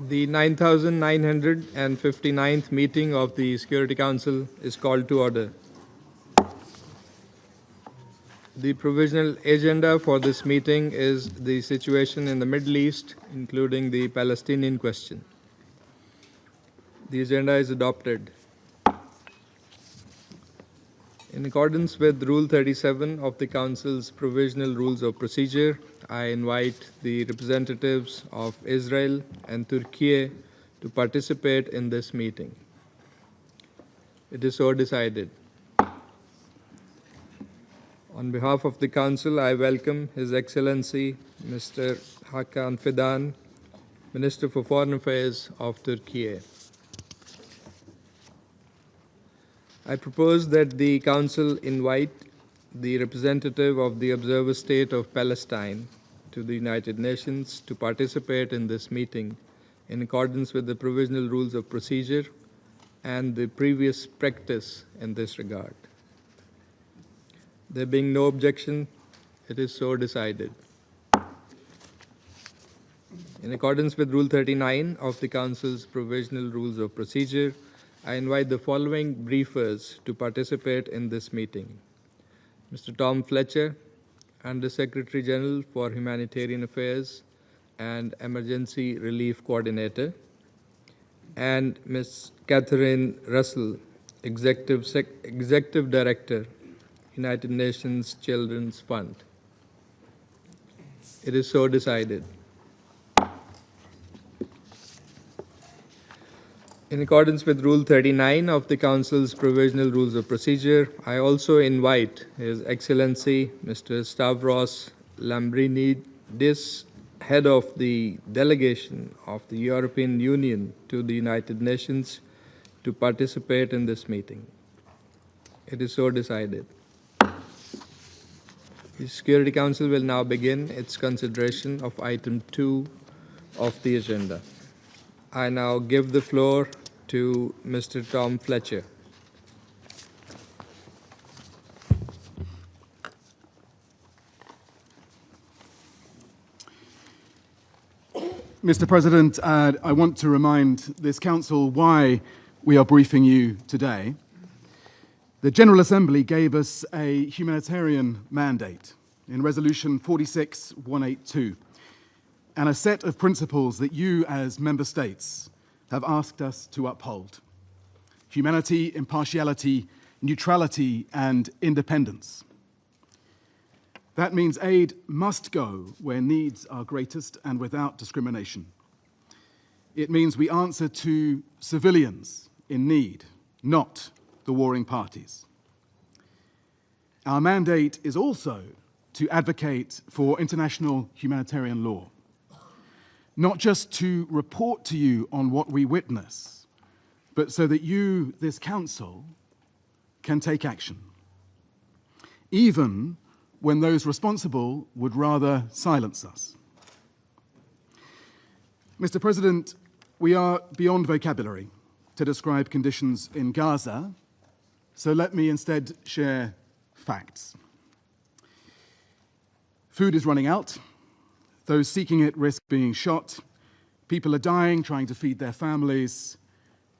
The 9959th meeting of the Security Council is called to order. The provisional agenda for this meeting is the situation in the Middle East, including the Palestinian question. The agenda is adopted. In accordance with Rule 37 of the Council's Provisional Rules of Procedure, I invite the representatives of Israel and Turkey to participate in this meeting. It is so decided. On behalf of the Council, I welcome His Excellency Mr. Hakan Fidan, Minister for Foreign Affairs of Turkey. I propose that the Council invite the representative of the observer state of Palestine to the United Nations to participate in this meeting in accordance with the Provisional Rules of Procedure and the previous practice in this regard. There being no objection, it is so decided. In accordance with Rule 39 of the Council's Provisional Rules of Procedure, I invite the following briefers to participate in this meeting: Mr. Tom Fletcher, Under Secretary General for Humanitarian Affairs and Emergency Relief Coordinator, and Ms. Catherine Russell, Executive Director, United Nations Children's Fund. It is so decided. In accordance with Rule 39 of the Council's Provisional Rules of Procedure, I also invite His Excellency Mr. Stavros Lambrinidis, Head of the Delegation of the European Union to the United Nations, to participate in this meeting. It is so decided. The Security Council will now begin its consideration of Item 2 of the agenda. I now give the floor to Mr. Tom Fletcher. Mr. President, I want to remind this Council why we are briefing you today. The General Assembly gave us a humanitarian mandate in Resolution 46182, and a set of principles that you, as member states, have asked us to uphold: humanity, impartiality, neutrality, and independence. That means aid must go where needs are greatest and without discrimination. It means we answer to civilians in need, not the warring parties. Our mandate is also to advocate for international humanitarian law, not just to report to you on what we witness, but so that you, this Council, can take action, even when those responsible would rather silence us. Mr. President, we are beyond vocabulary to describe conditions in Gaza, so let me instead share facts. Food is running out. Those seeking it risk being shot. People are dying trying to feed their families.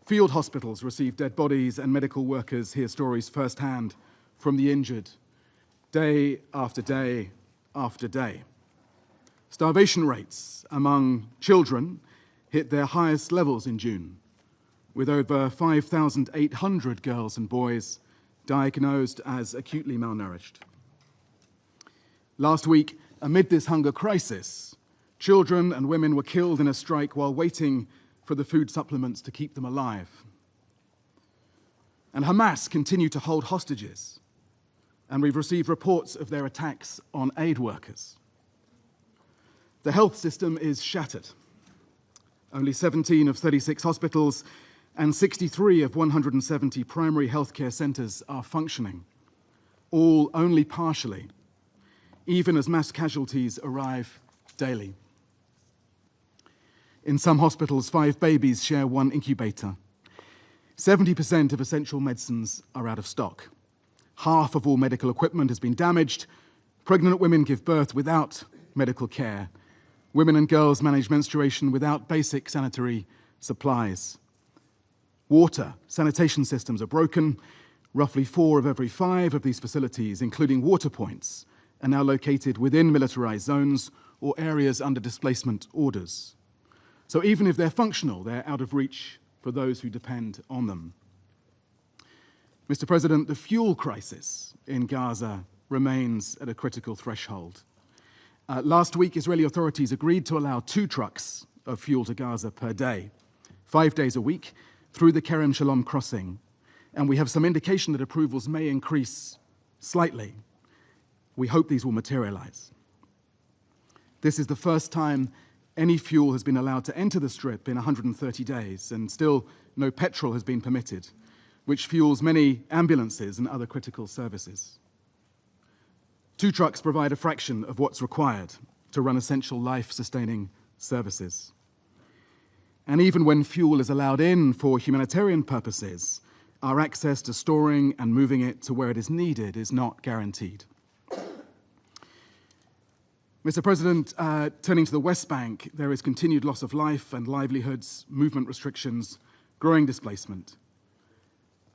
Field hospitals receive dead bodies, and medical workers hear stories firsthand from the injured, day after day after day. Starvation rates among children hit their highest levels in June, with over 5,800 girls and boys diagnosed as acutely malnourished. Last week, amid this hunger crisis, children and women were killed in a strike while waiting for the food supplements to keep them alive. And Hamas continue to hold hostages, and we've received reports of their attacks on aid workers. The health system is shattered. Only 17 of 36 hospitals and 63 of 170 primary healthcare centers are functioning, all only partially, even as mass casualties arrive daily. In some hospitals, 5 babies share one incubator. 70% of essential medicines are out of stock. Half of all medical equipment has been damaged. Pregnant women give birth without medical care. Women and girls manage menstruation without basic sanitary supplies. Water, sanitation systems are broken. Roughly 4 of every 5 of these facilities, including water points, are now located within militarized zones or areas under displacement orders. So even if they're functional, they're out of reach for those who depend on them. Mr. President, the fuel crisis in Gaza remains at a critical threshold. Last week, Israeli authorities agreed to allow 2 trucks of fuel to Gaza per day, 5 days a week, through the Kerem Shalom crossing. And we have some indication that approvals may increase slightly. We hope these will materialize. This is the first time any fuel has been allowed to enter the Strip in 130 days, and still no petrol has been permitted, which fuels many ambulances and other critical services. 2 trucks provide a fraction of what's required to run essential life-sustaining services. And even when fuel is allowed in for humanitarian purposes, our access to storing and moving it to where it is needed is not guaranteed. Mr. President, turning to the West Bank, there is continued loss of life and livelihoods, movement restrictions, growing displacement.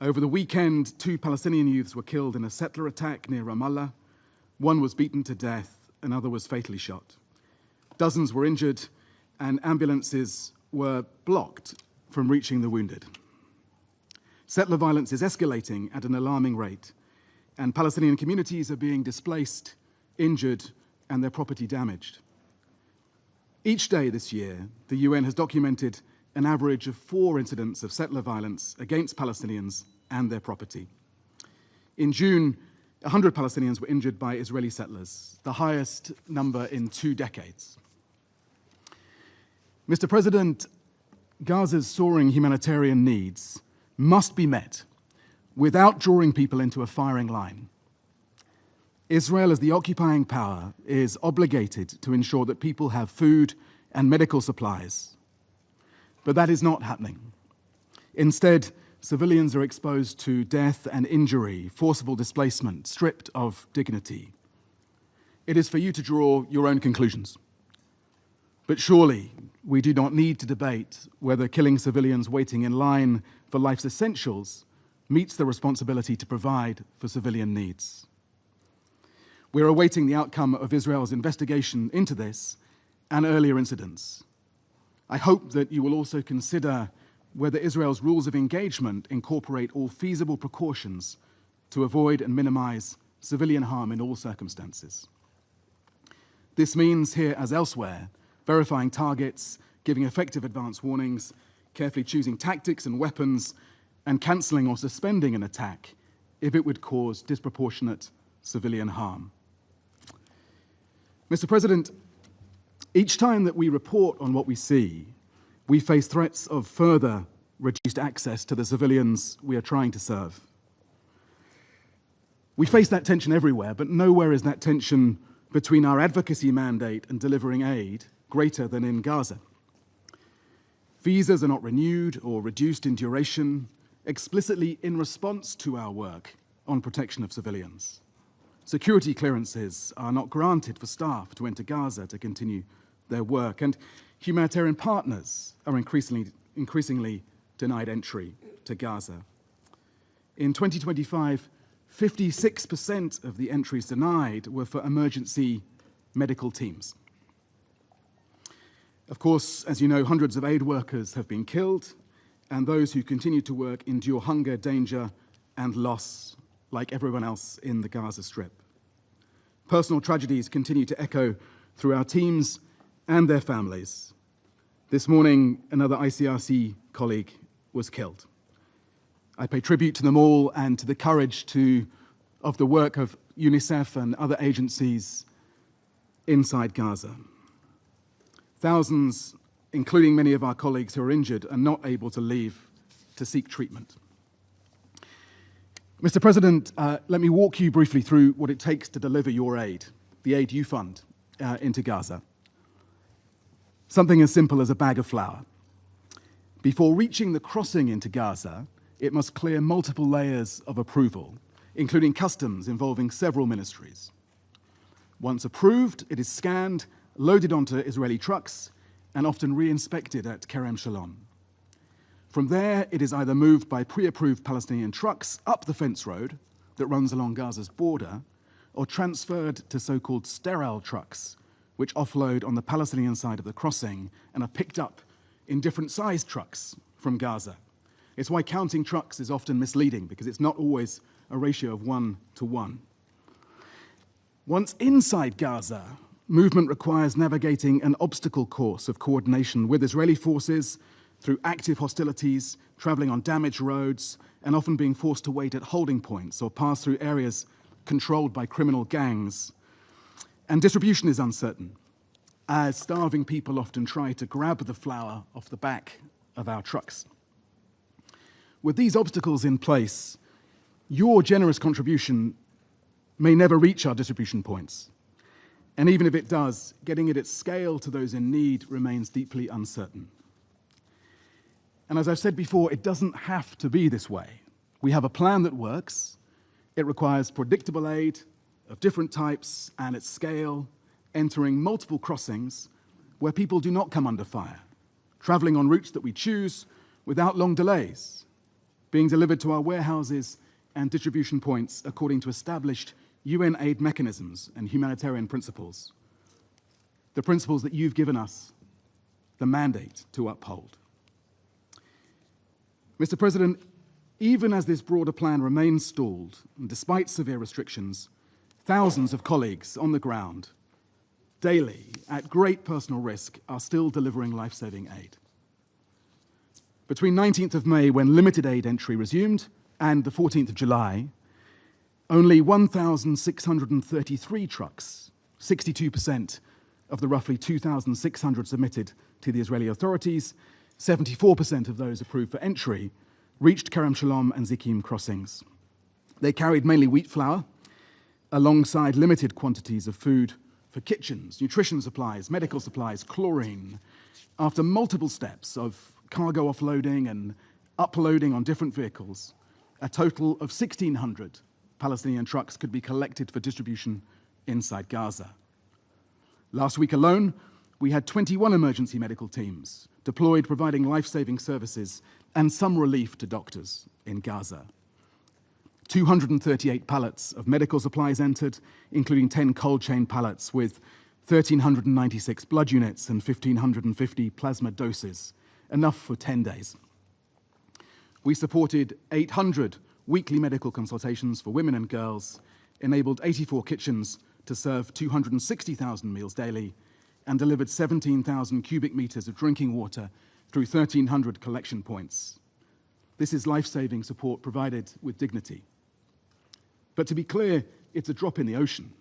Over the weekend, 2 Palestinian youths were killed in a settler attack near Ramallah. 1 was beaten to death, another was fatally shot. Dozens were injured, and ambulances were blocked from reaching the wounded. Settler violence is escalating at an alarming rate, and Palestinian communities are being displaced, injured, and their property damaged. Each day this year, the UN has documented an average of 4 incidents of settler violence against Palestinians and their property. In June, 100 Palestinians were injured by Israeli settlers, the highest number in 2 decades. Mr. President, Gaza's soaring humanitarian needs must be met without drawing people into a firing line. Israel, as the occupying power, is obligated to ensure that people have food and medical supplies. But that is not happening. Instead, civilians are exposed to death and injury, forcible displacement, stripped of dignity. It is for you to draw your own conclusions. But surely, we do not need to debate whether killing civilians waiting in line for life's essentials meets the responsibility to provide for civilian needs. We're awaiting the outcome of Israel's investigation into this and earlier incidents. I hope that you will also consider whether Israel's rules of engagement incorporate all feasible precautions to avoid and minimize civilian harm in all circumstances. This means, here as elsewhere, verifying targets, giving effective advance warnings, carefully choosing tactics and weapons, and cancelling or suspending an attack if it would cause disproportionate civilian harm. Mr. President, each time that we report on what we see, we face threats of further reduced access to the civilians we are trying to serve. We face that tension everywhere, but nowhere is that tension between our advocacy mandate and delivering aid greater than in Gaza. Visas are not renewed or reduced in duration, explicitly in response to our work on protection of civilians. Security clearances are not granted for staff to enter Gaza to continue their work, and humanitarian partners are increasingly denied entry to Gaza. In 2025, 56% of the entries denied were for emergency medical teams. Of course, as you know, hundreds of aid workers have been killed, and those who continue to work endure hunger, danger, and loss, like everyone else in the Gaza Strip. Personal tragedies continue to echo through our teams and their families. This morning, another ICRC colleague was killed. I pay tribute to them all and to the courage of the work of UNICEF and other agencies inside Gaza. Thousands, including many of our colleagues who are injured, are not able to leave to seek treatment. Mr. President, let me walk you briefly through what it takes to deliver your aid, the aid you fund, into Gaza. Something as simple as a bag of flour. Before reaching the crossing into Gaza, it must clear multiple layers of approval, including customs involving several ministries. Once approved, it is scanned, loaded onto Israeli trucks, and often re-inspected at Kerem Shalom. From there, it is either moved by pre-approved Palestinian trucks up the fence road that runs along Gaza's border, or transferred to so-called sterile trucks, which offload on the Palestinian side of the crossing and are picked up in different sized trucks from Gaza. It's why counting trucks is often misleading, because it's not always a ratio of 1-to-1. Once inside Gaza, movement requires navigating an obstacle course of coordination with Israeli forces through active hostilities, traveling on damaged roads, and often being forced to wait at holding points or pass through areas controlled by criminal gangs. And distribution is uncertain, as starving people often try to grab the flour off the back of our trucks. With these obstacles in place, your generous contribution may never reach our distribution points. And even if it does, getting it at scale to those in need remains deeply uncertain. And as I've said before, it doesn't have to be this way. We have a plan that works. It requires predictable aid of different types and at scale, entering multiple crossings where people do not come under fire, traveling on routes that we choose without long delays, being delivered to our warehouses and distribution points according to established UN aid mechanisms and humanitarian principles, the principles that you've given us the mandate to uphold. Mr. President, even as this broader plan remains stalled, and despite severe restrictions, thousands of colleagues on the ground, daily, at great personal risk, are still delivering life-saving aid. Between 19th of May, when limited aid entry resumed, and the 14th of July, only 1,633 trucks, 62% of the roughly 2,600 submitted to the Israeli authorities, 74% of those approved for entry, reached Kerem Shalom and Zikim crossings. They carried mainly wheat flour, alongside limited quantities of food for kitchens, nutrition supplies, medical supplies, chlorine. After multiple steps of cargo offloading and uploading on different vehicles, a total of 1,600 Palestinian trucks could be collected for distribution inside Gaza. Last week alone, we had 21 emergency medical teams deployed providing life-saving services and some relief to doctors in Gaza. 238 pallets of medical supplies entered, including 10 cold chain pallets with 1,396 blood units and 1,550 plasma doses, enough for 10 days. We supported 800 weekly medical consultations for women and girls, enabled 84 kitchens to serve 260,000 meals daily, and delivered 17,000 cubic meters of drinking water through 1,300 collection points. This is life-saving support provided with dignity. But to be clear, it's a drop in the ocean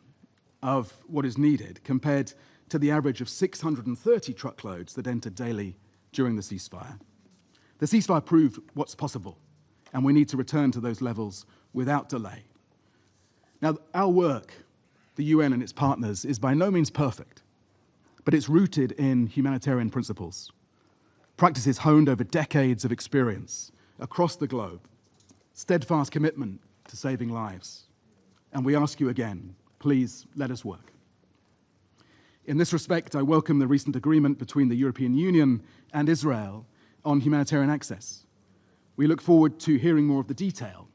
of what is needed compared to the average of 630 truckloads that entered daily during the ceasefire. The ceasefire proved what's possible, and we need to return to those levels without delay. Now, our work, the UN and its partners, is by no means perfect, but it's rooted in humanitarian principles, practices honed over decades of experience across the globe, steadfast commitment to saving lives. And we ask you again, please let us work. In this respect, I welcome the recent agreement between the European Union and Israel on humanitarian access. We look forward to hearing more of the detail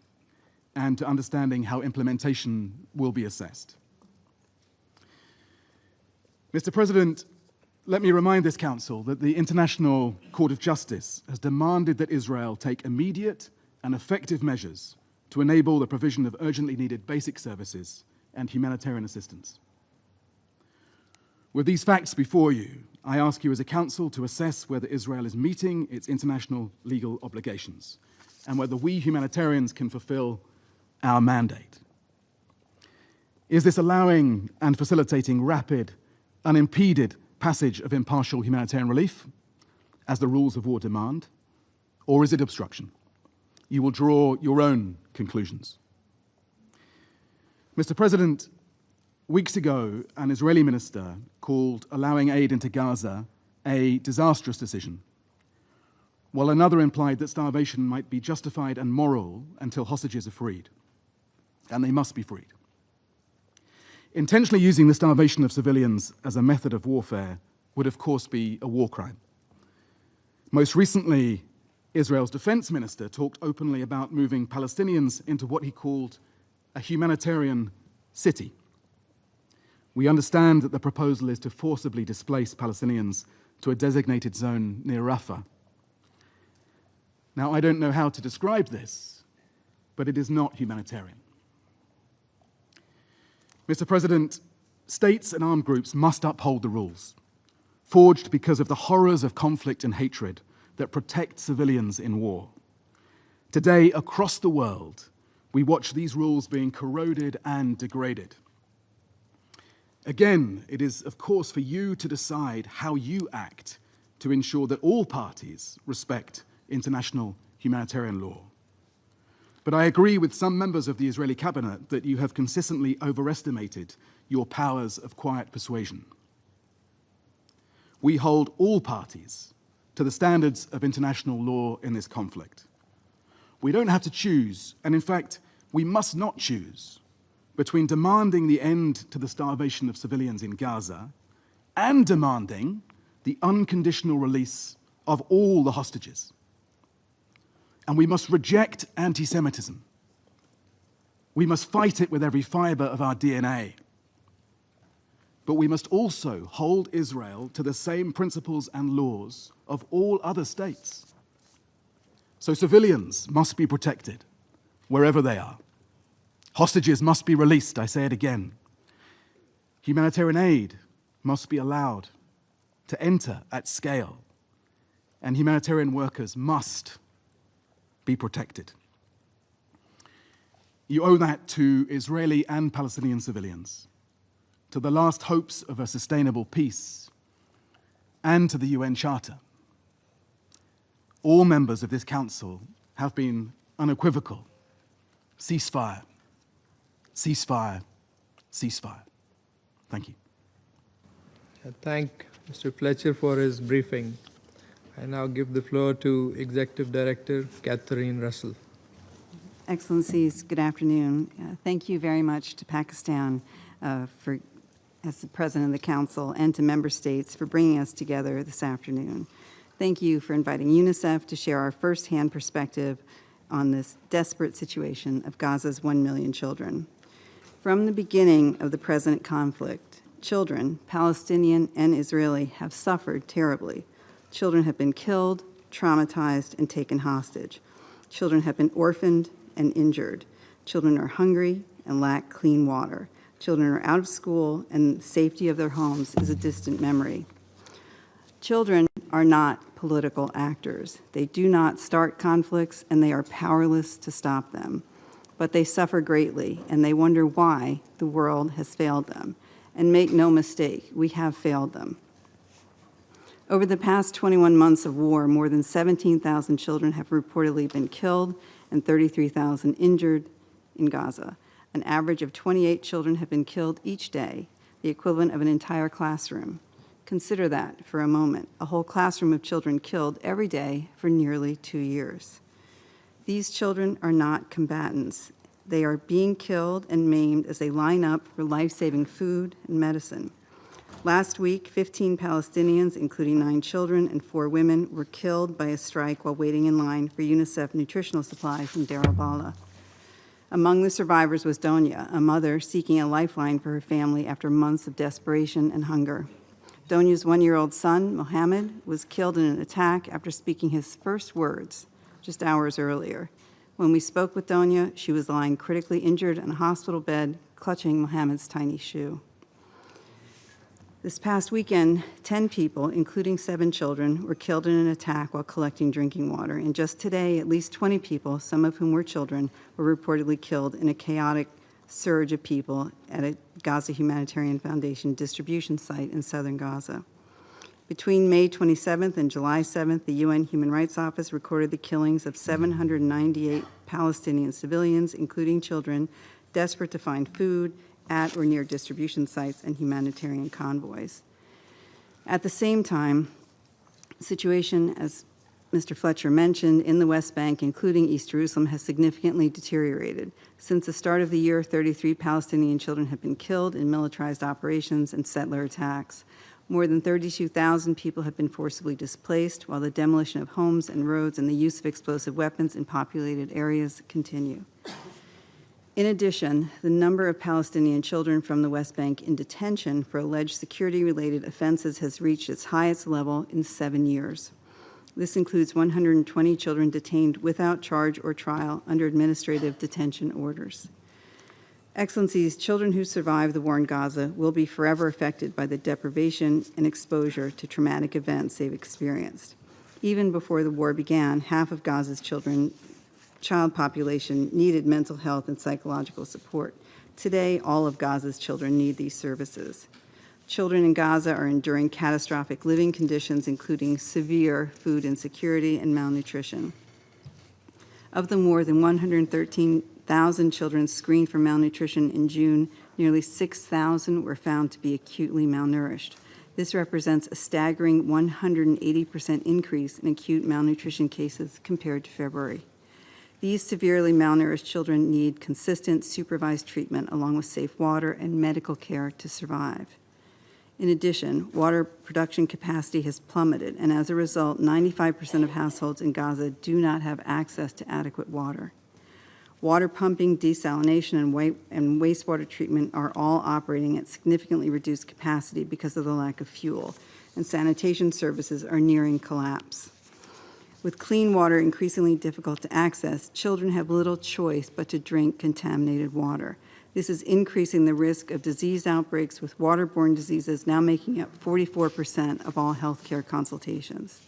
and to understanding how implementation will be assessed. Mr. President, let me remind this Council that the International Court of Justice has demanded that Israel take immediate and effective measures to enable the provision of urgently needed basic services and humanitarian assistance. With these facts before you, I ask you as a Council to assess whether Israel is meeting its international legal obligations and whether we humanitarians can fulfill our mandate. Is this allowing and facilitating rapid, unimpeded passage of impartial humanitarian relief, as the rules of war demand, or is it obstruction? You will draw your own conclusions. Mr. President, weeks ago, an Israeli minister called allowing aid into Gaza a disastrous decision, while another implied that starvation might be justified and moral until hostages are freed, and they must be freed. Intentionally using the starvation of civilians as a method of warfare would, of course, be a war crime. Most recently, Israel's defense minister talked openly about moving Palestinians into what he called a humanitarian city. We understand that the proposal is to forcibly displace Palestinians to a designated zone near Rafah. Now, I don't know how to describe this, but it is not humanitarian. Mr. President, states and armed groups must uphold the rules, forged because of the horrors of conflict and hatred that protect civilians in war. Today, across the world, we watch these rules being corroded and degraded. Again, it is, of course, for you to decide how you act to ensure that all parties respect international humanitarian law. But I agree with some members of the Israeli cabinet that you have consistently overestimated your powers of quiet persuasion. We hold all parties to the standards of international law in this conflict. We don't have to choose, and in fact, we must not choose, between demanding the end to the starvation of civilians in Gaza and demanding the unconditional release of all the hostages. And we must reject anti-Semitism. We must fight it with every fiber of our DNA. But we must also hold Israel to the same principles and laws of all other states. So civilians must be protected wherever they are. Hostages must be released, I say it again. Humanitarian aid must be allowed to enter at scale. And humanitarian workers must be protected. You owe that to Israeli and Palestinian civilians, to the last hopes of a sustainable peace, and to the UN Charter. All members of this council have been unequivocal. Ceasefire, ceasefire, ceasefire. Thank you. I thank Mr. Fletcher for his briefing. I now give the floor to Executive Director Catherine Russell. Excellencies, good afternoon. Thank you very much to Pakistan as the President of the Council and to member states for bringing us together this afternoon. Thank you for inviting UNICEF to share our firsthand perspective on this desperate situation of Gaza's 1 million children. From the beginning of the present conflict, children, Palestinian and Israeli, have suffered terribly. Children have been killed, traumatized, and taken hostage. Children have been orphaned and injured. Children are hungry and lack clean water. Children are out of school, and the safety of their homes is a distant memory. Children are not political actors. They do not start conflicts, and they are powerless to stop them. But they suffer greatly, and they wonder why the world has failed them. And make no mistake, we have failed them. Over the past 21 months of war, more than 17,000 children have reportedly been killed and 33,000 injured in Gaza. An average of 28 children have been killed each day, the equivalent of an entire classroom. Consider that for a moment, a whole classroom of children killed every day for nearly 2 years. These children are not combatants. They are being killed and maimed as they line up for life-saving food and medicine. Last week, 15 Palestinians, including 9 children and 4 women, were killed by a strike while waiting in line for UNICEF nutritional supplies in Deir al-Balah. Among the survivors was Donia, a mother seeking a lifeline for her family after months of desperation and hunger. Donia's 1-year-old son, Mohammed, was killed in an attack after speaking his first words just hours earlier. When we spoke with Donia, she was lying critically injured in a hospital bed, clutching Mohammed's tiny shoe. This past weekend, 10 people, including 7 children, were killed in an attack while collecting drinking water. And just today, at least 20 people, some of whom were children, were reportedly killed in a chaotic surge of people at a Gaza Humanitarian Foundation distribution site in southern Gaza. Between May 27th and July 7th, the UN Human Rights Office recorded the killings of 798 Palestinian civilians, including children, desperate to find food at or near distribution sites and humanitarian convoys. At the same time, the situation, as Mr. Fletcher mentioned, in the West Bank, including East Jerusalem, has significantly deteriorated. Since the start of the year, 33 Palestinian children have been killed in militarized operations and settler attacks. More than 32,000 people have been forcibly displaced, while the demolition of homes and roads and the use of explosive weapons in populated areas continue. In addition, the number of Palestinian children from the West Bank in detention for alleged security-related offenses has reached its highest level in 7 years. This includes 120 children detained without charge or trial under administrative detention orders. Excellencies, children who survive the war in Gaza will be forever affected by the deprivation and exposure to traumatic events they've experienced. Even before the war began, half of Gaza's child population needed mental health and psychological support. Today, all of Gaza's children need these services. Children in Gaza are enduring catastrophic living conditions, including severe food insecurity and malnutrition. Of the more than 113,000 children screened for malnutrition in June, nearly 6,000 were found to be acutely malnourished. This represents a staggering 180% increase in acute malnutrition cases compared to February. These severely malnourished children need consistent, supervised treatment along with safe water and medical care to survive. In addition, water production capacity has plummeted, and as a result, 95% of households in Gaza do not have access to adequate water. Water pumping, desalination, and wastewater treatment are all operating at significantly reduced capacity because of the lack of fuel, and sanitation services are nearing collapse. With clean water increasingly difficult to access, children have little choice but to drink contaminated water. This is increasing the risk of disease outbreaks, with waterborne diseases now making up 44% of all healthcare consultations.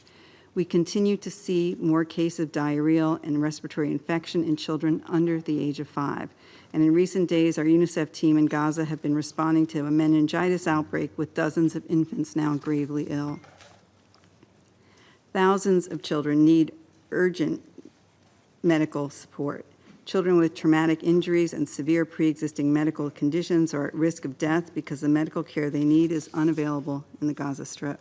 We continue to see more cases of diarrheal and respiratory infection in children under the age of 5. And in recent days, our UNICEF team in Gaza have been responding to a meningitis outbreak with dozens of infants now gravely ill. Thousands of children need urgent medical support. Children with traumatic injuries and severe pre-existing medical conditions are at risk of death because the medical care they need is unavailable in the Gaza Strip.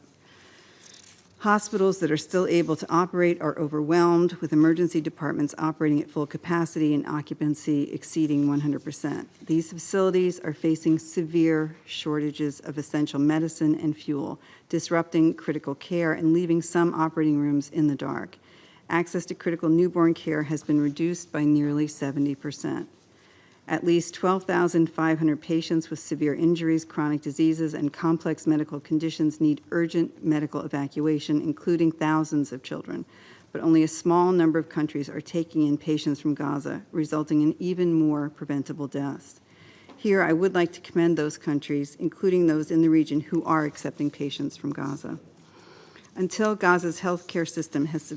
Hospitals that are still able to operate are overwhelmed, with emergency departments operating at full capacity and occupancy exceeding 100%. These facilities are facing severe shortages of essential medicine and fuel, disrupting critical care and leaving some operating rooms in the dark. Access to critical newborn care has been reduced by nearly 70%. At least 12,500 patients with severe injuries, chronic diseases, and complex medical conditions need urgent medical evacuation, including thousands of children. But only a small number of countries are taking in patients from Gaza, resulting in even more preventable deaths. Here, I would like to commend those countries, including those in the region, who are accepting patients from Gaza. Until Gaza's healthcare system has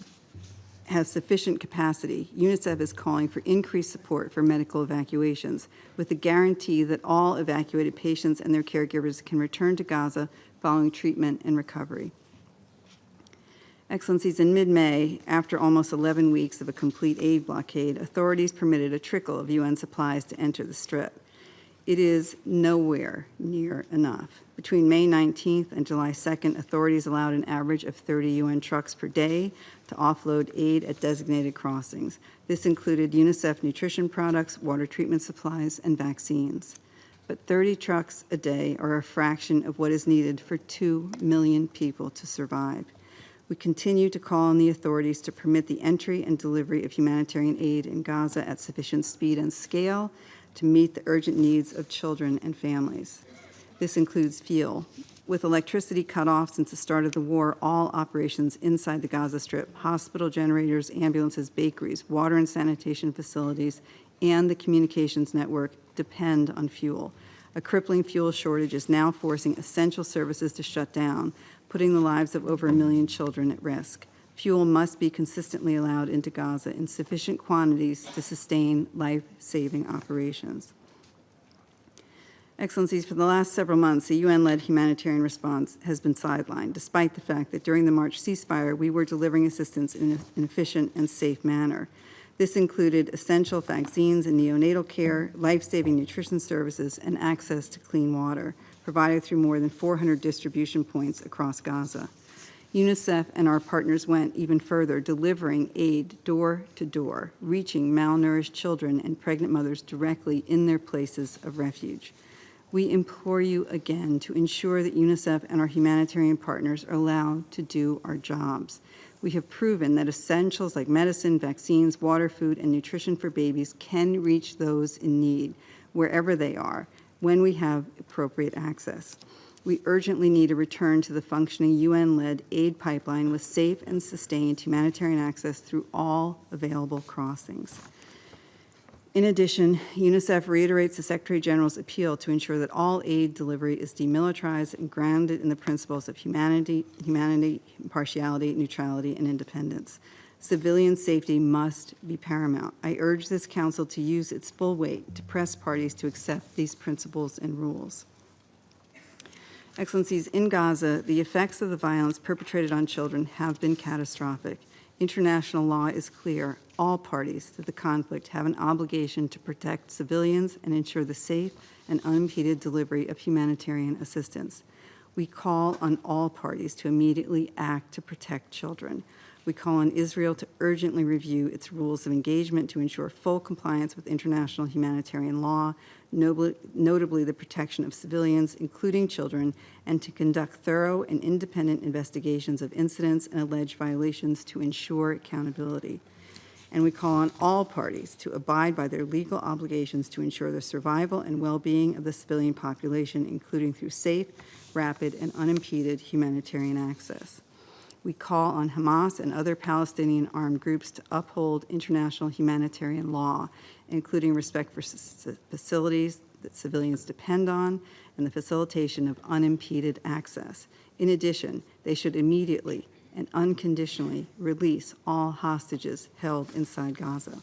sufficient capacity, UNICEF is calling for increased support for medical evacuations, with the guarantee that all evacuated patients and their caregivers can return to Gaza following treatment and recovery. Excellencies, in mid-May, after almost 11 weeks of a complete aid blockade, authorities permitted a trickle of UN supplies to enter the Strip. It is nowhere near enough. Between May 19th and July 2nd, authorities allowed an average of 30 UN trucks per day to offload aid at designated crossings. This included UNICEF nutrition products, water treatment supplies, and vaccines. But 30 trucks a day are a fraction of what is needed for 2 million people to survive. We continue to call on the authorities to permit the entry and delivery of humanitarian aid in Gaza at sufficient speed and scale to meet the urgent needs of children and families. This includes fuel. With electricity cut off since the start of the war, all operations inside the Gaza Strip, hospital generators, ambulances, bakeries, water and sanitation facilities, and the communications network depend on fuel. A crippling fuel shortage is now forcing essential services to shut down, putting the lives of over 1 million children at risk. Fuel must be consistently allowed into Gaza in sufficient quantities to sustain life-saving operations. Excellencies, for the last several months, the UN-led humanitarian response has been sidelined, despite the fact that during the March ceasefire, we were delivering assistance in an efficient and safe manner. This included essential vaccines and neonatal care, life-saving nutrition services, and access to clean water, provided through more than 400 distribution points across Gaza. UNICEF and our partners went even further, delivering aid door to door, reaching malnourished children and pregnant mothers directly in their places of refuge. We implore you again to ensure that UNICEF and our humanitarian partners are allowed to do our jobs. We have proven that essentials like medicine, vaccines, water, food, and nutrition for babies can reach those in need, wherever they are, when we have appropriate access. We urgently need a return to the functioning UN-led aid pipeline with safe and sustained humanitarian access through all available crossings. In addition, UNICEF reiterates the Secretary General's appeal to ensure that all aid delivery is demilitarized and grounded in the principles of humanity, impartiality, neutrality, and independence. Civilian safety must be paramount. I urge this Council to use its full weight to press parties to accept these principles and rules. Excellencies, in Gaza, the effects of the violence perpetrated on children have been catastrophic. International law is clear. All parties to the conflict have an obligation to protect civilians and ensure the safe and unimpeded delivery of humanitarian assistance. We call on all parties to immediately act to protect children. We call on Israel to urgently review its rules of engagement to ensure full compliance with international humanitarian law, notably the protection of civilians, including children, and to conduct thorough and independent investigations of incidents and alleged violations to ensure accountability. And we call on all parties to abide by their legal obligations to ensure the survival and well-being of the civilian population, including through safe, rapid, and unimpeded humanitarian access. We call on Hamas and other Palestinian armed groups to uphold international humanitarian law, including respect for facilities that civilians depend on and the facilitation of unimpeded access. In addition, they should immediately and unconditionally release all hostages held inside Gaza.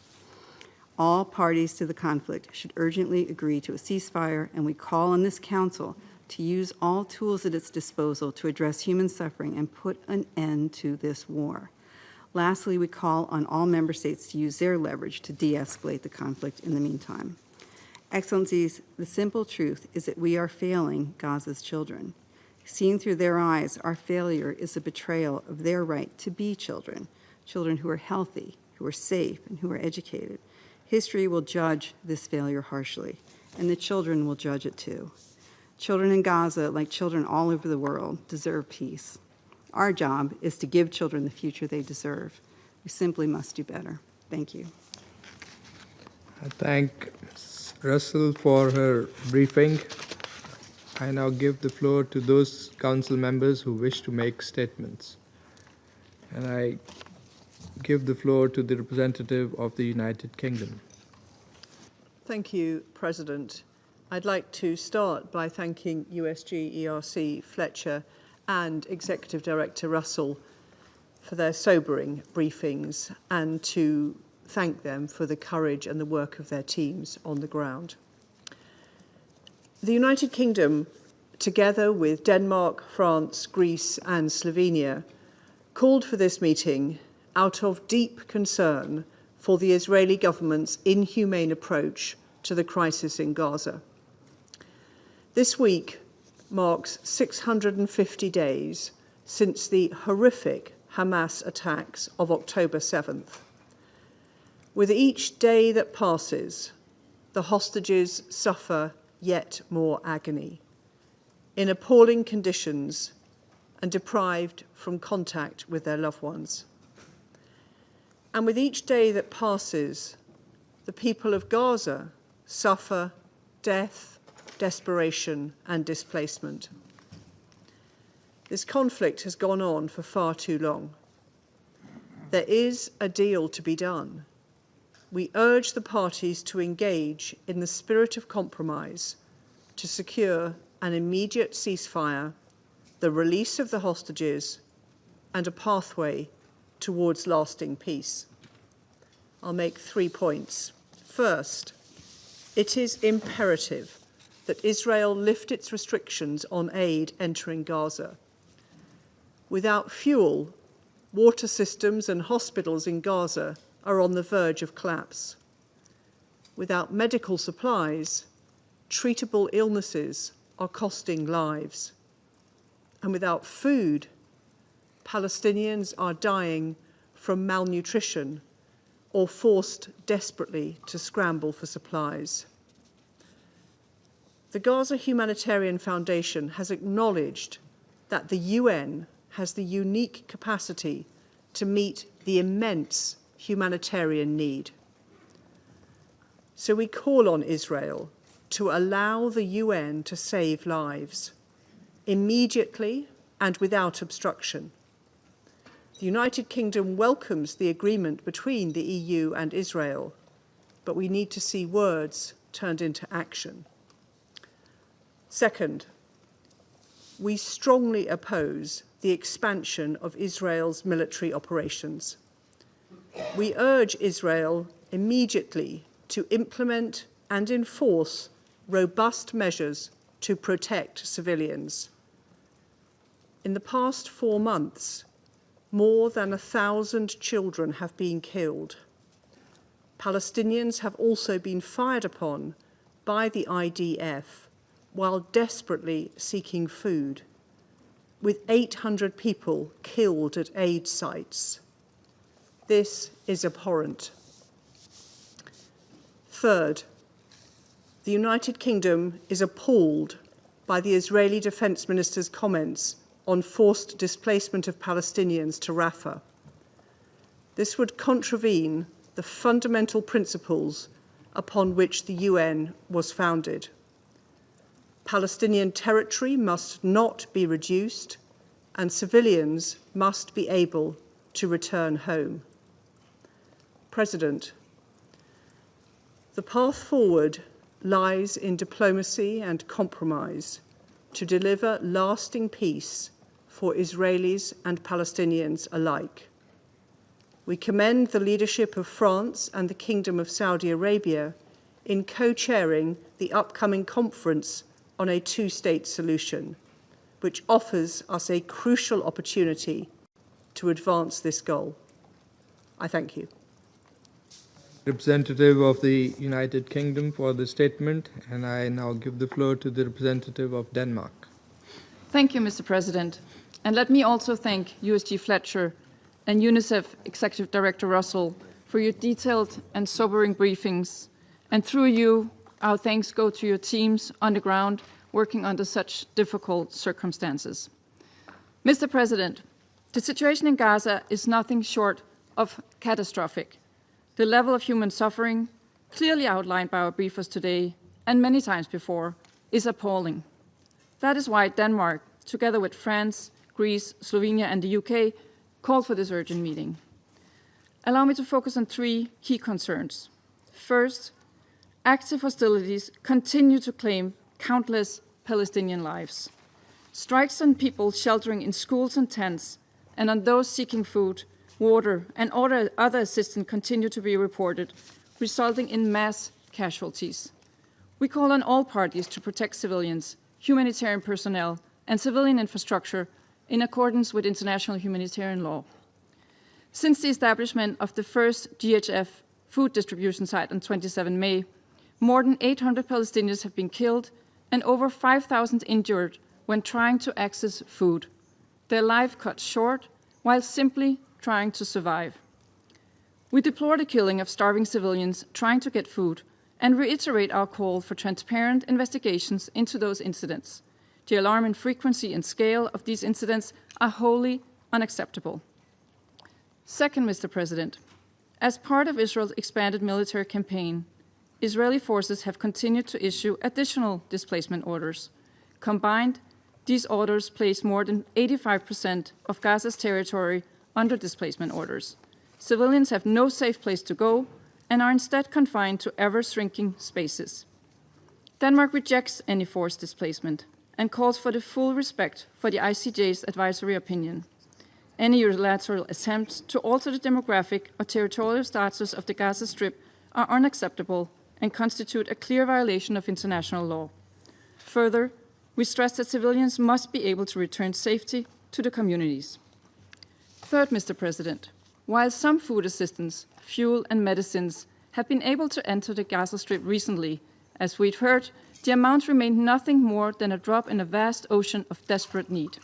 All parties to the conflict should urgently agree to a ceasefire, and we call on this Council to use all tools at its disposal to address human suffering and put an end to this war. Lastly, we call on all member states to use their leverage to de-escalate the conflict in the meantime. Excellencies, the simple truth is that we are failing Gaza's children. Seen through their eyes, our failure is a betrayal of their right to be children, children who are healthy, who are safe, and who are educated. History will judge this failure harshly, and the children will judge it too. Children in Gaza, like children all over the world, deserve peace. Our job is to give children the future they deserve. We simply must do better. Thank you. I thank Ms. Russell for her briefing. I now give the floor to those council members who wish to make statements. And I give the floor to the representative of the United Kingdom. Thank you, President. I'd like to start by thanking USG ERC Fletcher and Executive Director Russell for their sobering briefings and to thank them for the courage and the work of their teams on the ground. The United Kingdom, together with Denmark, France, Greece and Slovenia, called for this meeting out of deep concern for the Israeli government's inhumane approach to the crisis in Gaza. This week marks 650 days since the horrific Hamas attacks of October 7th. With each day that passes, the hostages suffer yet more agony, in appalling conditions and deprived from contact with their loved ones. And with each day that passes, the people of Gaza suffer death, desperation and displacement. This conflict has gone on for far too long. There is a deal to be done. We urge the parties to engage in the spirit of compromise to secure an immediate ceasefire, the release of the hostages, and a pathway towards lasting peace. I'll make 3 points. First, it is imperative that Israel lift its restrictions on aid entering Gaza. Without fuel, water systems and hospitals in Gaza are on the verge of collapse. Without medical supplies, treatable illnesses are costing lives. And without food, Palestinians are dying from malnutrition or forced desperately to scramble for supplies. The Gaza Humanitarian Foundation has acknowledged that the UN has the unique capacity to meet the immense humanitarian need. So we call on Israel to allow the UN to save lives immediately and without obstruction. The United Kingdom welcomes the agreement between the EU and Israel, but we need to see words turned into action. Second, we strongly oppose the expansion of Israel's military operations. We urge Israel immediately to implement and enforce robust measures to protect civilians. In the past 4 months, more than 1,000 children have been killed. Palestinians have also been fired upon by the IDF while desperately seeking food, with 800 people killed at aid sites. This is abhorrent. Third, the United Kingdom is appalled by the Israeli Defense Minister's comments on forced displacement of Palestinians to Rafah. This would contravene the fundamental principles upon which the UN was founded. Palestinian territory must not be reduced, and civilians must be able to return home. President, the path forward lies in diplomacy and compromise to deliver lasting peace for Israelis and Palestinians alike. We commend the leadership of France and the Kingdom of Saudi Arabia in co-chairing the upcoming conference on a two-state solution, which offers us a crucial opportunity to advance this goal. I thank you. Representative of the United Kingdom for the statement, and I now give the floor to the representative of Denmark. Thank you, Mr. President. And let me also thank USG Fletcher and UNICEF Executive Director Russell for your detailed and sobering briefings. And through you, our thanks go to your teams on the ground working under such difficult circumstances. Mr. President, the situation in Gaza is nothing short of catastrophic. The level of human suffering, clearly outlined by our briefers today and many times before, is appalling. That is why Denmark, together with France, Greece, Slovenia, and the UK, called for this urgent meeting. Allow me to focus on 3 key concerns. First, active hostilities continue to claim countless Palestinian lives. Strikes on people sheltering in schools and tents, and on those seeking food, water, and other assistance continue to be reported, resulting in mass casualties. We call on all parties to protect civilians, humanitarian personnel, and civilian infrastructure in accordance with international humanitarian law. Since the establishment of the first GHF food distribution site on 27 May, more than 800 Palestinians have been killed and over 5,000 injured when trying to access food, their life cut short while simply trying to survive. We deplore the killing of starving civilians trying to get food and reiterate our call for transparent investigations into those incidents. The alarming frequency and scale of these incidents are wholly unacceptable. Second, Mr. President, as part of Israel's expanded military campaign, Israeli forces have continued to issue additional displacement orders. Combined, these orders place more than 85% of Gaza's territory under displacement orders. Civilians have no safe place to go and are instead confined to ever-shrinking spaces. Denmark rejects any forced displacement and calls for the full respect for the ICJ's advisory opinion. Any unilateral attempts to alter the demographic or territorial status of the Gaza Strip are unacceptable and constitute a clear violation of international law. Further, we stress that civilians must be able to return safely to the communities. Third, Mr. President, while some food assistance, fuel, and medicines have been able to enter the Gaza Strip recently, as we've heard, the amount remained nothing more than a drop in a vast ocean of desperate need.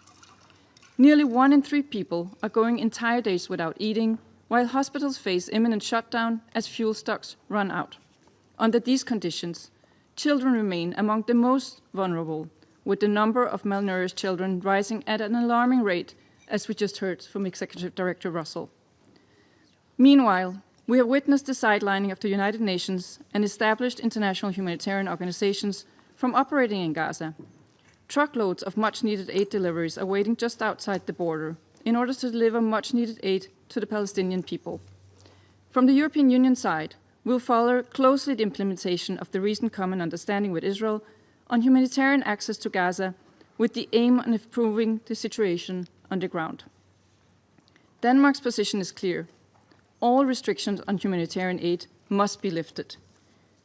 Nearly 1 in 3 people are going entire days without eating, while hospitals face imminent shutdown as fuel stocks run out. Under these conditions, children remain among the most vulnerable, with the number of malnourished children rising at an alarming rate, as we just heard from Executive Director Russell. Meanwhile, we have witnessed the sidelining of the United Nations and established international humanitarian organizations from operating in Gaza. Truckloads of much-needed aid deliveries are waiting just outside the border in order to deliver much-needed aid to the Palestinian people. From the European Union side, we'll follow closely the implementation of the recent common understanding with Israel on humanitarian access to Gaza with the aim of improving the situation on the ground. Denmark's position is clear. All restrictions on humanitarian aid must be lifted.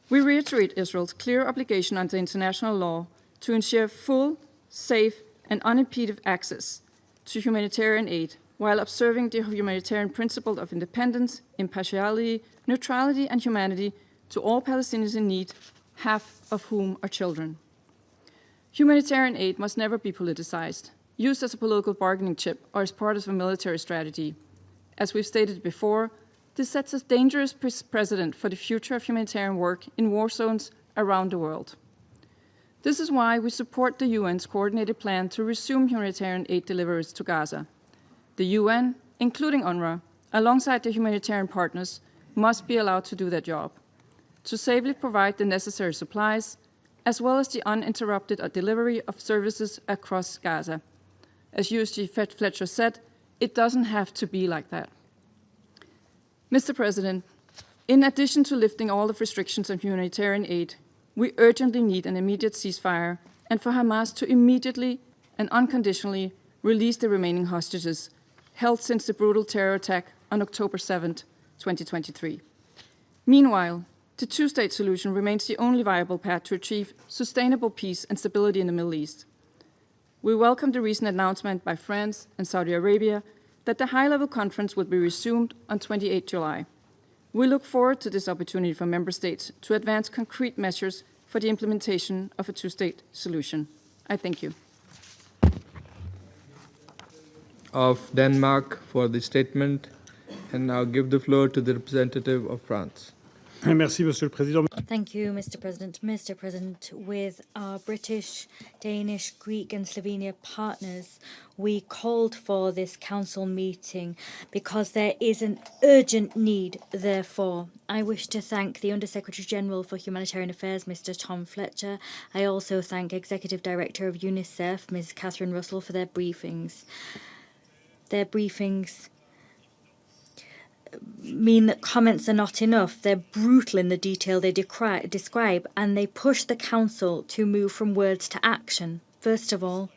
We reiterate Israel's clear obligation under international law to ensure full, safe, and unimpeded access to humanitarian aid while observing the humanitarian principle of independence, impartiality, neutrality, and humanity to all Palestinians in need, half of whom are children. Humanitarian aid must never be politicized, used as a political bargaining chip or as part of a military strategy. As we've stated before, this sets a dangerous precedent for the future of humanitarian work in war zones around the world. This is why we support the UN's coordinated plan to resume humanitarian aid deliveries to Gaza. The UN, including UNRWA, alongside the humanitarian partners, must be allowed to do their job, to safely provide the necessary supplies, as well as the uninterrupted delivery of services across Gaza. As USG Fletcher said, it doesn't have to be like that. Mr. President, in addition to lifting all the restrictions on humanitarian aid, we urgently need an immediate ceasefire and for Hamas to immediately and unconditionally release the remaining hostages held since the brutal terror attack on October 7, 2023. Meanwhile, the two-state solution remains the only viable path to achieve sustainable peace and stability in the Middle East. We welcome the recent announcement by France and Saudi Arabia that the high-level conference will be resumed on 28 July. We look forward to this opportunity for member states to advance concrete measures for the implementation of a two-state solution. I thank you. Of Denmark for the statement, and now give the floor to the representative of France. Merci, Monsieur le Président. Thank you, Mr. President. Mr. President, with our British, Danish, Greek and Slovenia partners, we called for this council meeting because there is an urgent need, therefore. I wish to thank the Under-Secretary General for Humanitarian Affairs, Mr. Tom Fletcher. I also thank Executive Director of UNICEF, Ms. Catherine Russell, for their briefings. Their briefings mean that comments are not enough. They're brutal in the detail they describe, and they push the Council to move from words to action. First of all,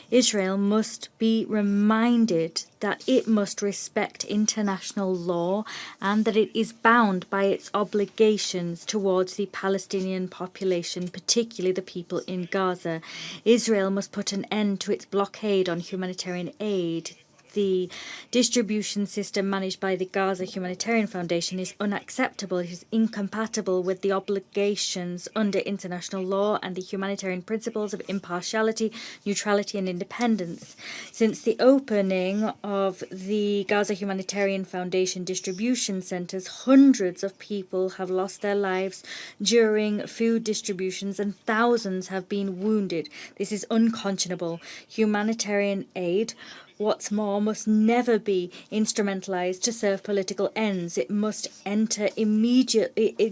Israel must be reminded that it must respect international law and that it is bound by its obligations towards the Palestinian population, particularly the people in Gaza. Israel must put an end to its blockade on humanitarian aid. The distribution system managed by the Gaza Humanitarian Foundation is unacceptable. It is incompatible with the obligations under international law and the humanitarian principles of impartiality, neutrality and independence. Since the opening of the Gaza Humanitarian Foundation distribution centres, hundreds of people have lost their lives during food distributions and thousands have been wounded. This is unconscionable. Humanitarian aid, what's more, must never be instrumentalized to serve political ends. It must enter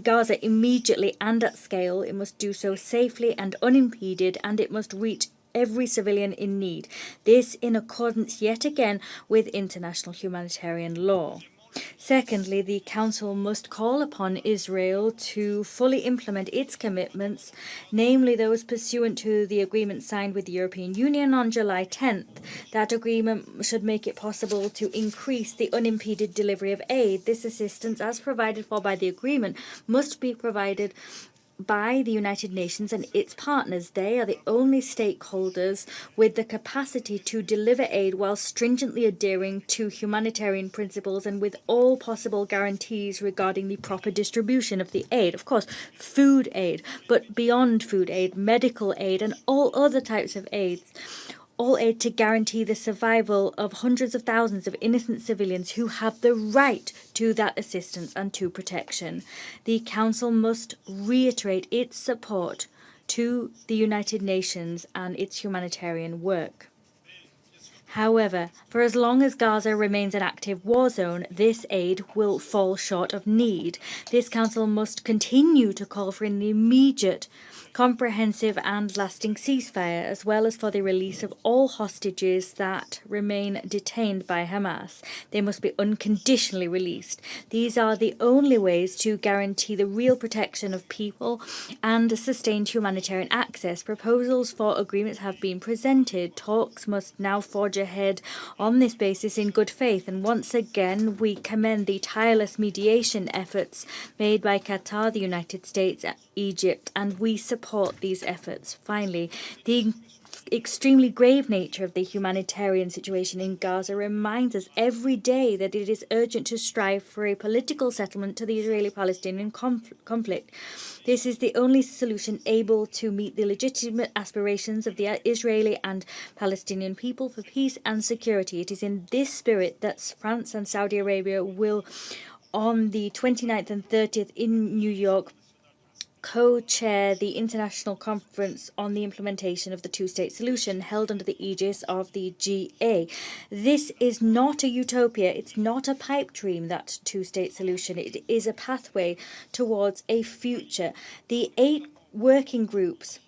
Gaza immediately and at scale. It must do so safely and unimpeded, and it must reach every civilian in need. This in accordance yet again with international humanitarian law. Secondly, the Council must call upon Israel to fully implement its commitments, namely those pursuant to the agreement signed with the European Union on July 10th. That agreement should make it possible to increase the unimpeded delivery of aid. This assistance, as provided for by the agreement, must be provided by the United Nations and its partners. They are the only stakeholders with the capacity to deliver aid while stringently adhering to humanitarian principles and with all possible guarantees regarding the proper distribution of the aid. Of course, food aid, but beyond food aid, medical aid and all other types of aids. all aid to guarantee the survival of hundreds of thousands of innocent civilians who have the right to that assistance and to protection. The Council must reiterate its support to the United Nations and its humanitarian work. However, for as long as Gaza remains an active war zone, this aid will fall short of need. This Council must continue to call for an immediate, comprehensive and lasting ceasefire, as well as for the release of all hostages that remain detained by Hamas. They must be unconditionally released. These are the only ways to guarantee the real protection of people and sustained humanitarian access. Proposals for agreements have been presented. Talks must now forge ahead on this basis in good faith, and once again we commend the tireless mediation efforts made by Qatar, the United States, Egypt, and we support these efforts. Finally, the extremely grave nature of the humanitarian situation in Gaza reminds us every day that it is urgent to strive for a political settlement to the Israeli-Palestinian conflict. This is the only solution able to meet the legitimate aspirations of the Israeli and Palestinian people for peace and security. It is in this spirit that France and Saudi Arabia will, on the 29th and 30th in New York, co-chair the International Conference on the Implementation of the Two-State Solution held under the aegis of the GA. This is not a utopia, it's not a pipe dream, that two-state solution. It is a pathway towards a future. The 8 working groups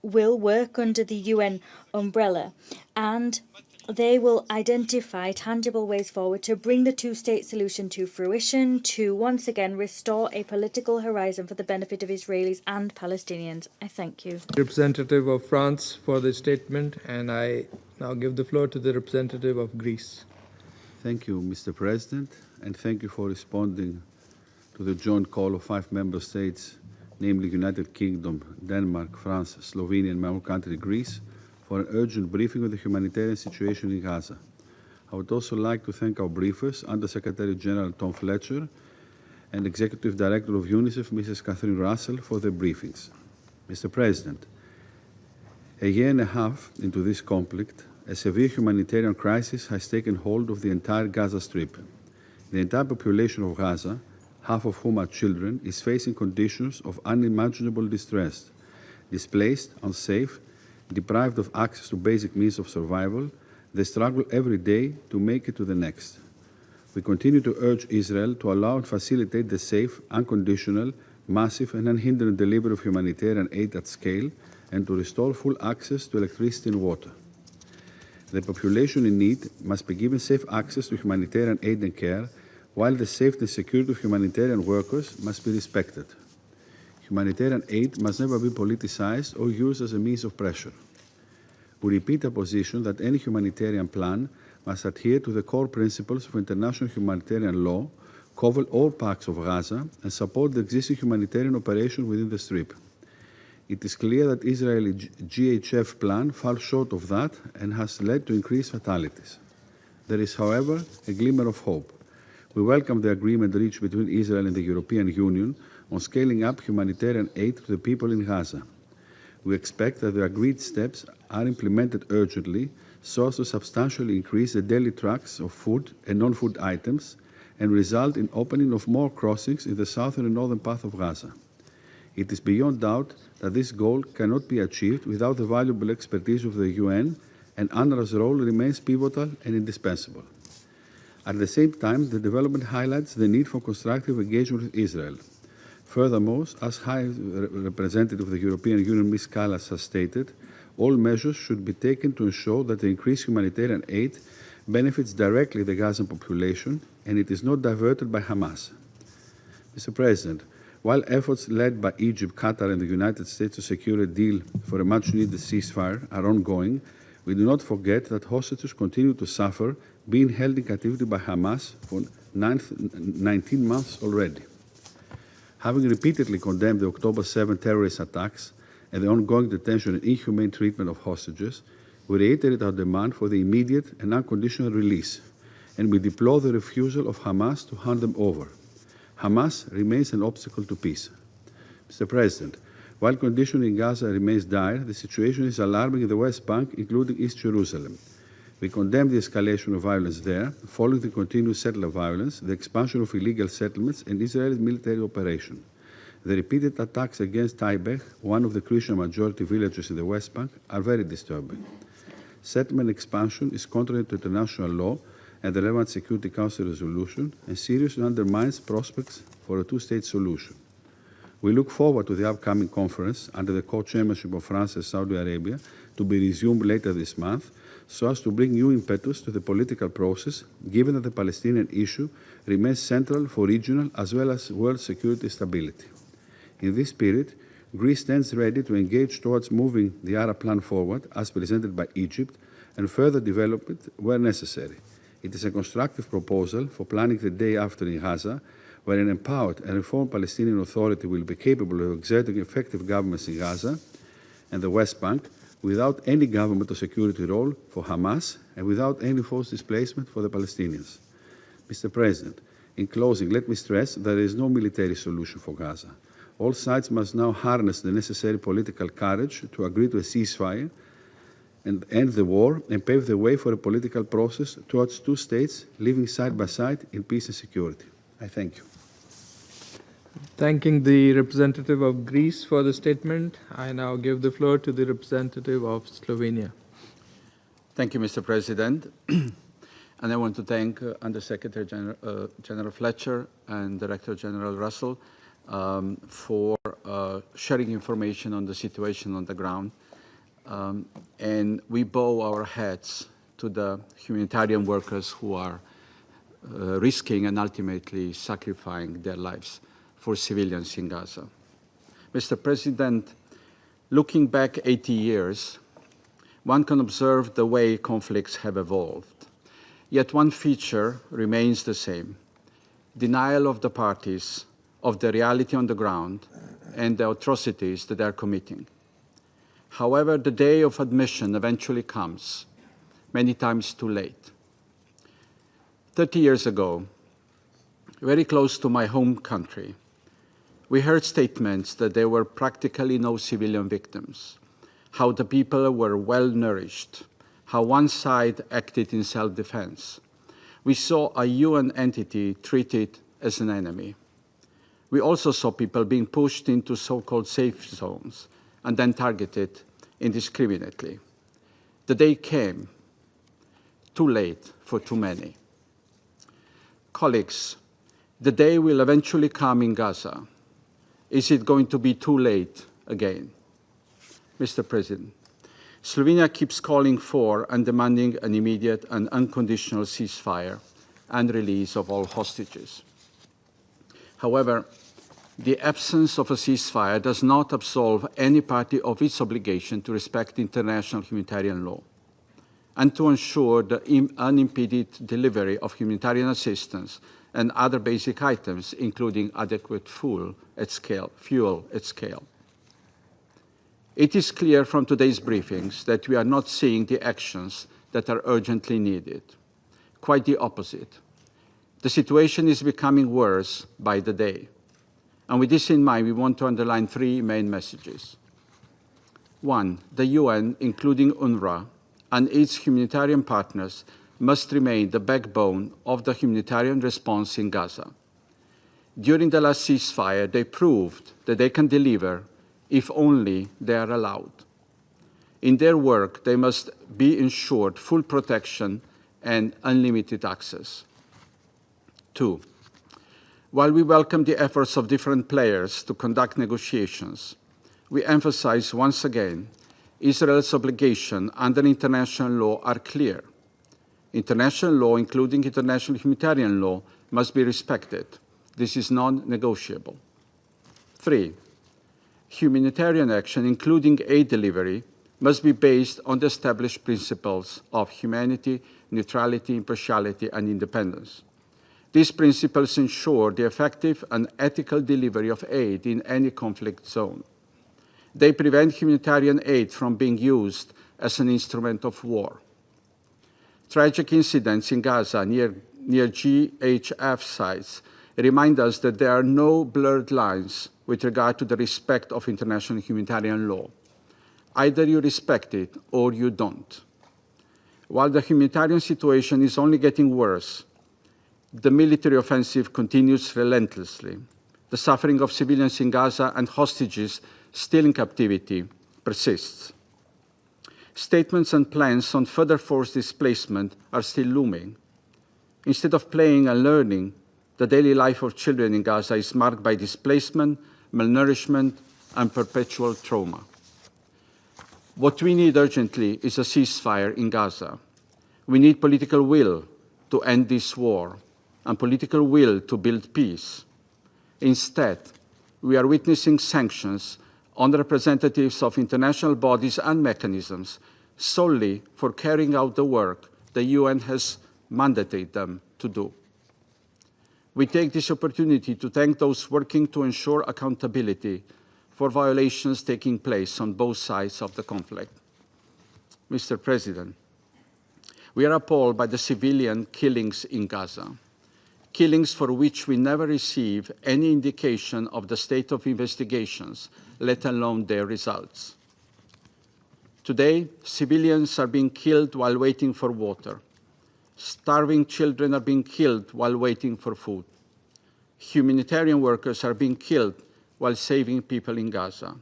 will work under the UN umbrella, and they will identify tangible ways forward to bring the two-state solution to fruition, to once again restore a political horizon for the benefit of Israelis and Palestinians. I thank you. Representative of France for the statement, and I now give the floor to the representative of Greece. Thank you, Mr. President, and thank you for responding to the joint call of 5 member states, namely United Kingdom, Denmark, France, Slovenia, and my own country, Greece, for an urgent briefing on the humanitarian situation in Gaza. I would also like to thank our briefers, Under Secretary General Tom Fletcher and Executive Director of UNICEF, Mrs. Catherine Russell, for their briefings. Mr. President, a year and a half into this conflict, a severe humanitarian crisis has taken hold of the entire Gaza Strip. The entire population of Gaza, half of whom are children, is facing conditions of unimaginable distress, displaced, unsafe, deprived of access to basic means of survival. They struggle every day to make it to the next. We continue to urge Israel to allow and facilitate the safe, unconditional, massive and unhindered delivery of humanitarian aid at scale, and to restore full access to electricity and water. The population in need must be given safe access to humanitarian aid and care, while the safety and security of humanitarian workers must be respected. Humanitarian aid must never be politicized or used as a means of pressure. We repeat our position that any humanitarian plan must adhere to the core principles of international humanitarian law, cover all parts of Gaza, and support the existing humanitarian operation within the Strip. It is clear that Israeli GHF plan falls short of that and has led to increased fatalities. There is, however, a glimmer of hope. We welcome the agreement reached between Israel and the European Union on scaling up humanitarian aid to the people in Gaza. We expect that the agreed steps are implemented urgently so as to substantially increase the daily trucks of food and non-food items and result in opening of more crossings in the southern and northern part of Gaza. It is beyond doubt that this goal cannot be achieved without the valuable expertise of the UN, and UNRWA's role remains pivotal and indispensable. At the same time, the development highlights the need for constructive engagement with Israel. Furthermore, as High Representative of the European Union, Ms. Kallas, has stated, all measures should be taken to ensure that the increased humanitarian aid benefits directly the Gazan population and it is not diverted by Hamas. Mr. President, while efforts led by Egypt, Qatar, and the United States to secure a deal for a much-needed ceasefire are ongoing, we do not forget that hostages continue to suffer, being held in captivity by Hamas for 19 months already. Having repeatedly condemned the October 7 terrorist attacks and the ongoing detention and inhumane treatment of hostages, we reiterate our demand for the immediate and unconditional release, and we deplore the refusal of Hamas to hand them over. Hamas remains an obstacle to peace. Mr. President, While conditions in Gaza remains dire, the situation is alarming in the West Bank, including East Jerusalem. We condemn the escalation of violence there, following the continued settler violence, the expansion of illegal settlements, and Israel's military operation. The repeated attacks against Taibeh, one of the Christian majority villages in the West Bank, are very disturbing. Settlement expansion is contrary to international law and the relevant Security Council resolution, and seriously undermines prospects for a two-state solution. We look forward to the upcoming conference under the co-chairmanship of France and Saudi Arabia to be resumed later this month, so as to bring new impetus to the political process, given that the Palestinian issue remains central for regional as well as world security stability. In this spirit, Greece stands ready to engage towards moving the Arab plan forward, as presented by Egypt, and further develop it where necessary. It is a constructive proposal for planning the day after in Gaza, where an empowered and reformed Palestinian Authority will be capable of exerting effective governments in Gaza and the West Bank, without any government or security role for Hamas and without any forced displacement for the Palestinians. Mr. President, in closing, let me stress that there is no military solution for Gaza. All sides must now harness the necessary political courage to agree to a ceasefire and end the war and pave the way for a political process towards two states living side by side in peace and security. I thank you. Thanking the representative of Greece for the statement, I now give the floor to the representative of Slovenia. Thank you, Mr. President. And I want to thank Undersecretary General Fletcher and Director General Russell for sharing information on the situation on the ground. And we bow our heads to the humanitarian workers who are risking and ultimately sacrificing their lives for civilians in Gaza. Mr. President, looking back 80 years, one can observe the way conflicts have evolved. Yet one feature remains the same: denial of the parties of the reality on the ground and the atrocities that they are committing. However, the day of admission eventually comes, many times too late. 30 years ago, very close to my home country, we heard statements that there were practically no civilian victims, how the people were well nourished, how one side acted in self-defense. We saw a UN entity treated as an enemy. We also saw people being pushed into so-called safe zones and then targeted indiscriminately. The day came, too late for too many. Colleagues, the day will eventually come in Gaza. Is it going to be too late again? Mr. President, Slovenia keeps calling for and demanding an immediate and unconditional ceasefire and release of all hostages. However, the absence of a ceasefire does not absolve any party of its obligation to respect international humanitarian law and to ensure the unimpeded delivery of humanitarian assistance and other basic items, including adequate fuel at scale. It is clear from today's briefings that we are not seeing the actions that are urgently needed. Quite the opposite. The situation is becoming worse by the day. And with this in mind, we want to underline three main messages. One, the UN, including UNRWA, and its humanitarian partners must remain the backbone of the humanitarian response in Gaza. During the last ceasefire, they proved that they can deliver if only they are allowed. In their work, they must be ensured full protection and unlimited access. Two, while we welcome the efforts of different players to conduct negotiations, we emphasize once again Israel's obligations under international law are clear. International law, including international humanitarian law, must be respected. This is non-negotiable. Three, humanitarian action, including aid delivery, must be based on the established principles of humanity, neutrality, impartiality, and independence. These principles ensure the effective and ethical delivery of aid in any conflict zone. They prevent humanitarian aid from being used as an instrument of war. Tragic incidents in Gaza near GHF sites remind us that there are no blurred lines with regard to the respect of international humanitarian law. Either you respect it or you don't. While the humanitarian situation is only getting worse, the military offensive continues relentlessly. The suffering of civilians in Gaza and hostages still in captivity persists. Statements and plans on further forced displacement are still looming. Instead of playing and learning, the daily life of children in Gaza is marked by displacement, malnourishment, and perpetual trauma. What we need urgently is a ceasefire in Gaza. We need political will to end this war and political will to build peace. Instead, we are witnessing sanctions on the representatives of international bodies and mechanisms solely for carrying out the work the UN has mandated them to do. We take this opportunity to thank those working to ensure accountability for violations taking place on both sides of the conflict. Mr. President, we are appalled by the civilian killings in Gaza, killings for which we never receive any indication of the state of investigations, let alone their results. Today, civilians are being killed while waiting for water. Starving children are being killed while waiting for food. Humanitarian workers are being killed while saving people in Gaza.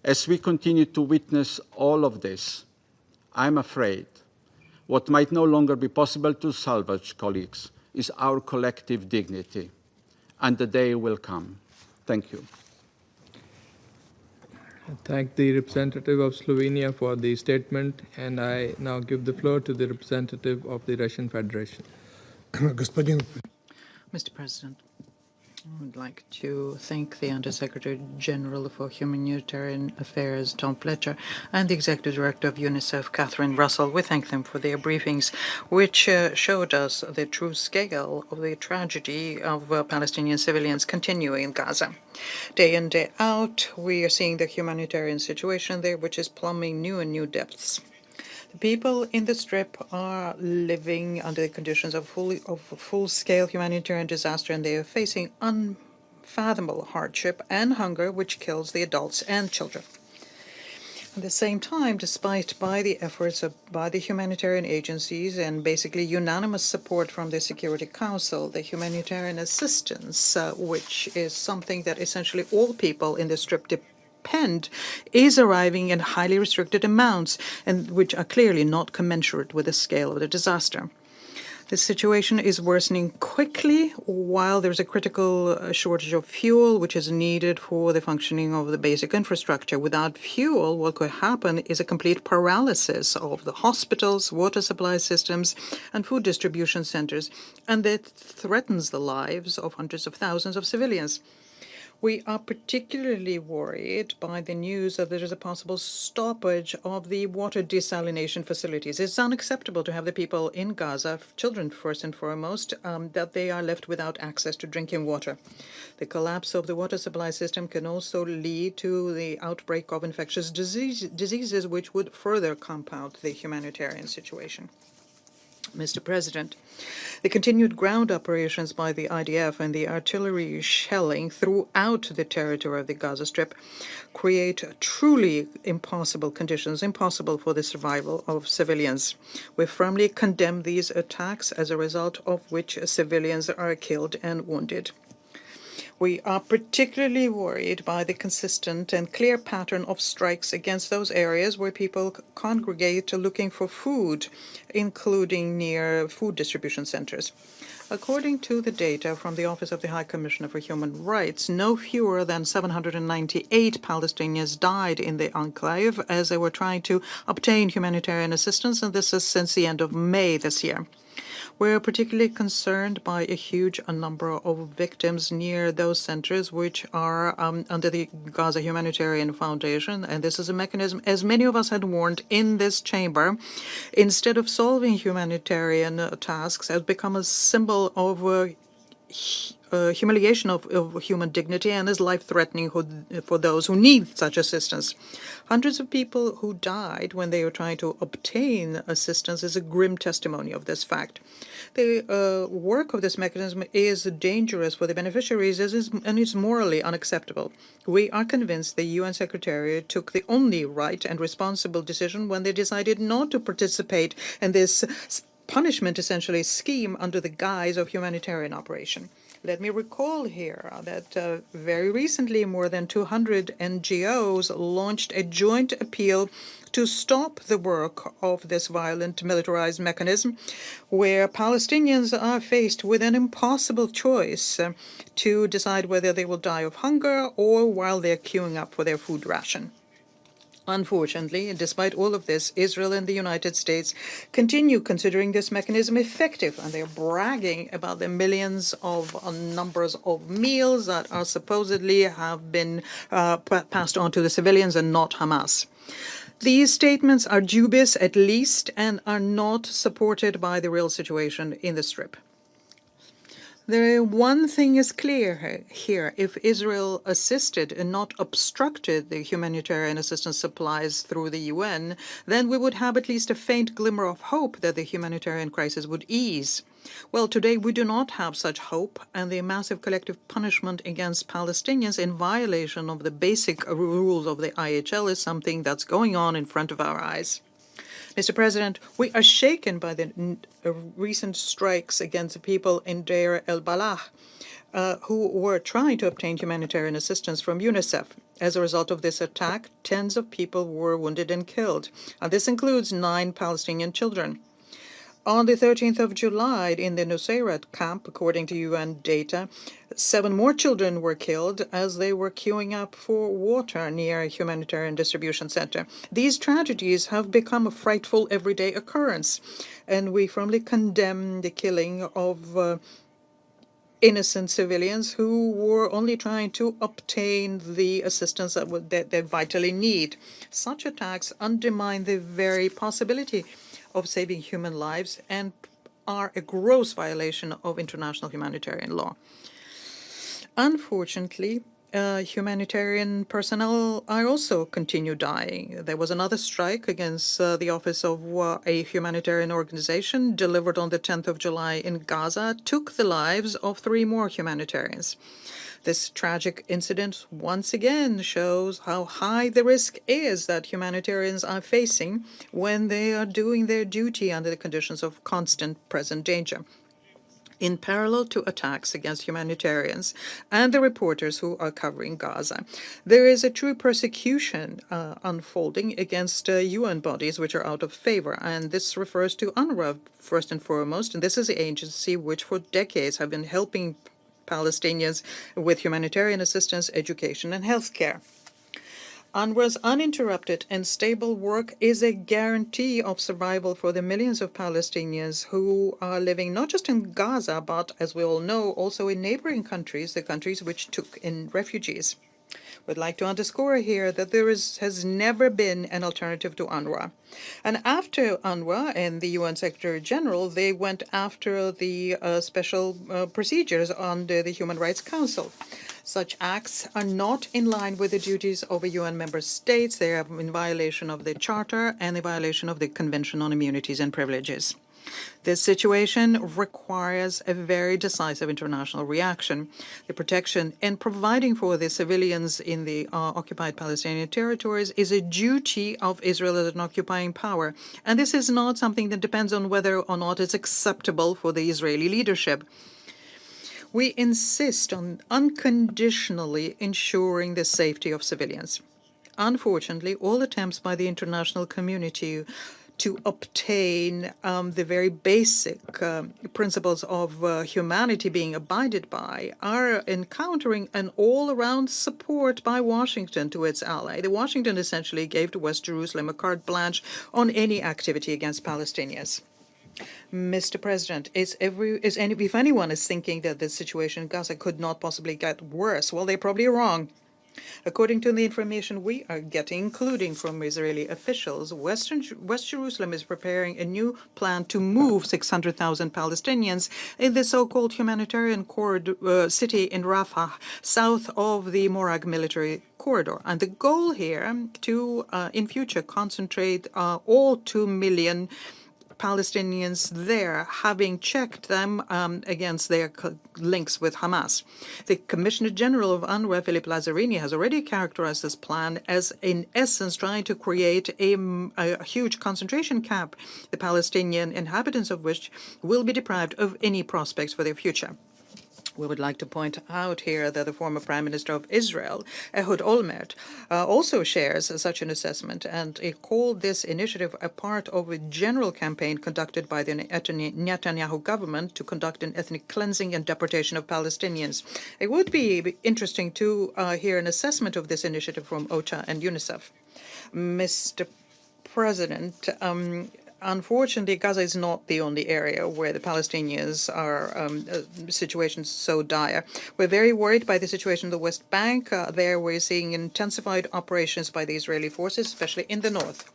As we continue to witness all of this, I'm afraid what might no longer be possible to salvage, colleagues, is our collective dignity. And the day will come. Thank you. I thank the representative of Slovenia for the statement, and I now give the floor to the representative of the Russian Federation. Господин Mr. President, I would like to thank the Undersecretary General for Humanitarian Affairs, Tom Fletcher, and the Executive Director of UNICEF, Catherine Russell. We thank them for their briefings, which showed us the true scale of the tragedy of Palestinian civilians continuing in Gaza. Day in, day out, we are seeing the humanitarian situation there, which is plumbing new and new depths. The people in the Strip are living under the conditions of full-scale humanitarian disaster, and they are facing unfathomable hardship and hunger, which kills the adults and children. At the same time, despite the efforts by the humanitarian agencies and basically unanimous support from the Security Council, the humanitarian assistance, which is something that essentially all people in the Strip depend, is arriving in highly restricted amounts, and which are clearly not commensurate with the scale of the disaster. The situation is worsening quickly while there's a critical shortage of fuel, which is needed for the functioning of the basic infrastructure. Without fuel, what could happen is a complete paralysis of the hospitals, water supply systems, and food distribution centers, and that threatens the lives of hundreds of thousands of civilians. We are particularly worried by the news that there is a possible stoppage of the water desalination facilities. It's unacceptable to have the people in Gaza, children first and foremost, that they are left without access to drinking water. The collapse of the water supply system can also lead to the outbreak of infectious diseases, which would further compound the humanitarian situation. Mr. President, the continued ground operations by the IDF and the artillery shelling throughout the territory of the Gaza Strip create truly impossible conditions, impossible for the survival of civilians. We firmly condemn these attacks, as a result of which civilians are killed and wounded. We are particularly worried by the consistent and clear pattern of strikes against those areas where people congregate looking for food, including near food distribution centers. According to the data from the Office of the High Commissioner for Human Rights, no fewer than 798 Palestinians died in the enclave as they were trying to obtain humanitarian assistance, and this is since the end of May this year. We're particularly concerned by a huge number of victims near those centers which are under the Gaza Humanitarian Foundation, and this is a mechanism, as many of us had warned in this chamber, instead of solving humanitarian tasks, has become a symbol of humiliation of human dignity and is life-threatening for those who need such assistance. Hundreds of people who died when they were trying to obtain assistance is a grim testimony of this fact. The work of this mechanism is dangerous for the beneficiaries and is morally unacceptable. We are convinced the UN Secretariat took the only right and responsible decision when they decided not to participate in this punishment, essentially, scheme under the guise of humanitarian operation. Let me recall here that very recently more than 200 NGOs launched a joint appeal to stop the work of this violent militarized mechanism, where Palestinians are faced with an impossible choice to decide whether they will die of hunger or while they're queuing up for their food ration. Unfortunately, despite all of this, Israel and the United States continue considering this mechanism effective, and they're bragging about the millions of numbers of meals that are supposedly have been passed on to the civilians and not Hamas. These statements are dubious at least and are not supported by the real situation in the Strip. One thing is clear here. If Israel assisted and not obstructed the humanitarian assistance supplies through the UN, then we would have at least a faint glimmer of hope that the humanitarian crisis would ease. Well, today we do not have such hope, and the massive collective punishment against Palestinians in violation of the basic rules of the IHL is something that's going on in front of our eyes. Mr. President, we are shaken by the recent strikes against the people in Deir el-Balah who were trying to obtain humanitarian assistance from UNICEF. As a result of this attack, tens of people were wounded and killed, and this includes 9 Palestinian children. On the 13th of July, in the Nusayrat camp, according to UN data, 7 more children were killed as they were queuing up for water near a humanitarian distribution center. These tragedies have become a frightful everyday occurrence, and we firmly condemn the killing of innocent civilians who were only trying to obtain the assistance that they vitally need. Such attacks undermine the very possibility of saving human lives and are a gross violation of international humanitarian law. Unfortunately, humanitarian personnel are also continue dying. There was another strike against the office of a humanitarian organization delivered on the 10th of July in Gaza, took the lives of 3 more humanitarians. This tragic incident once again shows how high the risk is that humanitarians are facing when they are doing their duty under the conditions of constant present danger. In parallel to attacks against humanitarians and the reporters who are covering Gaza, there is a true persecution unfolding against UN bodies which are out of favor, and this refers to UNRWA first and foremost, and this is the agency which for decades have been helping Palestinians with humanitarian assistance, education, and health care. UNRWA's uninterrupted and stable work is a guarantee of survival for the millions of Palestinians who are living not just in Gaza, but, as we all know, also in neighboring countries, the countries which took in refugees. We'd like to underscore here that there has never been an alternative to UNRWA. And after UNRWA and the UN Secretary General, they went after the special procedures under the Human Rights Council. Such acts are not in line with the duties of a UN member states. They are in violation of the Charter and in violation of the Convention on Immunities and Privileges. This situation requires a very decisive international reaction. The protection and providing for the civilians in the occupied Palestinian territories is a duty of Israel as an occupying power. And this is not something that depends on whether or not it's acceptable for the Israeli leadership. We insist on unconditionally ensuring the safety of civilians. Unfortunately, all attempts by the international community to obtain the very basic principles of humanity being abided by are encountering an all-around support by Washington to its ally. The Washington essentially gave to West Jerusalem a carte blanche on any activity against Palestinians. Mr. President, if anyone is thinking that the situation in Gaza could not possibly get worse, well, they're probably wrong. According to the information we are getting, including from Israeli officials, West Jerusalem is preparing a new plan to move 600,000 Palestinians in the so-called humanitarian city in Rafah, south of the Morag military corridor. And the goal here to, in future, concentrate all 2 million Palestinians there, having checked them against their links with Hamas. The Commissioner General of UNRWA, Philippe Lazzarini, has already characterized this plan as, in essence, trying to create a huge concentration camp, the Palestinian inhabitants of which will be deprived of any prospects for their future. We would like to point out here that the former Prime Minister of Israel, Ehud Olmert, also shares such an assessment, and he called this initiative a part of a general campaign conducted by the Netanyahu government to conduct an ethnic cleansing and deportation of Palestinians. It would be interesting to hear an assessment of this initiative from OCHA and UNICEF. Mr. President, unfortunately, Gaza is not the only area where the Palestinians are situations so dire. We're very worried by the situation in the West Bank. There we're seeing intensified operations by the Israeli forces, especially in the north.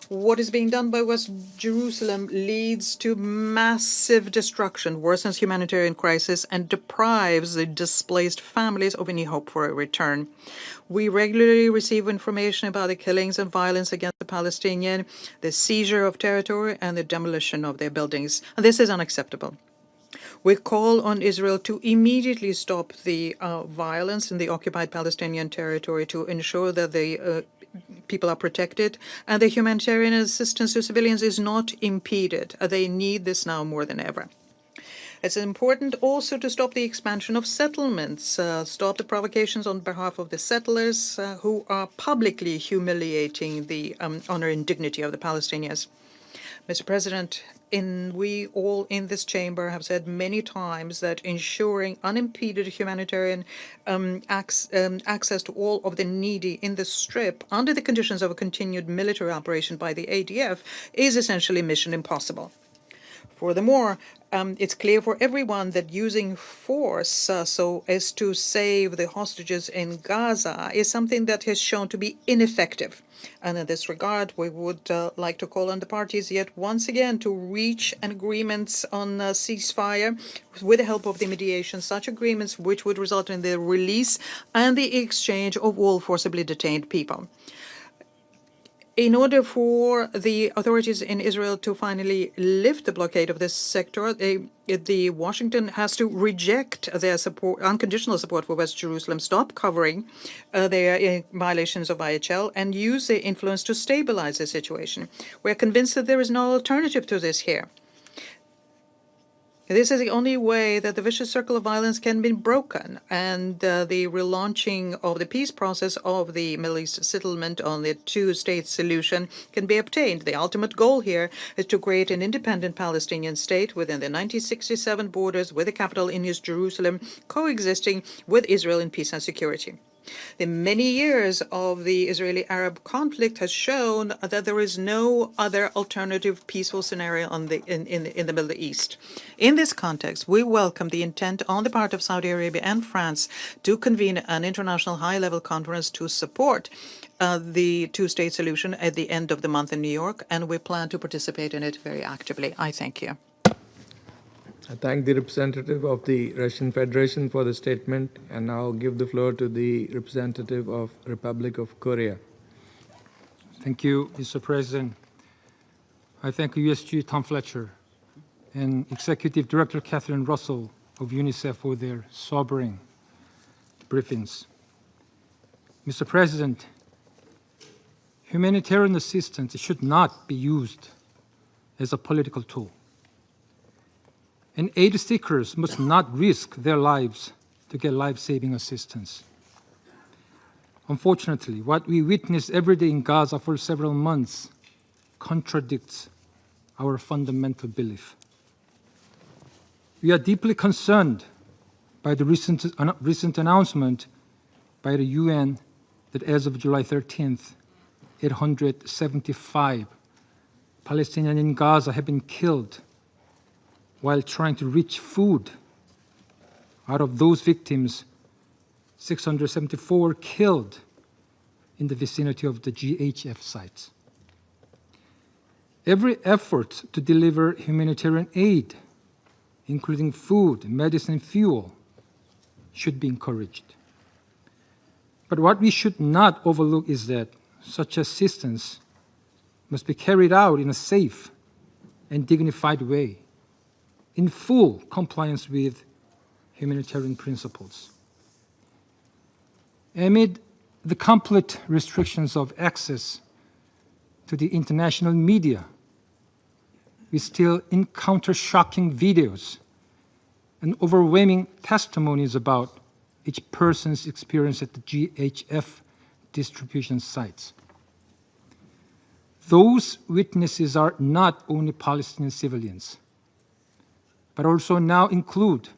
What is being done by West Jerusalem leads to massive destruction, worsens humanitarian crisis, and deprives the displaced families of any hope for a return. We regularly receive information about the killings and violence against the Palestinian, the seizure of territory, and the demolition of their buildings. And this is unacceptable. We call on Israel to immediately stop the violence in the occupied Palestinian territory to ensure that the people are protected and the humanitarian assistance to civilians is not impeded. They need this now more than ever. It's important also to stop the expansion of settlements, stop the provocations on behalf of the settlers who are publicly humiliating the honor and dignity of the Palestinians. Mr. President, we all in this chamber have said many times that ensuring unimpeded humanitarian access to all of the needy in the Strip under the conditions of a continued military operation by the ADF is essentially mission impossible. Furthermore, it's clear for everyone that using force so as to save the hostages in Gaza is something that has shown to be ineffective. And in this regard, we would like to call on the parties yet once again to reach an agreement on ceasefire with the help of the mediation, such agreements which would result in the release and the exchange of all forcibly detained people. In order for the authorities in Israel to finally lift the blockade of this sector, the Washington has to reject their unconditional support for West Jerusalem, stop covering their violations of IHL, and use their influence to stabilize the situation. We're convinced that there is no alternative to this here. This is the only way that the vicious circle of violence can be broken, and the relaunching of the peace process of the Middle East settlement on the two-state solution can be obtained. The ultimate goal here is to create an independent Palestinian state within the 1967 borders with the capital in East Jerusalem, coexisting with Israel in peace and security. The many years of the Israeli-Arab conflict has shown that there is no other alternative peaceful scenario in the Middle East. In this context, we welcome the intent on the part of Saudi Arabia and France to convene an international high-level conference to support the two-state solution at the end of the month in New York, and we plan to participate in it very actively. I thank you. I thank the representative of the Russian Federation for the statement, and now give the floor to the representative of Republic of Korea. Thank you, Mr. President. I thank USG Tom Fletcher and Executive Director Catherine Russell of UNICEF for their sobering briefings. Mr. President, humanitarian assistance should not be used as a political tool. And aid seekers must not risk their lives to get life-saving assistance. Unfortunately, what we witness every day in Gaza for several months contradicts our fundamental belief. We are deeply concerned by the recent announcement by the UN that as of July 13th, 875 Palestinians in Gaza have been killed while trying to reach food. Out of those victims, 674 killed in the vicinity of the GHF sites. Every effort to deliver humanitarian aid, including food, medicine, and fuel, should be encouraged. But what we should not overlook is that such assistance must be carried out in a safe and dignified way, in full compliance with humanitarian principles. Amid the complete restrictions of access to the international media, we still encounter shocking videos and overwhelming testimonies about each person's experience at the GHF distribution sites. Those witnesses are not only Palestinian civilians, but also now include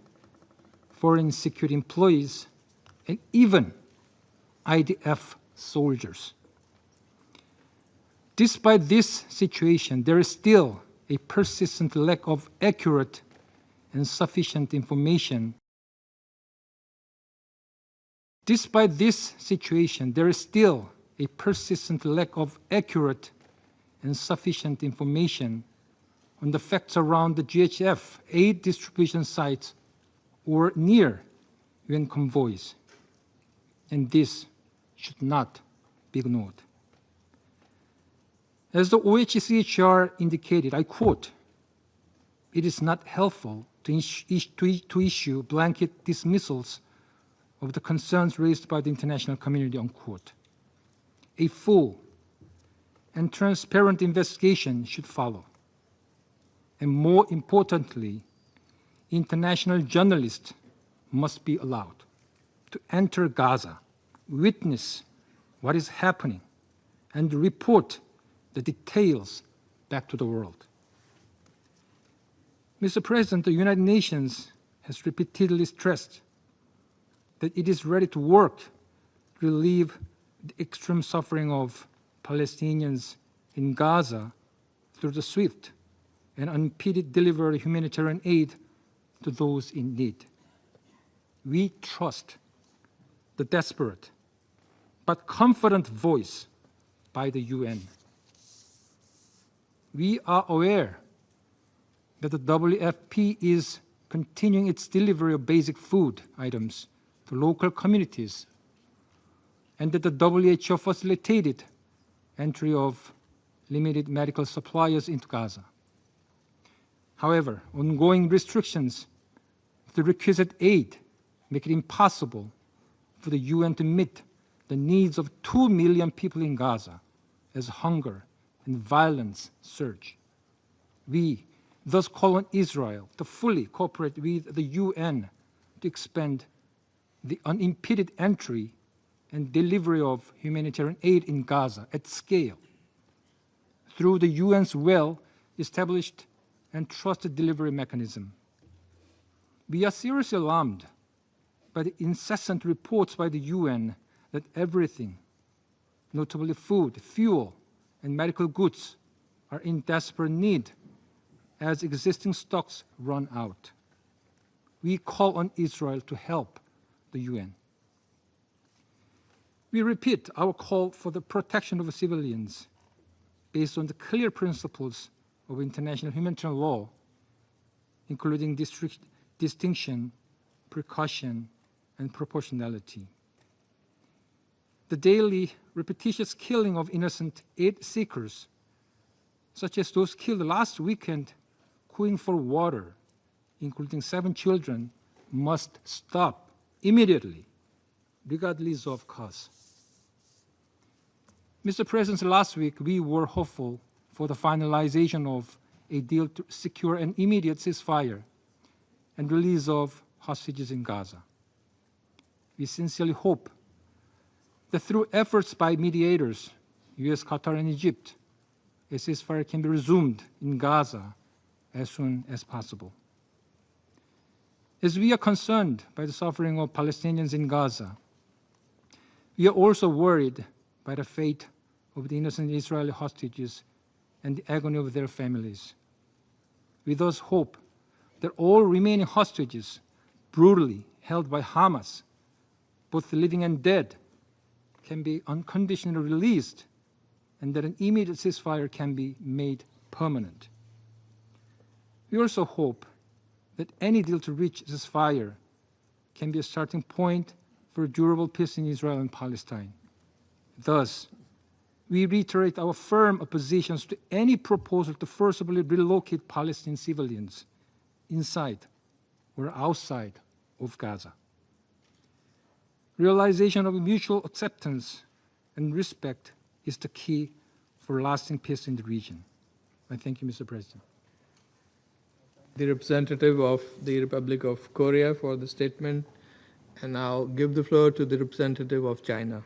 foreign security employees and even IDF soldiers. Despite this situation, there is still a persistent lack of accurate and sufficient information. Despite this situation, there is still a persistent lack of accurate and sufficient information on the facts around the GHF aid distribution sites or near UN convoys, and this should not be ignored. As the OHCHR indicated, I quote, "It is not helpful to issue blanket dismissals of the concerns raised by the international community," unquote. A full and transparent investigation should follow. And more importantly, international journalists must be allowed to enter Gaza, witness what is happening, and report the details back to the world. Mr. President, the United Nations has repeatedly stressed that it is ready to work to relieve the extreme suffering of Palestinians in Gaza through the swift and unimpeded delivery of humanitarian aid to those in need. We trust the desperate but confident voice by the UN. We are aware that the WFP is continuing its delivery of basic food items to local communities, and that the WHO facilitated entry of limited medical supplies into Gaza. However, ongoing restrictions to the requisite aid make it impossible for the UN to meet the needs of 2 million people in Gaza as hunger and violence surge. We thus call on Israel to fully cooperate with the UN to expand the unimpeded entry and delivery of humanitarian aid in Gaza at scale through the UN's well-established and trusted delivery mechanism. We are seriously alarmed by the incessant reports by the UN that everything, notably food, fuel, and medical goods, are in desperate need as existing stocks run out. We call on Israel to help the UN. We repeat our call for the protection of civilians based on the clear principles of international humanitarian law, including distinction, precaution, and proportionality. The daily repetitious killing of innocent aid seekers, such as those killed last weekend queuing for water, including 7 children, must stop immediately, regardless of cause. Mr. President, last week we were hopeful for the finalization of a deal to secure an immediate ceasefire and release of hostages in Gaza. We sincerely hope that through efforts by mediators, US, Qatar, and Egypt, a ceasefire can be resumed in Gaza as soon as possible. As we are concerned by the suffering of Palestinians in Gaza, we are also worried by the fate of the innocent Israeli hostages and the agony of their families. We thus hope that all remaining hostages brutally held by Hamas both the living and dead, can be unconditionally released, and that an immediate ceasefire can be made permanent. We also hope that any deal to reach a ceasefire can be a starting point for a durable peace in Israel and Palestine. Thus, we reiterate our firm oppositions to any proposal to forcibly relocate Palestinian civilians inside or outside of Gaza. Realization of mutual acceptance and respect is the key for lasting peace in the region. I thank you, Mr. President. The representative of the Republic of Korea for the statement, and now give the floor to the representative of China.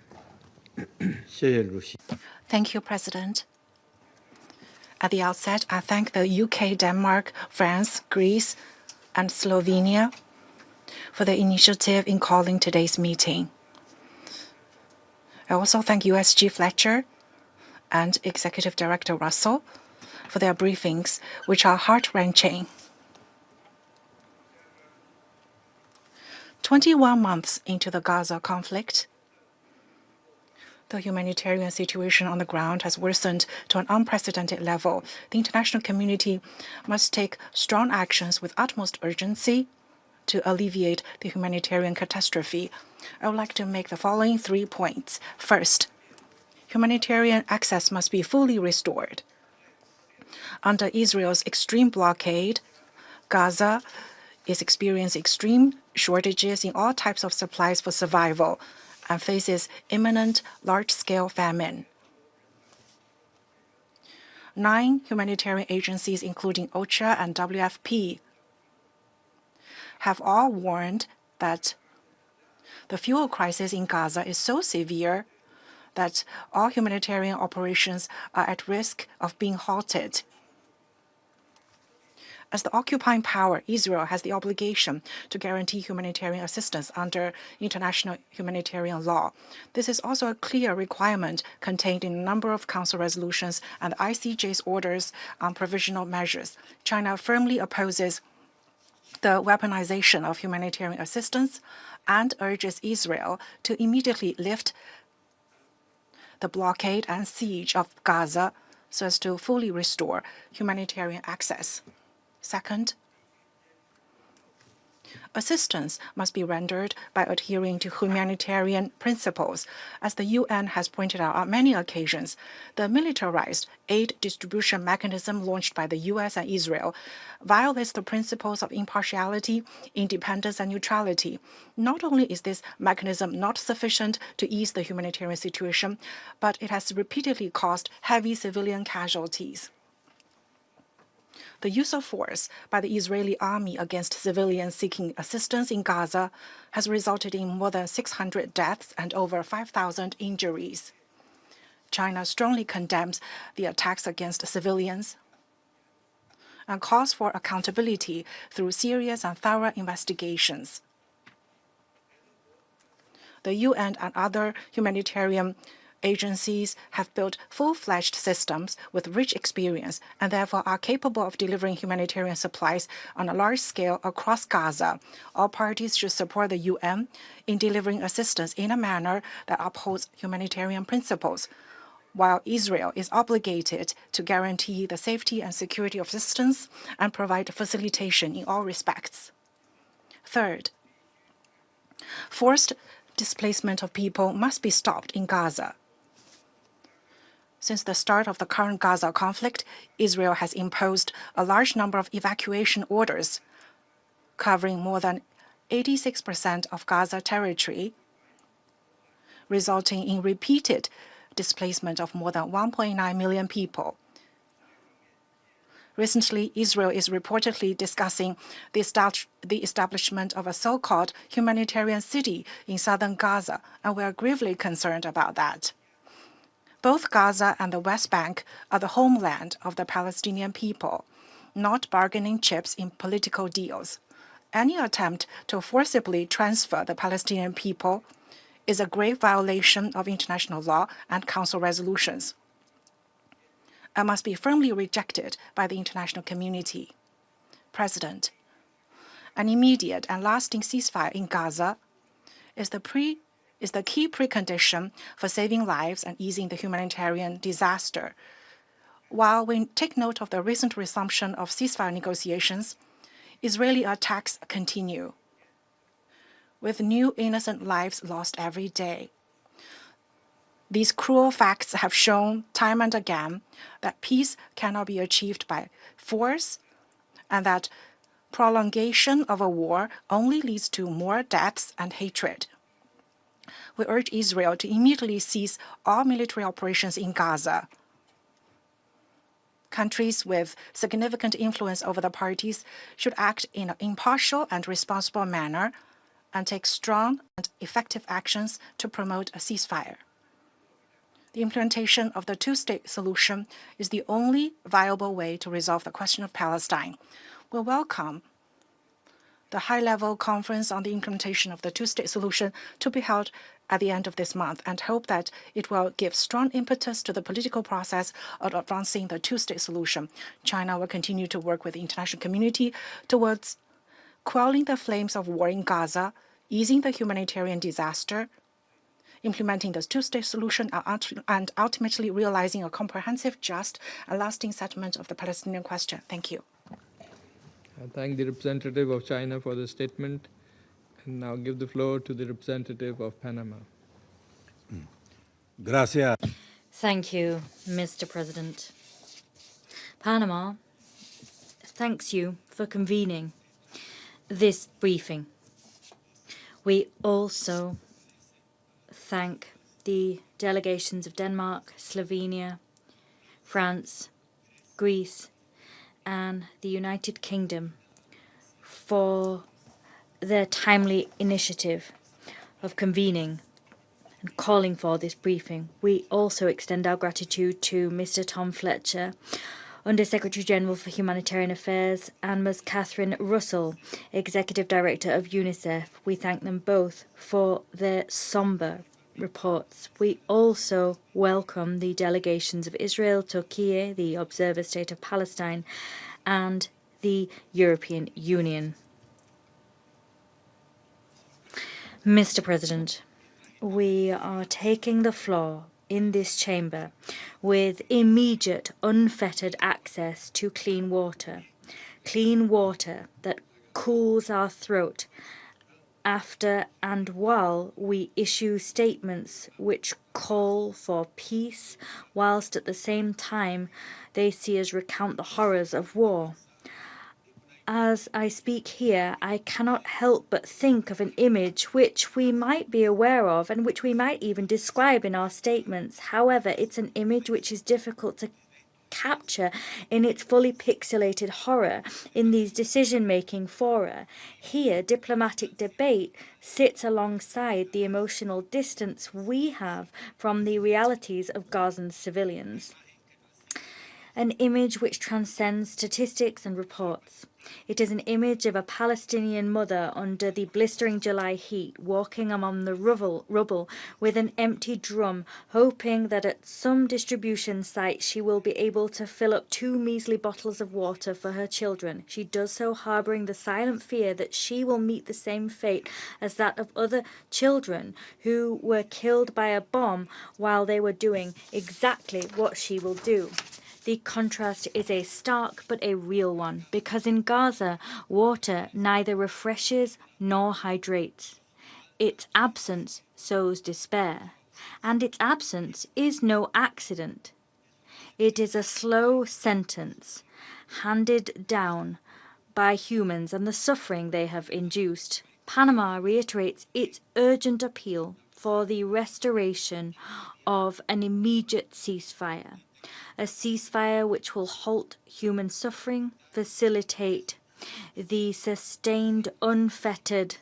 Thank you, President. At the outset, I thank the UK, Denmark, France, Greece, and Slovenia for the initiative in calling today's meeting. I also thank USG Fletcher and Executive Director Russell for their briefings, which are heart-wrenching. 21 months into the Gaza conflict, the humanitarian situation on the ground has worsened to an unprecedented level. The international community must take strong actions with utmost urgency to alleviate the humanitarian catastrophe. I would like to make the following 3 points. First, humanitarian access must be fully restored. Under Israel's extreme blockade, Gaza is experiencing extreme shortages in all types of supplies for survival and faces imminent large-scale famine. 9 humanitarian agencies, including OCHA and WFP, have all warned that the fuel crisis in Gaza is so severe that all humanitarian operations are at risk of being halted. As the occupying power, Israel has the obligation to guarantee humanitarian assistance under international humanitarian law. This is also a clear requirement contained in a number of Council resolutions and ICJ's orders on provisional measures. China firmly opposes the weaponization of humanitarian assistance and urges Israel to immediately lift the blockade and siege of Gaza so as to fully restore humanitarian access. Second, assistance must be rendered by adhering to humanitarian principles. As the UN has pointed out on many occasions, the militarized aid distribution mechanism launched by the US and Israel violates the principles of impartiality, independence, and neutrality. Not only is this mechanism not sufficient to ease the humanitarian situation, but it has repeatedly caused heavy civilian casualties. The use of force by the Israeli army against civilians seeking assistance in Gaza has resulted in more than 600 deaths and over 5,000 injuries. China strongly condemns the attacks against civilians and calls for accountability through serious and thorough investigations. The UN and other humanitarian agencies have built full-fledged systems with rich experience and therefore are capable of delivering humanitarian supplies on a large scale across Gaza. All parties should support the UN in delivering assistance in a manner that upholds humanitarian principles, while Israel is obligated to guarantee the safety and security of assistance and provide facilitation in all respects. Third, forced displacement of people must be stopped in Gaza. Since the start of the current Gaza conflict, Israel has imposed a large number of evacuation orders, covering more than 86% of Gaza territory, resulting in repeated displacement of more than 1.9 million people. Recently, Israel is reportedly discussing the establishment of a so-called humanitarian city in southern Gaza, and we are gravely concerned about that. Both Gaza and the West Bank are the homeland of the Palestinian people, not bargaining chips in political deals. Any attempt to forcibly transfer the Palestinian people is a grave violation of international law and Council resolutions, and must be firmly rejected by the international community. President, an immediate and lasting ceasefire in Gaza is the is the key precondition for saving lives and easing the humanitarian disaster. While we take note of the recent resumption of ceasefire negotiations, Israeli attacks continue, with new innocent lives lost every day. These cruel facts have shown time and again that peace cannot be achieved by force and that prolongation of a war only leads to more deaths and hatred. We urge Israel to immediately cease all military operations in Gaza. Countries with significant influence over the parties should act in an impartial and responsible manner and take strong and effective actions to promote a ceasefire. The implementation of the two-state solution is the only viable way to resolve the question of Palestine. We welcome the high-level conference on the implementation of the two-state solution to be held at the end of this month and hope that it will give strong impetus to the political process of advancing the two-state solution. China will continue to work with the international community towards quelling the flames of war in Gaza, easing the humanitarian disaster, implementing the two-state solution, and ultimately realizing a comprehensive, just, and lasting settlement of the Palestinian question. Thank you. I thank the representative of China for the statement, and now give the floor to the representative of Panama. Gracias. Thank you, Mr. President. Panama thanks you for convening this briefing. We also thank the delegations of Denmark, Slovenia, France, Greece, and the United Kingdom for their timely initiative of convening and calling for this briefing. We also extend our gratitude to Mr. Tom Fletcher, Under Secretary General for Humanitarian Affairs, and Ms. Catherine Russell, Executive Director of UNICEF. We thank them both for their sombre reports. We also welcome the delegations of Israel, Turkey, the Observer State of Palestine, and the European Union. Mr. President, we are taking the floor in this chamber with immediate, unfettered access to clean water that cools our throat after and while we issue statements which call for peace, whilst at the same time they see us recount the horrors of war. As I speak here, I cannot help but think of an image which we might be aware of and which we might even describe in our statements. However, it's an image which is difficult to capture in its fully pixelated horror in these decision-making fora. Here, diplomatic debate sits alongside the emotional distance we have from the realities of Gazan civilians. An image which transcends statistics and reports. It is an image of a Palestinian mother under the blistering July heat, walking among the rubble with an empty drum, hoping that at some distribution site she will be able to fill up 2 measly bottles of water for her children. She does so harbouring the silent fear that she will meet the same fate as that of other children who were killed by a bomb while they were doing exactly what she will do. The contrast is a stark but a real one, because in Gaza, water neither refreshes nor hydrates. Its absence sows despair, and its absence is no accident. It is a slow sentence handed down by humans and the suffering they have induced. Panama reiterates its urgent appeal for the restoration of an immediate ceasefire. A ceasefire which will halt human suffering, facilitate the sustained, unfettered,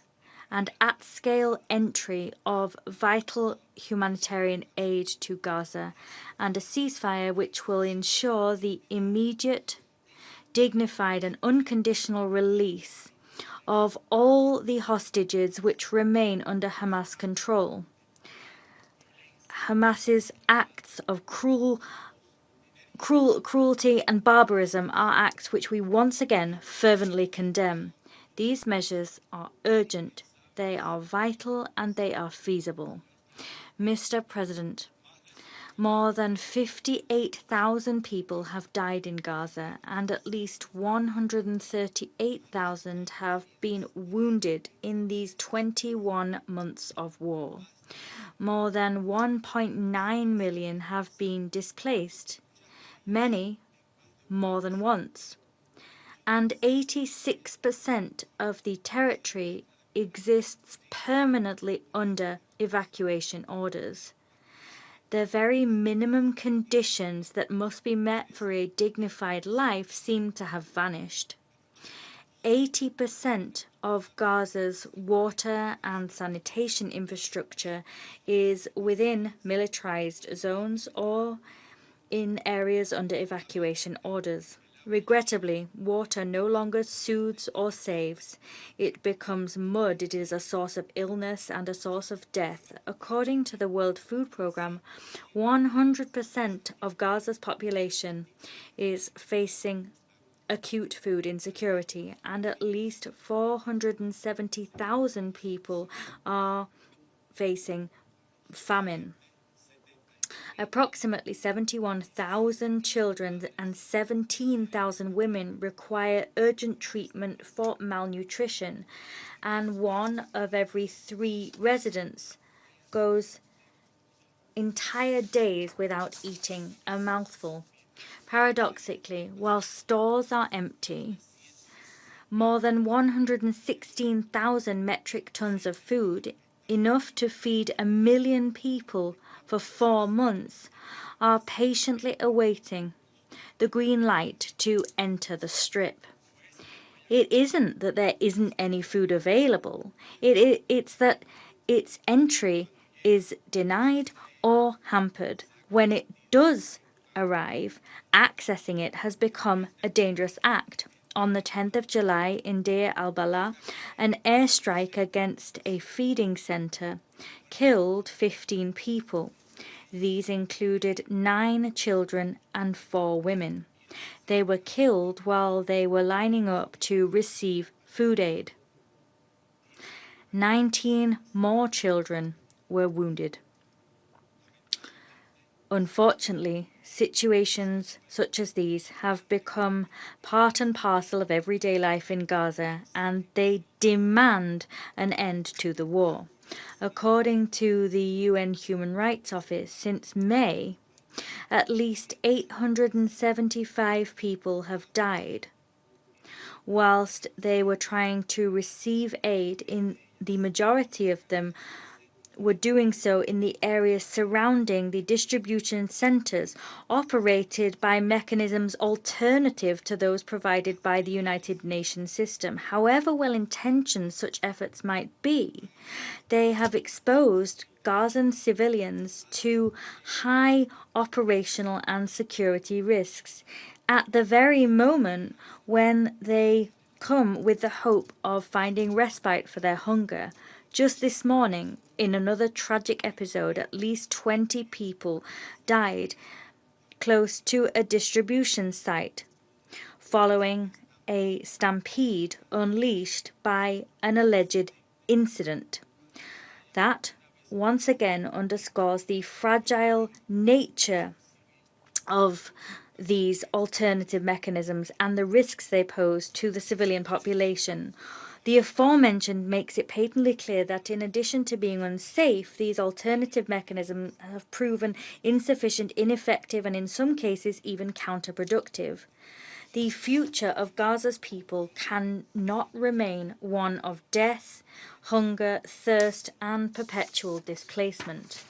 and at-scale entry of vital humanitarian aid to Gaza, and a ceasefire which will ensure the immediate, dignified, and unconditional release of all the hostages which remain under Hamas control. Hamas's acts of cruelty and barbarism are acts which we once again fervently condemn. These measures are urgent They are vital and they are feasible. Mr. President, more than 58,000 people have died in Gaza and at least 138,000 have been wounded in these 21 months of war. More than 1.9 million have been displaced, many more than once. And 86% of the territory exists permanently under evacuation orders. The very minimum conditions that must be met for a dignified life seem to have vanished. 80% of Gaza's water and sanitation infrastructure is within militarized zones or in areas under evacuation orders. Regrettably, water no longer soothes or saves. It becomes mud. It is a source of illness and a source of death. According to the World Food Programme, 100% of Gaza's population is facing acute food insecurity, and at least 470,000 people are facing famine. Approximately 71,000 children and 17,000 women require urgent treatment for malnutrition, and 1 of every 3 residents goes entire days without eating a mouthful. Paradoxically, while stores are empty, more than 116,000 metric tons of food, enough to feed 1 million people for 4 months, are patiently awaiting the green light to enter the strip. It isn't that there isn't any food available. It's that its entry is denied or hampered. When it does arrive, accessing it has become a dangerous act. On the 10th of July in Deir al-Balah, an airstrike against a feeding centre killed 15 people. These included 9 children and 4 women. They were killed while they were lining up to receive food aid. 19 more children were wounded. Unfortunately, situations such as these have become part and parcel of everyday life in Gaza, and they demand an end to the war. According to the UN Human Rights Office, since May, at least 875 people have died whilst they were trying to receive aid. In the majority of them were doing so in the areas surrounding the distribution centres operated by mechanisms alternative to those provided by the United Nations system. However well-intentioned such efforts might be, they have exposed Gazan civilians to high operational and security risks at the very moment when they come with the hope of finding respite for their hunger. Just this morning, in another tragic episode, at least 20 people died close to a distribution site following a stampede unleashed by an alleged incident. That once again underscores the fragile nature of these alternative mechanisms and the risks they pose to the civilian population. The aforementioned makes it patently clear that in addition to being unsafe, these alternative mechanisms have proven insufficient, ineffective, and in some cases even counterproductive. The future of Gaza's people cannot remain one of death, hunger, thirst, and perpetual displacement.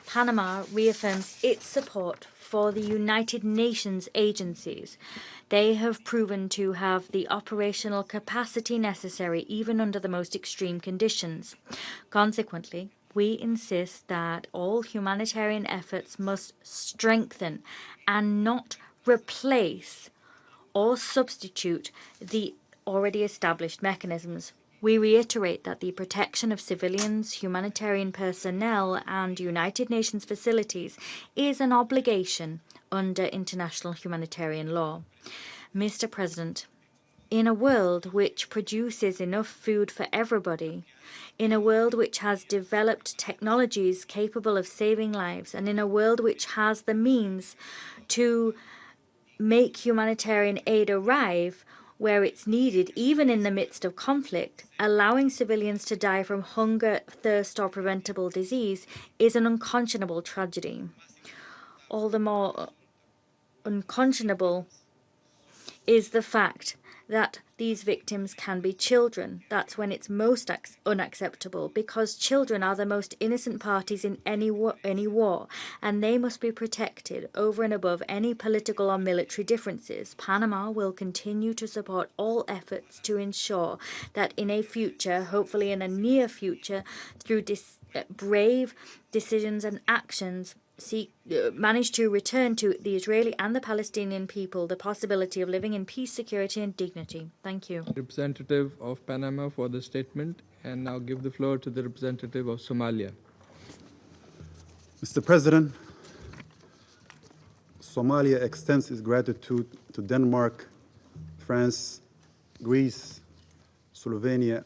Panama reaffirms its support for the United Nations agencies. They have proven to have the operational capacity necessary even under the most extreme conditions. Consequently, we insist that all humanitarian efforts must strengthen and not replace or substitute the already established mechanisms. We reiterate that the protection of civilians, humanitarian personnel, and United Nations facilities is an obligation under international humanitarian law. Mr. President, in a world which produces enough food for everybody, in a world which has developed technologies capable of saving lives, and in a world which has the means to make humanitarian aid arrive where it's needed, even in the midst of conflict, allowing civilians to die from hunger, thirst, or preventable disease is an unconscionable tragedy. All the more unconscionable is the fact that these victims can be children. That's when it's most unacceptable, because children are the most innocent parties in any war, and they must be protected over and above any political or military differences. Panama will continue to support all efforts to ensure that in a future, hopefully in a near future, through brave decisions and actions, manage to return to the Israeli and the Palestinian people the possibility of living in peace, security, and dignity. Thank you. Representative of Panama for the statement, and now give the floor to the representative of Somalia. Mr. President, Somalia extends its gratitude to Denmark, France, Greece, Slovenia,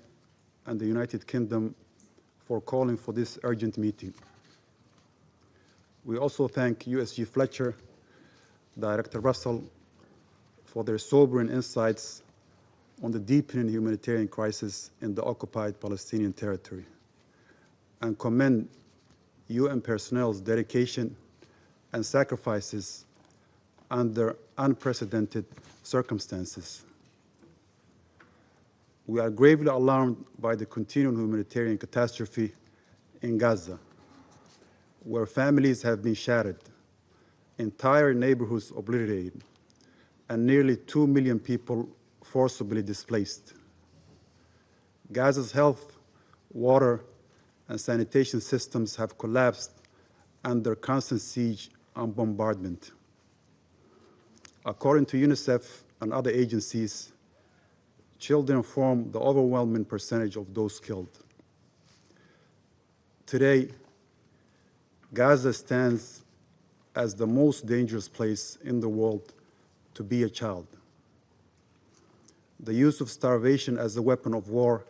and the United Kingdom for calling for this urgent meeting. We also thank USG Fletcher, Director Russell, for their sobering insights on the deepening humanitarian crisis in the occupied Palestinian territory, and commend UN personnel's dedication and sacrifices under unprecedented circumstances. We are gravely alarmed by the continuing humanitarian catastrophe in Gaza, where families have been shattered, entire neighborhoods obliterated, and nearly 2 million people forcibly displaced. Gaza's health, water, and sanitation systems have collapsed under constant siege and bombardment. According to UNICEF and other agencies, children form the overwhelming percentage of those killed. Today, Gaza stands as the most dangerous place in the world to be a child. The use of starvation as a weapon of war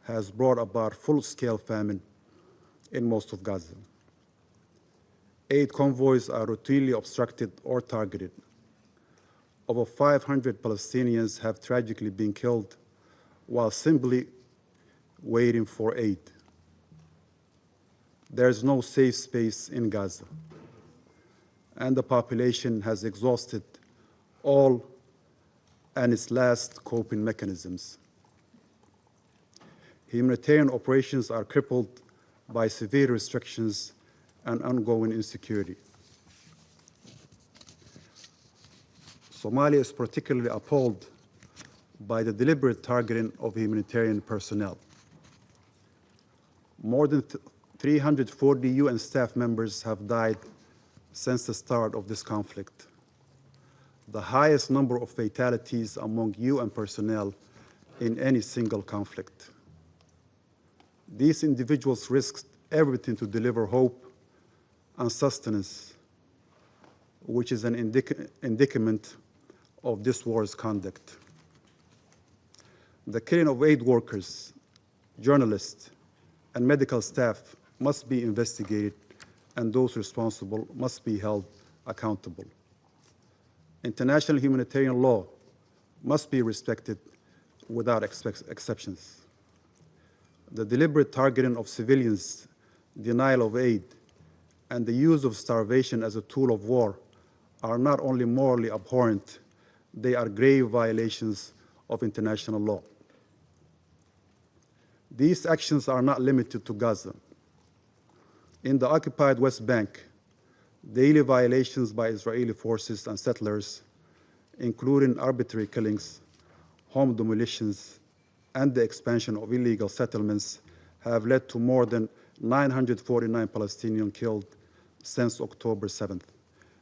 has brought about full-scale famine in most of Gaza. Aid convoys are routinely obstructed or targeted. Over 500 Palestinians have tragically been killed while simply waiting for aid. There is no safe space in Gaza, and the population has exhausted all and its last coping mechanisms. Humanitarian operations are crippled by severe restrictions and ongoing insecurity. Somalia is particularly appalled by the deliberate targeting of humanitarian personnel. More than 340 UN staff members have died since the start of this conflict, the highest number of fatalities among UN personnel in any single conflict. These individuals risked everything to deliver hope and sustenance, which is an indicament of this war's conduct. The killing of aid workers, journalists, and medical staff must be investigated, and those responsible must be held accountable. International humanitarian law must be respected without exceptions. The deliberate targeting of civilians, denial of aid, and the use of starvation as a tool of war are not only morally abhorrent, they are grave violations of international law. These actions are not limited to Gaza. In the occupied West Bank, daily violations by Israeli forces and settlers, including arbitrary killings, home demolitions, and the expansion of illegal settlements, have led to more than 949 Palestinians killed since October 7th,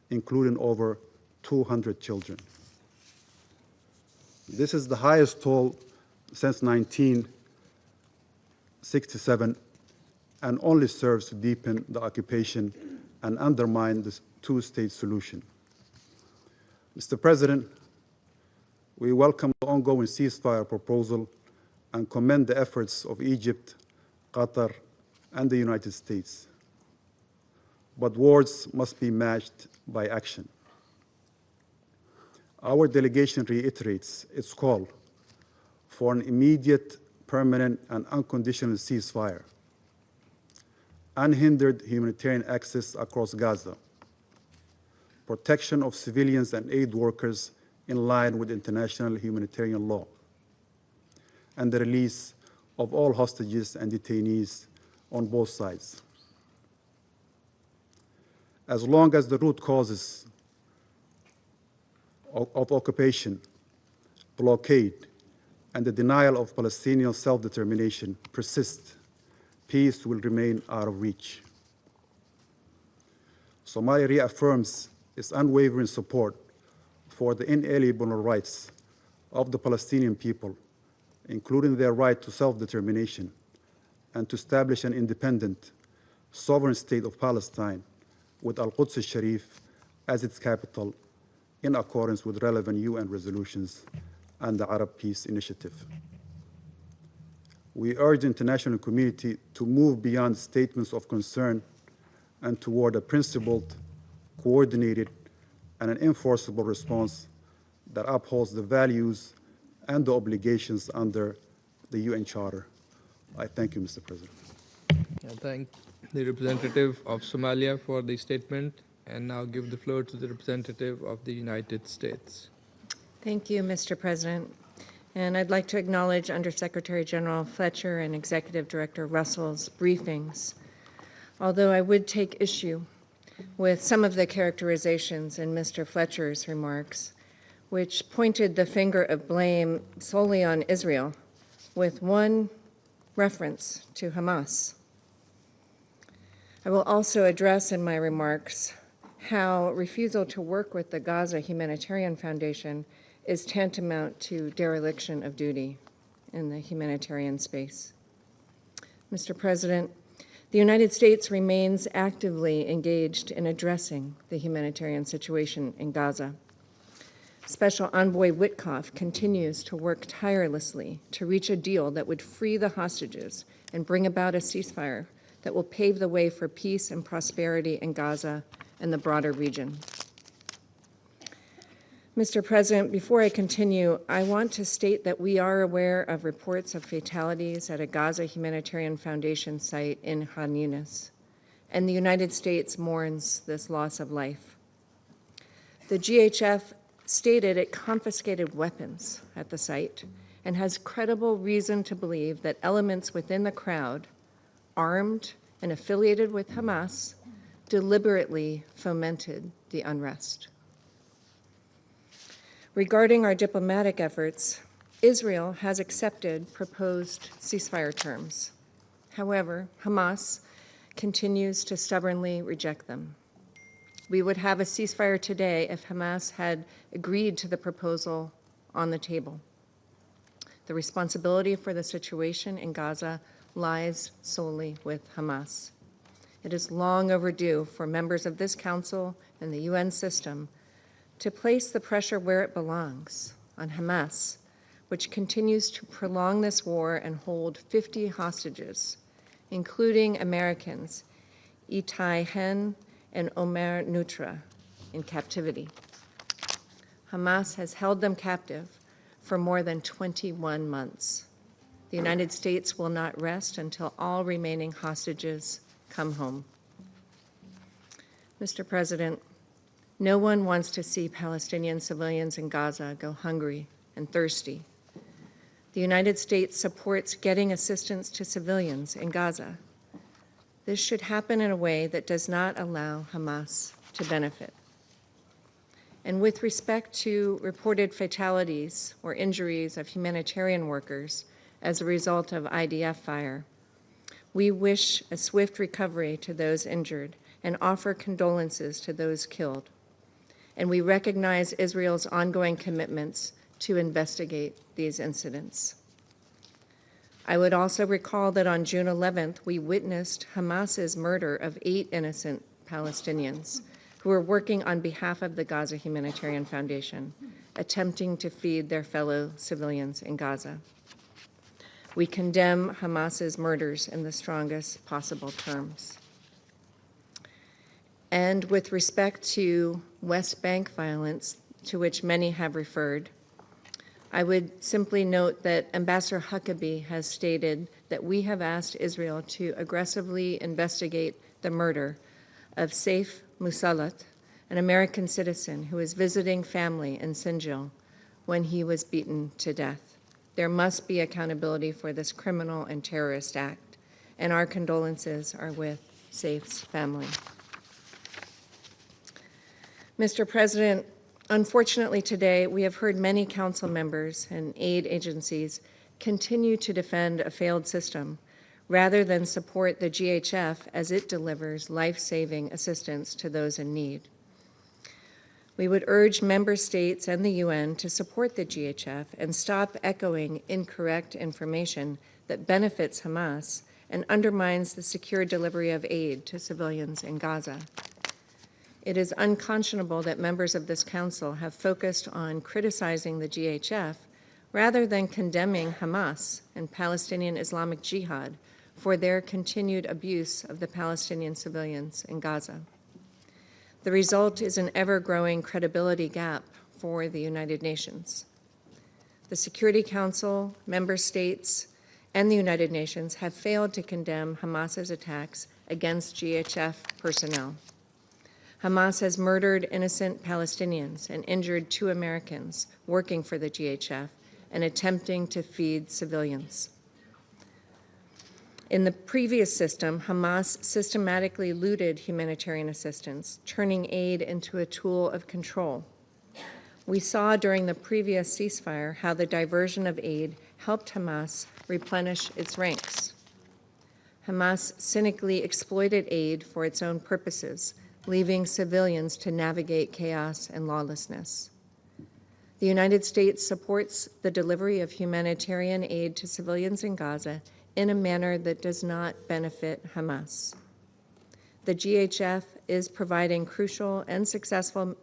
including over 200 children. This is the highest toll since 1967 and only serves to deepen the occupation and undermine the two-state solution. Mr. President, We welcome the ongoing ceasefire proposal and commend the efforts of Egypt, Qatar, and the United States. But words must be matched by action. Our delegation reiterates its call for an immediate, permanent, and unconditional ceasefire, unhindered humanitarian access across Gaza, protection of civilians and aid workers in line with international humanitarian law, and the release of all hostages and detainees on both sides. As long as the root causes of occupation, blockade, and the denial of Palestinian self-determination persist, peace will remain out of reach. Somalia reaffirms its unwavering support for the inalienable rights of the Palestinian people, including their right to self-determination and to establish an independent, sovereign state of Palestine with Al-Quds al-Sharif as its capital in accordance with relevant UN resolutions and the Arab Peace Initiative. We urge the international community to move beyond statements of concern and toward a principled, coordinated, and an enforceable response that upholds the values and the obligations under the UN Charter. I thank you, Mr. President. I thank the representative of Somalia for the statement, and now give the floor to the representative of the United States. Thank you, Mr. President. And I'd like to acknowledge Undersecretary General Fletcher and Executive Director Russell's briefings, although I would take issue with some of the characterizations in Mr. Fletcher's remarks, which pointed the finger of blame solely on Israel, with one reference to Hamas. I will also address in my remarks how refusal to work with the Gaza Humanitarian Foundation is tantamount to dereliction of duty in the humanitarian space. Mr. President, the United States remains actively engaged in addressing the humanitarian situation in Gaza. Special Envoy Witkoff continues to work tirelessly to reach a deal that would free the hostages and bring about a ceasefire that will pave the way for peace and prosperity in Gaza and the broader region. Mr. President, before I continue, I want to state that we are aware of reports of fatalities at a Gaza Humanitarian Foundation site in Khan Yunis, and the United States mourns this loss of life. The GHF stated it confiscated weapons at the site and has credible reason to believe that elements within the crowd, armed and affiliated with Hamas, deliberately fomented the unrest. Regarding our diplomatic efforts, Israel has accepted proposed ceasefire terms. However, Hamas continues to stubbornly reject them. We would have a ceasefire today if Hamas had agreed to the proposal on the table. The responsibility for the situation in Gaza lies solely with Hamas. It is long overdue for members of this Council and the UN system to place the pressure where it belongs, on Hamas, which continues to prolong this war and hold 50 hostages, including Americans Itai Hen and Omer Nutra, in captivity. Hamas has held them captive for more than 21 months. The United States will not rest until all remaining hostages come home. Mr. President, no one wants to see Palestinian civilians in Gaza go hungry and thirsty. The United States supports getting assistance to civilians in Gaza. This should happen in a way that does not allow Hamas to benefit. And with respect to reported fatalities or injuries of humanitarian workers as a result of IDF fire, we wish a swift recovery to those injured and offer condolences to those killed. And we recognize Israel's ongoing commitments to investigate these incidents. I would also recall that on June 11th, we witnessed Hamas's murder of 8 innocent Palestinians who were working on behalf of the Gaza Humanitarian Foundation attempting to feed their fellow civilians in Gaza. We condemn Hamas's murders in the strongest possible terms. And with respect to West Bank violence, to which many have referred, I would simply note that Ambassador Huckabee has stated that we have asked Israel to aggressively investigate the murder of Saif Musalat, an American citizen who was visiting family in Sinjar when he was beaten to death. There must be accountability for this criminal and terrorist act, and our condolences are with Saif's family. Mr. President, unfortunately today, we have heard many council members and aid agencies continue to defend a failed system rather than support the GHF as it delivers life-saving assistance to those in need. We would urge member states and the UN to support the GHF and stop echoing incorrect information that benefits Hamas and undermines the secure delivery of aid to civilians in Gaza. It is unconscionable that members of this council have focused on criticizing the GHF rather than condemning Hamas and Palestinian Islamic Jihad for their continued abuse of the Palestinian civilians in Gaza. The result is an ever-growing credibility gap for the United Nations. The Security Council, member states, and the United Nations have failed to condemn Hamas's attacks against GHF personnel. Hamas has murdered innocent Palestinians and injured 2 Americans working for the GHF and attempting to feed civilians. In the previous system, Hamas systematically looted humanitarian assistance, turning aid into a tool of control. We saw during the previous ceasefire how the diversion of aid helped Hamas replenish its ranks. Hamas cynically exploited aid for its own purposes, leaving civilians to navigate chaos and lawlessness. The United States supports the delivery of humanitarian aid to civilians in Gaza in a manner that does not benefit Hamas. The GHF is providing crucial and successful.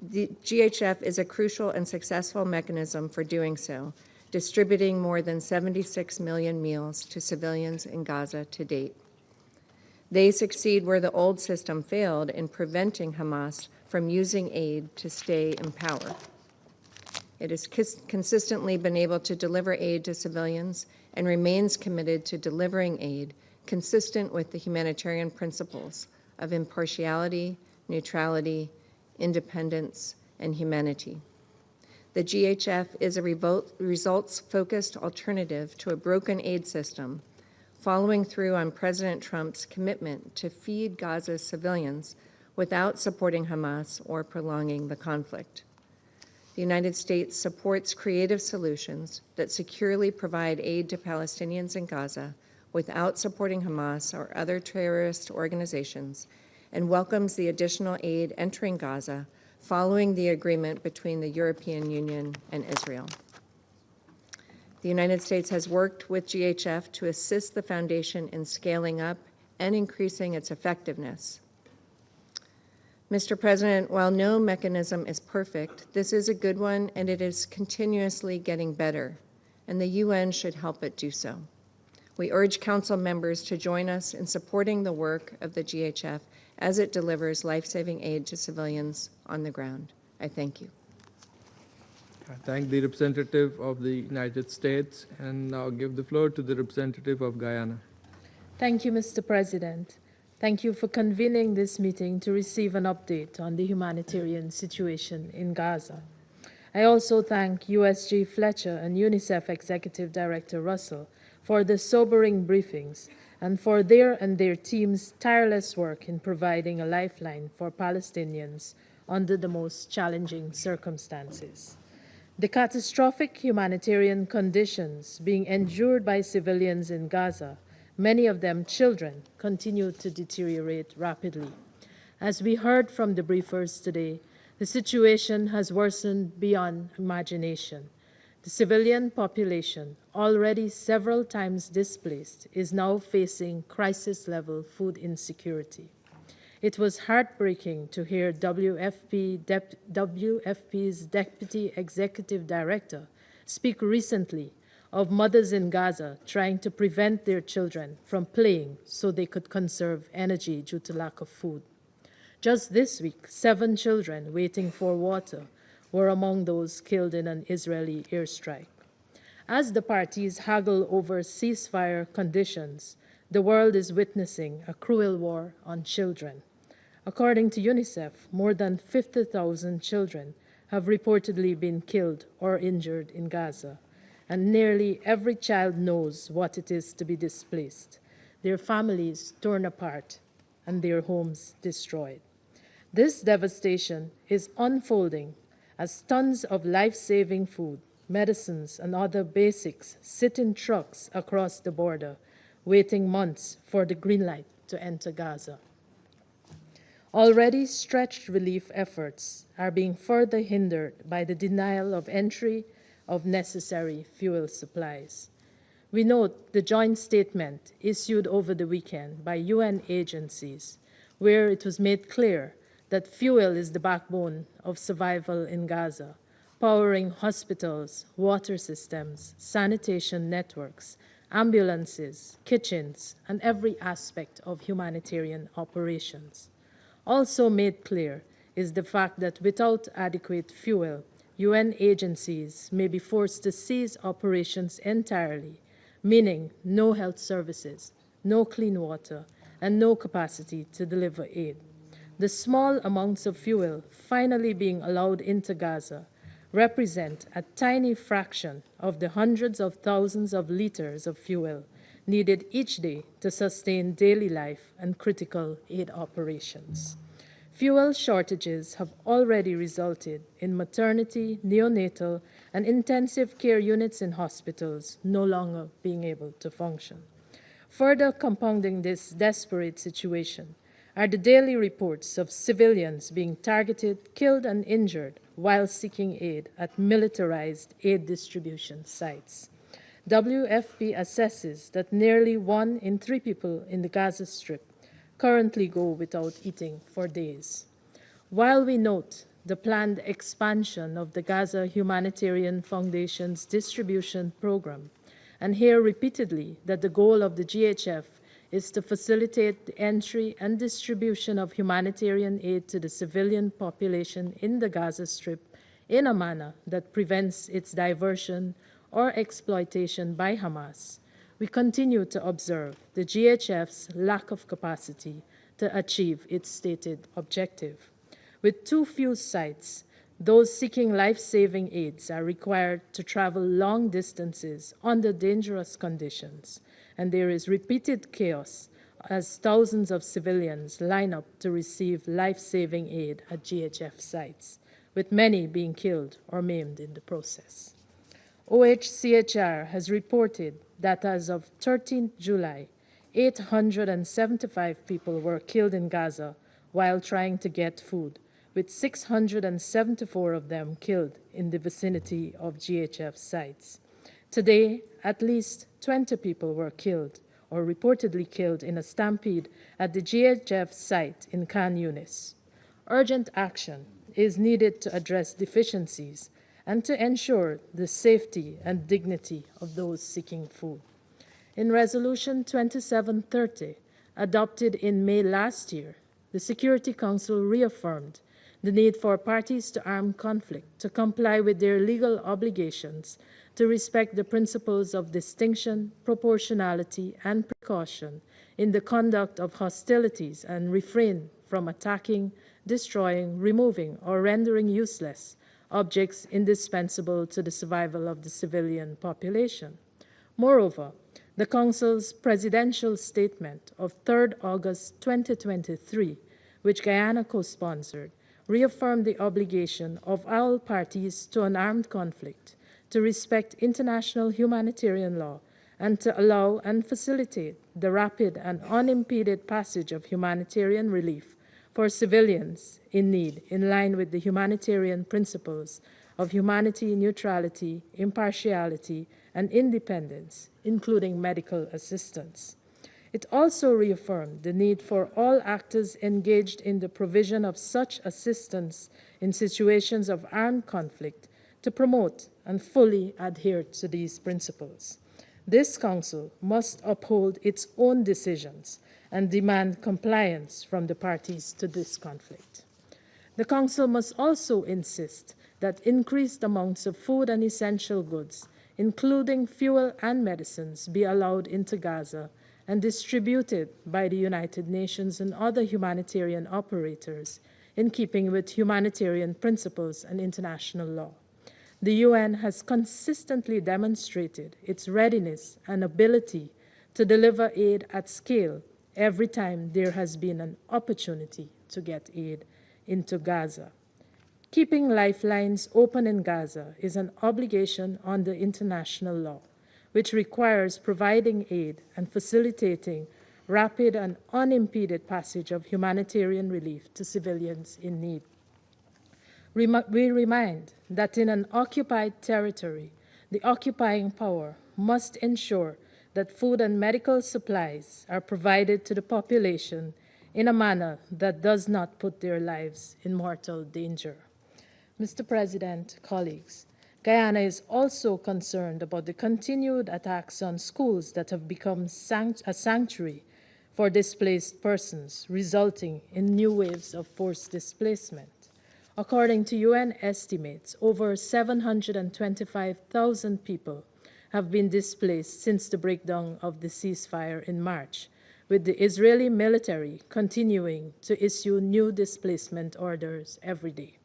The GHF is a crucial and successful mechanism for doing so, distributing more than 76 million meals to civilians in Gaza to date. They succeed where the old system failed in preventing Hamas from using aid to stay in power. It has consistently been able to deliver aid to civilians and remains committed to delivering aid consistent with the humanitarian principles of impartiality, neutrality, independence, and humanity. The GHF is a results-focused alternative to a broken aid system, following through on President Trump's commitment to feed Gaza's civilians without supporting Hamas or prolonging the conflict. The United States supports creative solutions that securely provide aid to Palestinians in Gaza without supporting Hamas or other terrorist organizations, and welcomes the additional aid entering Gaza following the agreement between the European Union and Israel. The United States has worked with GHF to assist the foundation in scaling up and increasing its effectiveness. Mr. President, while no mechanism is perfect, this is a good one and it is continuously getting better, and the UN should help it do so. We urge Council members to join us in supporting the work of the GHF as it delivers life-saving aid to civilians on the ground. I thank you. I thank the representative of the United States and now give the floor to the representative of Guyana. Thank you, Mr. President. Thank you for convening this meeting to receive an update on the humanitarian situation in Gaza. I also thank USG Fletcher and UNICEF Executive Director Russell for the sobering briefings and for their and their team's tireless work in providing a lifeline for Palestinians under the most challenging circumstances. The catastrophic humanitarian conditions being endured by civilians in Gaza, many of them children, continue to deteriorate rapidly. As we heard from the briefers today, the situation has worsened beyond imagination. The civilian population, already several times displaced, is now facing crisis-level food insecurity. It was heartbreaking to hear WFP's Deputy Executive Director speak recently of mothers in Gaza trying to prevent their children from playing so they could conserve energy due to lack of food. Just this week, 7 children waiting for water were among those killed in an Israeli airstrike. As the parties haggle over ceasefire conditions, the world is witnessing a cruel war on children. According to UNICEF, more than 50,000 children have reportedly been killed or injured in Gaza, and nearly every child knows what it is to be displaced, their families torn apart, and their homes destroyed. This devastation is unfolding as tons of life-saving food, medicines, and other basics sit in trucks across the border, waiting months for the green light to enter Gaza. Already stretched relief efforts are being further hindered by the denial of entry of necessary fuel supplies. We note the joint statement issued over the weekend by UN agencies, where it was made clear that fuel is the backbone of survival in Gaza, powering hospitals, water systems, sanitation networks, ambulances, kitchens, and every aspect of humanitarian operations. Also made clear is the fact that without adequate fuel, UN agencies may be forced to cease operations entirely, meaning no health services, no clean water, and no capacity to deliver aid. The small amounts of fuel finally being allowed into Gaza represent a tiny fraction of the hundreds of thousands of liters of fuel needed each day to sustain daily life and critical aid operations. Fuel shortages have already resulted in maternity, neonatal, and intensive care units in hospitals no longer being able to function. Further compounding this desperate situation are the daily reports of civilians being targeted, killed, and injured while seeking aid at militarized aid distribution sites. WFP assesses that nearly 1 in 3 people in the Gaza Strip currently go without eating for days. While we note the planned expansion of the Gaza Humanitarian Foundation's distribution program, and hear repeatedly that the goal of the GHF is to facilitate the entry and distribution of humanitarian aid to the civilian population in the Gaza Strip in a manner that prevents its diversion or exploitation by Hamas, we continue to observe the GHF's lack of capacity to achieve its stated objective. With too few sites, those seeking life-saving aids are required to travel long distances under dangerous conditions, and there is repeated chaos as thousands of civilians line up to receive life-saving aid at GHF sites, with many being killed or maimed in the process. OHCHR has reported that as of 13th July, 875 people were killed in Gaza while trying to get food, with 674 of them killed in the vicinity of GHF sites. Today, at least 20 people were killed or reportedly killed in a stampede at the GHF site in Khan Yunis. Urgent action is needed to address deficiencies and to ensure the safety and dignity of those seeking food. In Resolution 2730, adopted in May last year, the Security Council reaffirmed the need for parties to armed conflict to comply with their legal obligations to respect the principles of distinction, proportionality, and precaution in the conduct of hostilities and refrain from attacking, destroying, removing, or rendering useless objects indispensable to the survival of the civilian population. Moreover, the Council's presidential statement of 3rd August 2023, which Guyana co-sponsored, reaffirmed the obligation of all parties to an armed conflict to respect international humanitarian law and to allow and facilitate the rapid and unimpeded passage of humanitarian relief for civilians in need, in line with the humanitarian principles of humanity, neutrality, impartiality, and independence, including medical assistance. It also reaffirmed the need for all actors engaged in the provision of such assistance in situations of armed conflict to promote and fully adhere to these principles. This Council must uphold its own decisions and demand compliance from the parties to this conflict. The Council must also insist that increased amounts of food and essential goods, including fuel and medicines, be allowed into Gaza and distributed by the United Nations and other humanitarian operators in keeping with humanitarian principles and international law. The UN has consistently demonstrated its readiness and ability to deliver aid at scale every time there has been an opportunity to get aid into Gaza. Keeping lifelines open in Gaza is an obligation under international law, which requires providing aid and facilitating rapid and unimpeded passage of humanitarian relief to civilians in need. We remind that in an occupied territory, the occupying power must ensure that food and medical supplies are provided to the population in a manner that does not put their lives in mortal danger. Mr. President, colleagues, Guyana is also concerned about the continued attacks on schools that have become a sanctuary for displaced persons, resulting in new waves of forced displacement. According to UN estimates, over 725,000 people have been displaced since the breakdown of the ceasefire in March, with the Israeli military continuing to issue new displacement orders every day.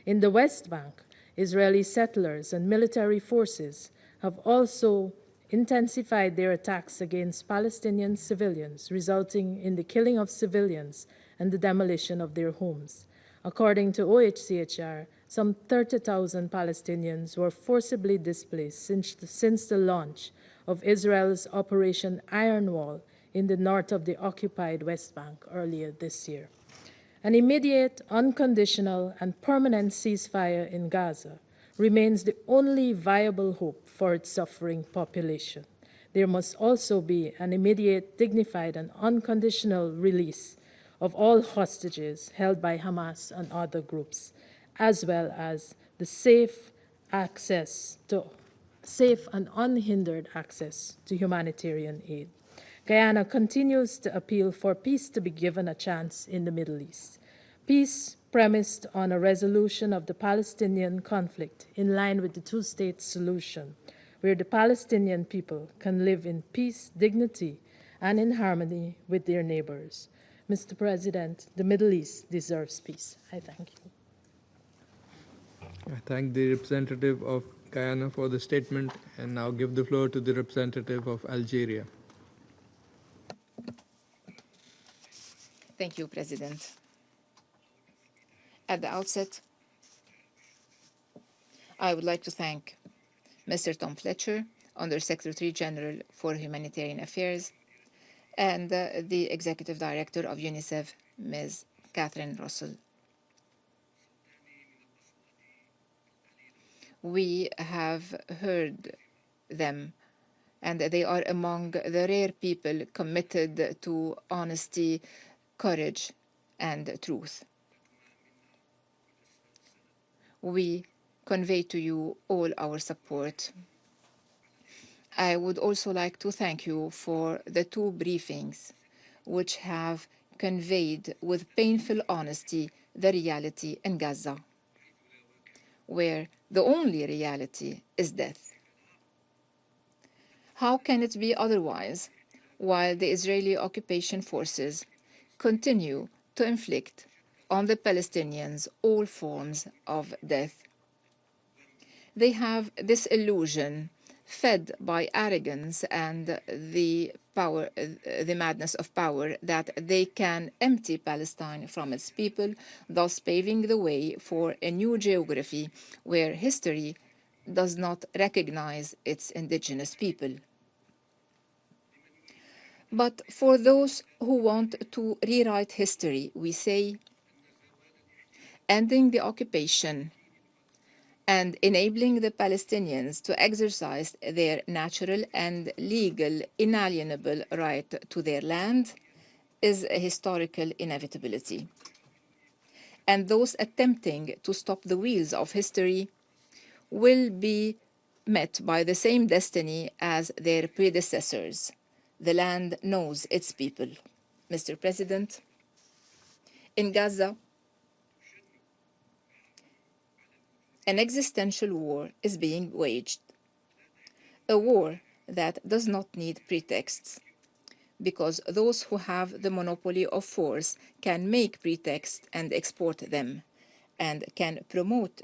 In the West Bank, Israeli settlers and military forces have also intensified their attacks against Palestinian civilians, resulting in the killing of civilians and the demolition of their homes. According to OHCHR, some 30,000 Palestinians were forcibly displaced since the launch of Israel's Operation Iron Wall in the north of the occupied West Bank earlier this year. An immediate, unconditional, and permanent ceasefire in Gaza remains the only viable hope for its suffering population. There must also be an immediate, dignified, and unconditional release of all hostages held by Hamas and other groups, as well as the safe and unhindered access to humanitarian aid. Guyana continues to appeal for peace to be given a chance in the Middle East. Peace premised on a resolution of the Palestinian conflict in line with the two-state solution, where the Palestinian people can live in peace, dignity, and in harmony with their neighbors. Mr. President, the Middle East deserves peace. I thank you. I thank the representative of Guyana for the statement and now give the floor to the representative of Algeria. Thank you, President. At the outset, I would like to thank Mr. Tom Fletcher, Under Secretary General for Humanitarian Affairs, and the Executive Director of UNICEF, Ms. Catherine Russell. We have heard them, and they are among the rare people committed to honesty, courage, and truth. We convey to you all our support. I would also like to thank you for the two briefings which have conveyed with painful honesty the reality in Gaza, where the only reality is death. How can it be otherwise while the Israeli occupation forces continue to inflict on the Palestinians all forms of death? They have this illusion fed by arrogance and the madness of power that they can empty Palestine from its people, thus paving the way for a new geography where history does not recognize its indigenous people. But for those who want to rewrite history, we say, ending the occupation and enabling the Palestinians to exercise their natural and legal inalienable right to their land is a historical inevitability. And those attempting to stop the wheels of history will be met by the same destiny as their predecessors. The land knows its people. Mr. President, in Gaza, an existential war is being waged, a war that does not need pretexts, because those who have the monopoly of force can make pretexts and export them, and can promote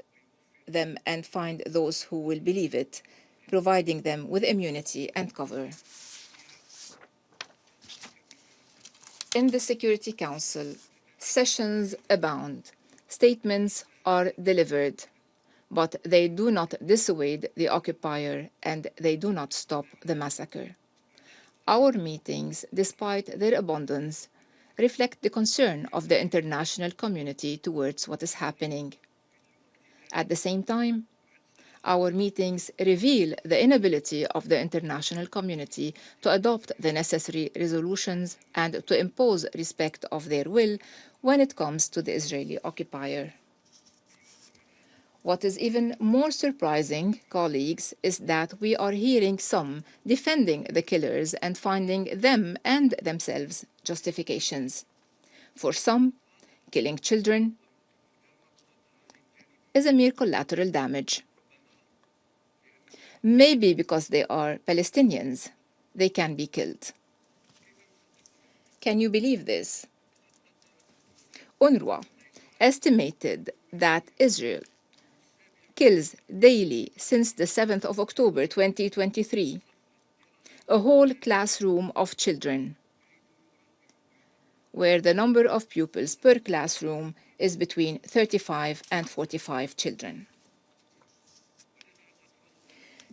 them and find those who will believe it, providing them with immunity and cover. In the Security Council, sessions abound, statements are delivered, but they do not dissuade the occupier and they do not stop the massacre. Our meetings, despite their abundance, reflect the concern of the international community towards what is happening. At the same time, our meetings reveal the inability of the international community to adopt the necessary resolutions and to impose respect of their will when it comes to the Israeli occupier. What is even more surprising, colleagues, is that we are hearing some defending the killers and finding them and themselves justifications. For some, killing children is a mere collateral damage. Maybe because they are Palestinians, they can be killed. Can you believe this? UNRWA estimated that Israel kills daily since the 7th of October 2023 a whole classroom of children, where the number of pupils per classroom is between 35 and 45 children.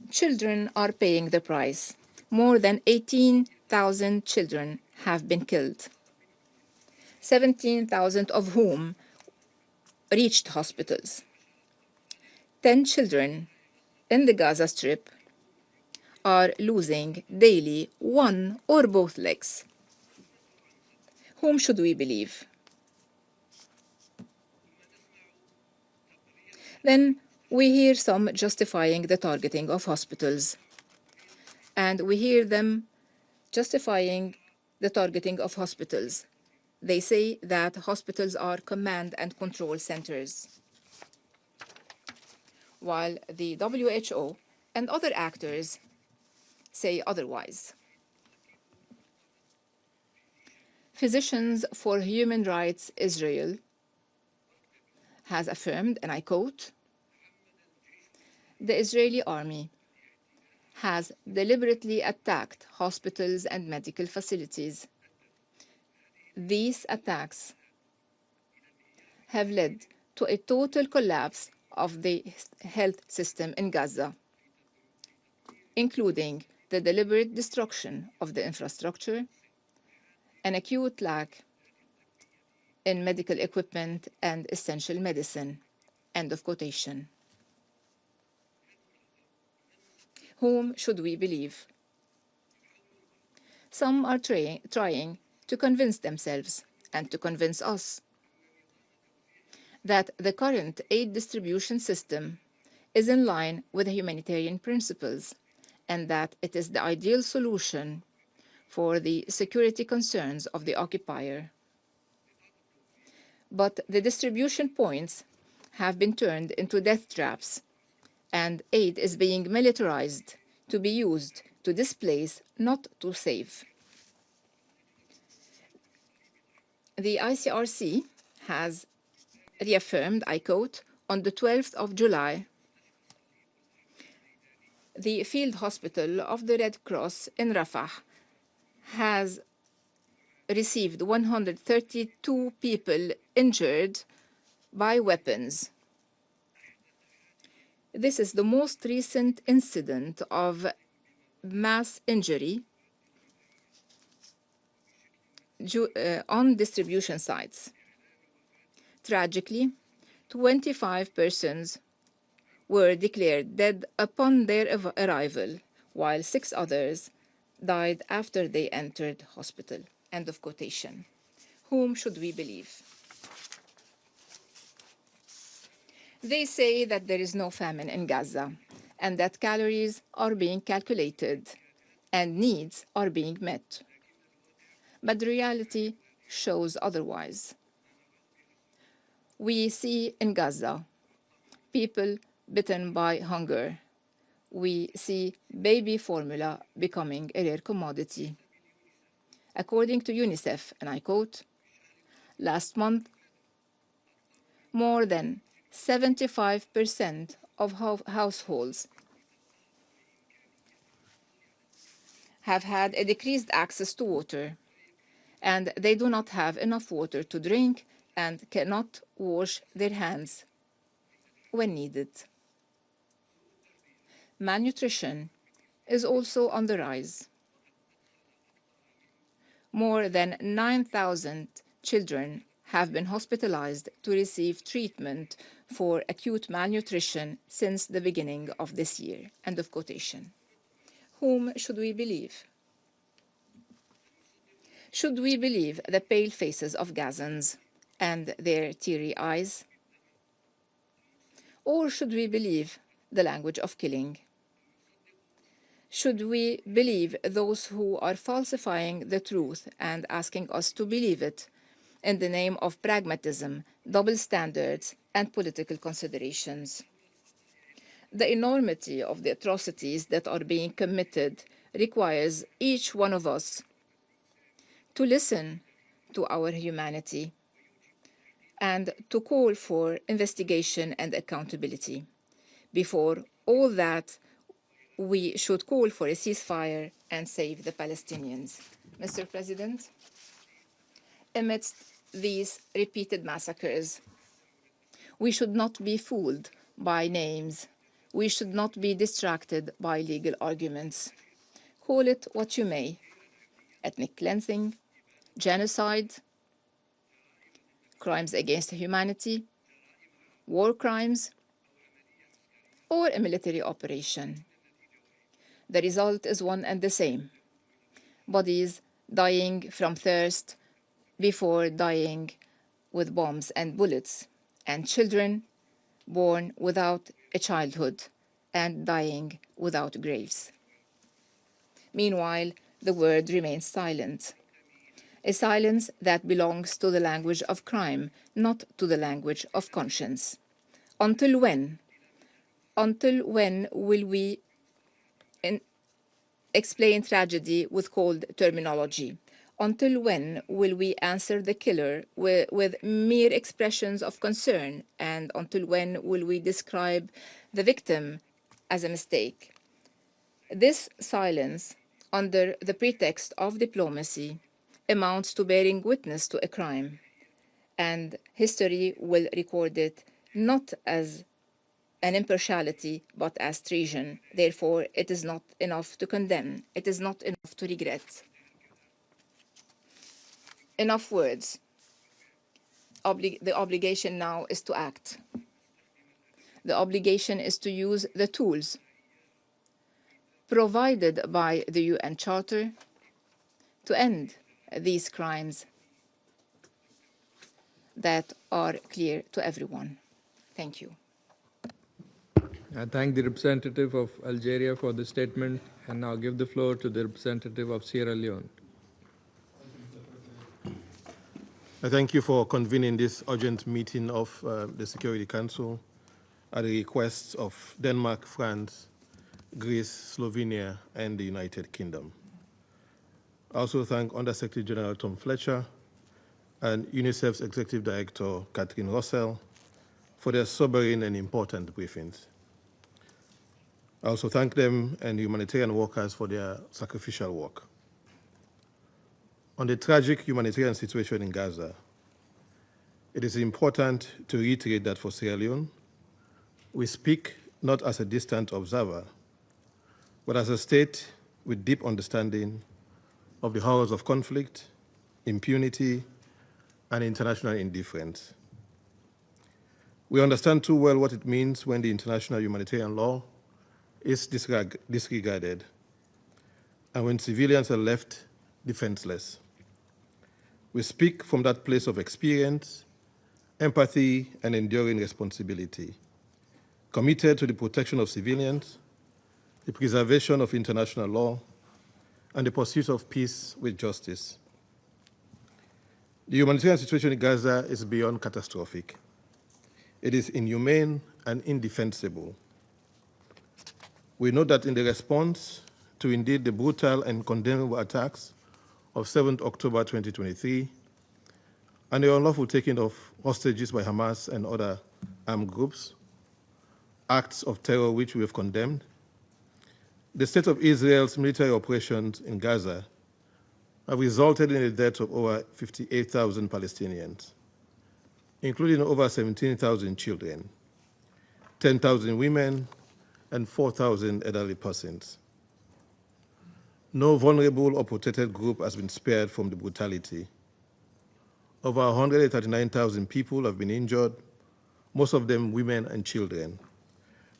Children are paying the price. More than 18,000 children have been killed, 17,000 of whom reached hospitals. 10 children in the Gaza Strip are losing daily one or both legs. Whom should we believe? Then we hear some justifying the targeting of hospitals. And we hear them justifying the targeting of hospitals. They say that hospitals are command and control centers, while the WHO and other actors say otherwise. Physicians for Human Rights Israel has affirmed, and I quote, "The Israeli army has deliberately attacked hospitals and medical facilities. These attacks have led to a total collapse of the health system in Gaza, including the deliberate destruction of the infrastructure, an acute lack in medical equipment and essential medicine." End of quotation. Whom should we believe? Some are trying to convince themselves and to convince us that the current aid distribution system is in line with the humanitarian principles and that it is the ideal solution for the security concerns of the occupier. But the distribution points have been turned into death traps, and aid is being militarized to be used to displace, not to save. The ICRC has reaffirmed, I quote, on the 12th of July, the field hospital of the Red Cross in Rafah has received 132 people injured by weapons. This is the most recent incident of mass injury on distribution sites. Tragically, 25 persons were declared dead upon their arrival, while 6 others died after they entered hospital. End of quotation. Whom should we believe? They say that there is no famine in Gaza and that calories are being calculated and needs are being met. But the reality shows otherwise. We see in Gaza people bitten by hunger. We see baby formula becoming a rare commodity. According to UNICEF, and I quote, last month, more than 75% of households have had a decreased access to water, and they do not have enough water to drink and cannot wash their hands when needed. Malnutrition is also on the rise. More than 9,000 children have been hospitalized to receive treatment for acute malnutrition since the beginning of this year. End of quotation. Whom should we believe? Should we believe the pale faces of Gazans and their teary eyes? Or should we believe the language of killing? Should we believe those who are falsifying the truth and asking us to believe it in the name of pragmatism, double standards, and political considerations? The enormity of the atrocities that are being committed requires each one of us to listen to our humanity and to call for investigation and accountability. Before all that, we should call for a ceasefire and save the Palestinians. Mr. President, amidst these repeated massacres, we should not be fooled by names. We should not be distracted by legal arguments. Call it what you may: ethnic cleansing, genocide, crimes against humanity, war crimes, or a military operation. The result is one and the same: bodies dying from thirst before dying with bombs and bullets, and children born without a childhood and dying without graves. Meanwhile, the world remains silent, a silence that belongs to the language of crime, not to the language of conscience. Until when? Until when will we explain tragedy with cold terminology? Until when will we answer the killer with mere expressions of concern? And until when will we describe the victim as a mistake? This silence, under the pretext of diplomacy, amounts to bearing witness to a crime, and history will record it not as an impartiality, but as treason. Therefore, it is not enough to condemn. It is not enough to regret. Enough words. The obligation now is to act. The obligation is to use the tools provided by the UN Charter to end these crimes that are clear to everyone. Thank you. I thank the representative of Algeria for the statement and now give the floor to the representative of Sierra Leone. I thank you for convening this urgent meeting of the Security Council at the request of Denmark, France, Greece, Slovenia, and the United Kingdom. I also thank Undersecretary General Tom Fletcher and UNICEF's Executive Director, Catherine Russell, for their sobering and important briefings. I also thank them and humanitarian workers for their sacrificial work. On the tragic humanitarian situation in Gaza, it is important to reiterate that for Sierra Leone, we speak not as a distant observer, but as a state with deep understanding of the horrors of conflict, impunity, and international indifference. We understand too well what it means when the international humanitarian law is disregarded and when civilians are left defenseless. We speak from that place of experience, empathy, and enduring responsibility, committed to the protection of civilians, the preservation of international law, and the pursuit of peace with justice. The humanitarian situation in Gaza is beyond catastrophic. It is inhumane and indefensible. We know that in the response to indeed the brutal and condemnable attacks of 7th October 2023 and the unlawful taking of hostages by Hamas and other armed groups, acts of terror which we have condemned, the state of Israel's military operations in Gaza have resulted in the death of over 58,000 Palestinians, including over 17,000 children, 10,000 women, and 4,000 elderly persons. No vulnerable or protected group has been spared from the brutality. Over 139,000 people have been injured, most of them women and children,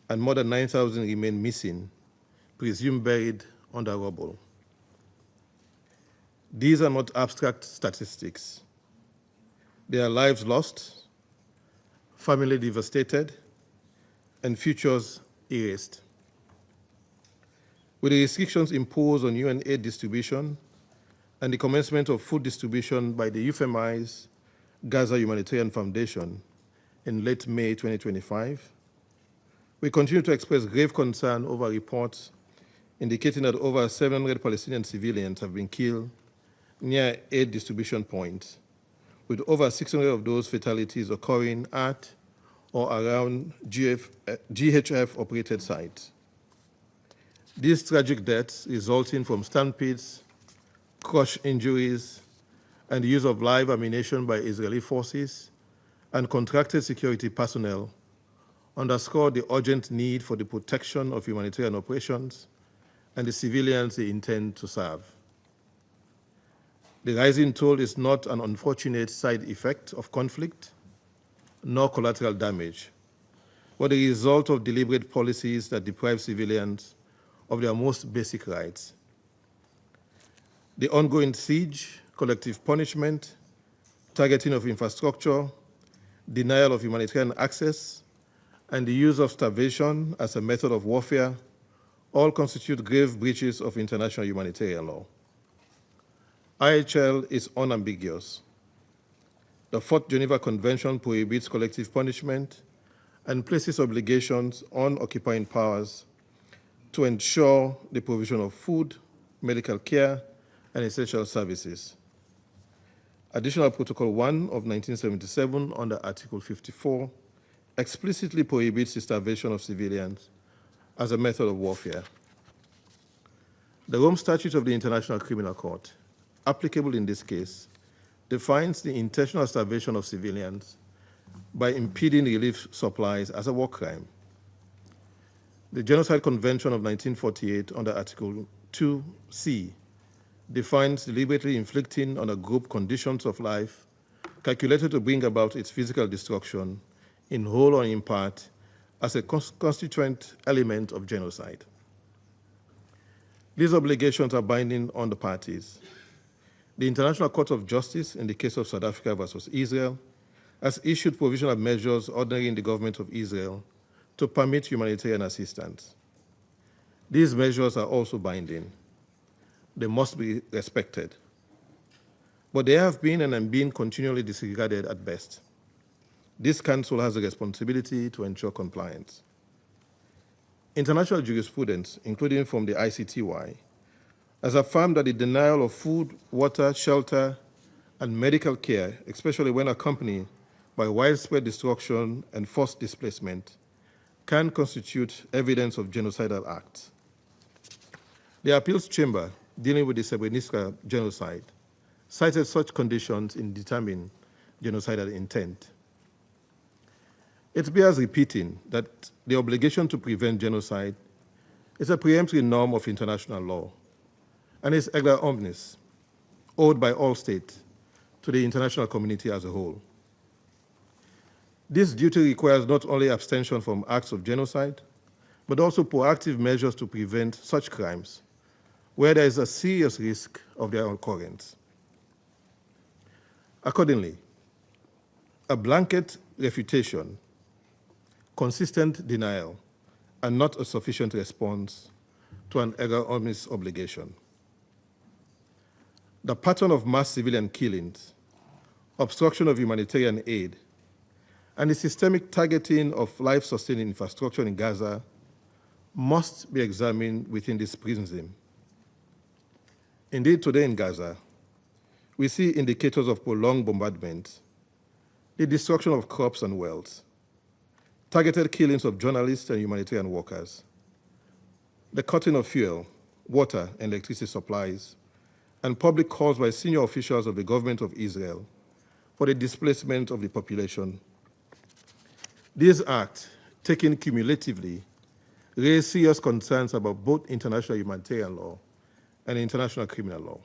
and more than 9,000 remain missing, presumed buried under rubble. These are not abstract statistics. They are lives lost, family devastated, and futures erased. With the restrictions imposed on UN aid distribution and the commencement of food distribution by the euphemized Gaza Humanitarian Foundation in late May 2025, we continue to express grave concern over reports indicating that over 700 Palestinian civilians have been killed near aid distribution points, with over 600 of those fatalities occurring at or around GHF-operated sites. These tragic deaths resulting from stampedes, crush injuries, and the use of live ammunition by Israeli forces and contracted security personnel underscore the urgent need for the protection of humanitarian operations and the civilians they intend to serve. The rising toll is not an unfortunate side effect of conflict, nor collateral damage, but the result of deliberate policies that deprive civilians of their most basic rights. The ongoing siege, collective punishment, targeting of infrastructure, denial of humanitarian access, and the use of starvation as a method of warfare all constitute grave breaches of international humanitarian law. IHL is unambiguous. The Fourth Geneva Convention prohibits collective punishment and places obligations on occupying powers to ensure the provision of food, medical care, and essential services. Additional Protocol 1 of 1977 under Article 54 explicitly prohibits the starvation of civilians as a method of warfare. The Rome Statute of the International Criminal Court, applicable in this case, defines the intentional starvation of civilians by impeding relief supplies as a war crime. The Genocide Convention of 1948 under Article 2C defines deliberately inflicting on a group conditions of life calculated to bring about its physical destruction in whole or in part as a constituent element of genocide. These obligations are binding on the parties. The International Court of Justice, in the case of South Africa versus Israel, has issued provisional measures ordering the government of Israel to permit humanitarian assistance. These measures are also binding. They must be respected. But they have been and are being continually disregarded at best. This Council has a responsibility to ensure compliance. International jurisprudence, including from the ICTY, has affirmed that the denial of food, water, shelter, and medical care, especially when accompanied by widespread destruction and forced displacement, can constitute evidence of genocidal acts. The Appeals Chamber, dealing with the Srebrenica genocide, cited such conditions in determining genocidal intent. It bears repeating that the obligation to prevent genocide is a preemptory norm of international law and is erga omnes, owed by all states to the international community as a whole. This duty requires not only abstention from acts of genocide, but also proactive measures to prevent such crimes where there is a serious risk of their occurrence. Accordingly, a blanket refutation, consistent denial, and not a sufficient response to an erroneous obligation. The pattern of mass civilian killings, obstruction of humanitarian aid, and the systemic targeting of life-sustaining infrastructure in Gaza must be examined within this prism. Indeed, today in Gaza, we see indicators of prolonged bombardment, the destruction of crops and wells, targeted killings of journalists and humanitarian workers, the cutting of fuel, water, and electricity supplies, and public calls by senior officials of the government of Israel for the displacement of the population. These acts, taken cumulatively, raise serious concerns about both international humanitarian law and international criminal law.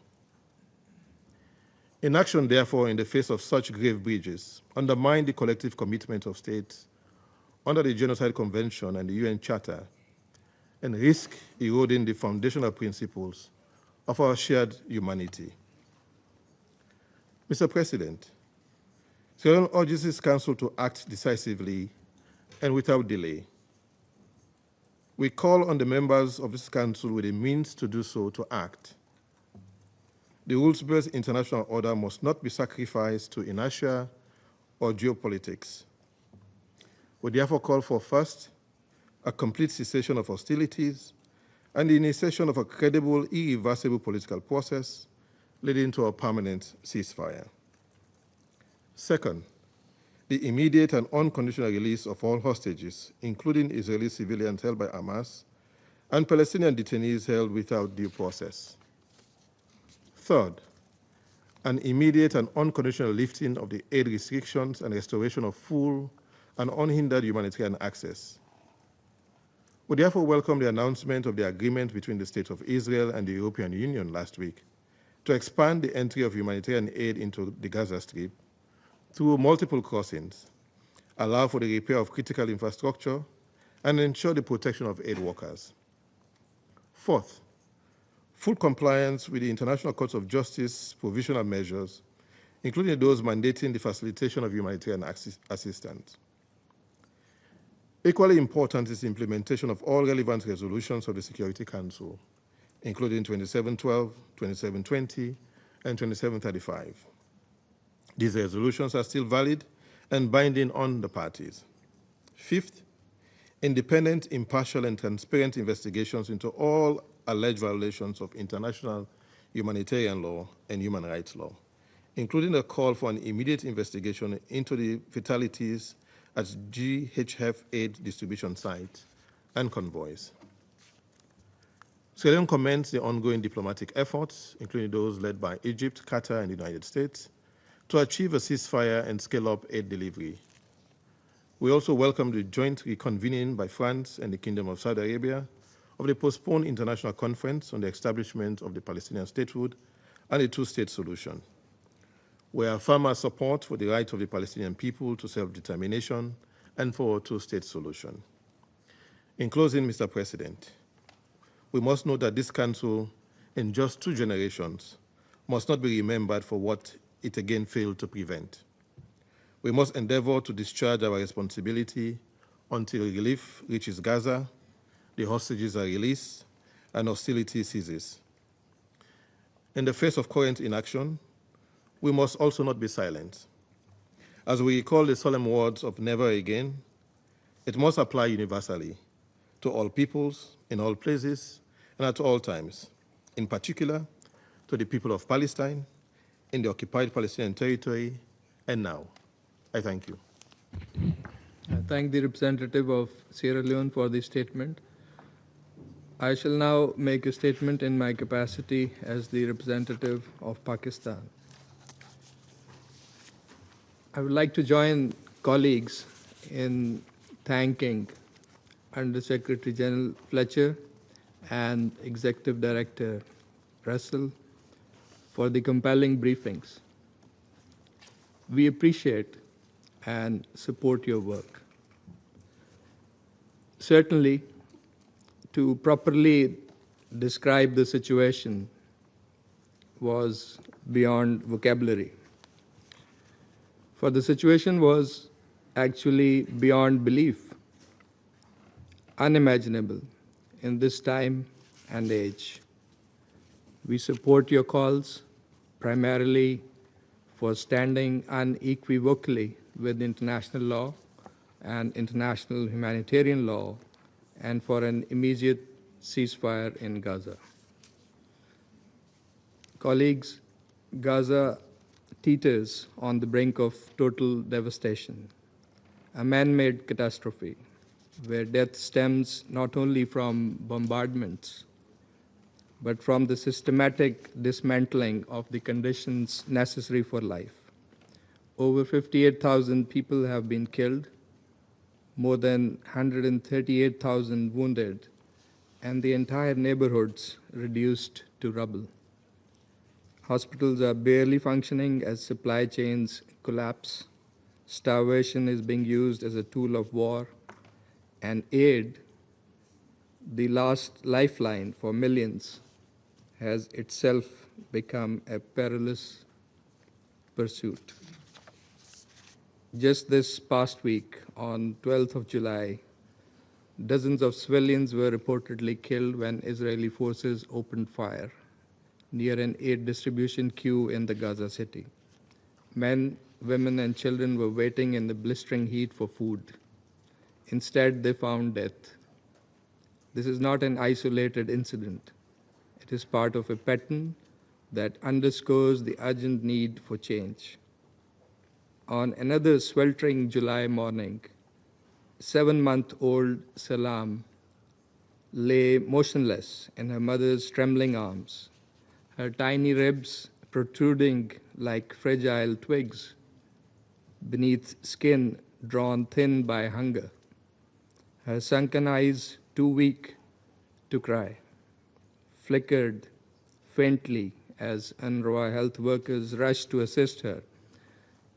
Inaction, therefore, in the face of such grave breaches undermine the collective commitment of states under the Genocide Convention and the UN Charter and risk eroding the foundational principles of our shared humanity. Mr. President, Sierra Leone urges this Council to act decisively and without delay. We call on the members of this Council with the means to do so to act. The rules-based international order must not be sacrificed to inertia or geopolitics. We therefore call for, first, a complete cessation of hostilities and the initiation of a credible, irreversible political process leading to a permanent ceasefire. Second, the immediate and unconditional release of all hostages, including Israeli civilians held by Hamas and Palestinian detainees held without due process. Third, an immediate and unconditional lifting of the aid restrictions and restoration of full and unhindered humanitarian access. We therefore welcome the announcement of the agreement between the State of Israel and the European Union last week to expand the entry of humanitarian aid into the Gaza Strip through multiple crossings, allow for the repair of critical infrastructure, and ensure the protection of aid workers. Fourth, full compliance with the International Court of Justice provisional measures, including those mandating the facilitation of humanitarian assistance. Equally important is the implementation of all relevant resolutions of the Security Council, including 2712, 2720, and 2735. These resolutions are still valid and binding on the parties. Fifth, independent, impartial, and transparent investigations into all alleged violations of international humanitarian law and human rights law, including a call for an immediate investigation into the fatalities at GHF aid distribution sites and convoys. Sierra Leone commends the ongoing diplomatic efforts, including those led by Egypt, Qatar, and the United States, to achieve a ceasefire and scale up aid delivery. We also welcome the joint reconvening by France and the Kingdom of Saudi Arabia of the postponed international conference on the establishment of the Palestinian statehood and a two-state solution. We affirm our support for the right of the Palestinian people to self-determination and for a two-state solution. In closing, Mr. President, we must note that this Council, in just 2 generations, must not be remembered for what it again failed to prevent. We must endeavor to discharge our responsibility until relief reaches Gaza, the hostages are released, and hostility ceases. In the face of current inaction, we must also not be silent. As we recall the solemn words of never again, it must apply universally to all peoples, in all places, and at all times, in particular to the people of Palestine, in the occupied Palestinian territory, and now. I thank you. I thank the representative of Sierra Leone for the statement. I shall now make a statement in my capacity as the representative of Pakistan. I would like to join colleagues in thanking Under-Secretary General Fletcher and Executive Director Russell for the compelling briefings. We appreciate and support your work. Certainly, to properly describe the situation was beyond vocabulary. For the situation was actually beyond belief, unimaginable in this time and age. We support your calls primarily for standing unequivocally with international law and international humanitarian law and for an immediate ceasefire in Gaza. Colleagues, Gaza teeters on the brink of total devastation, a man-made catastrophe where death stems not only from bombardments, but from the systematic dismantling of the conditions necessary for life. Over 58,000 people have been killed, more than 138,000 wounded, and the entire neighborhoods reduced to rubble. Hospitals are barely functioning as supply chains collapse. Starvation is being used as a tool of war, and aid, the last lifeline for millions, has itself become a perilous pursuit. Just this past week, on 12th of July, dozens of civilians were reportedly killed when Israeli forces opened fire near an aid distribution queue in the Gaza city. Men, women, and children were waiting in the blistering heat for food. Instead, they found death. This is not an isolated incident. It is part of a pattern that underscores the urgent need for change. On another sweltering July morning, 7-month-old Salam lay motionless in her mother's trembling arms, her tiny ribs protruding like fragile twigs beneath skin drawn thin by hunger, her sunken eyes too weak to cry, flickered faintly as UNRWA health workers rushed to assist her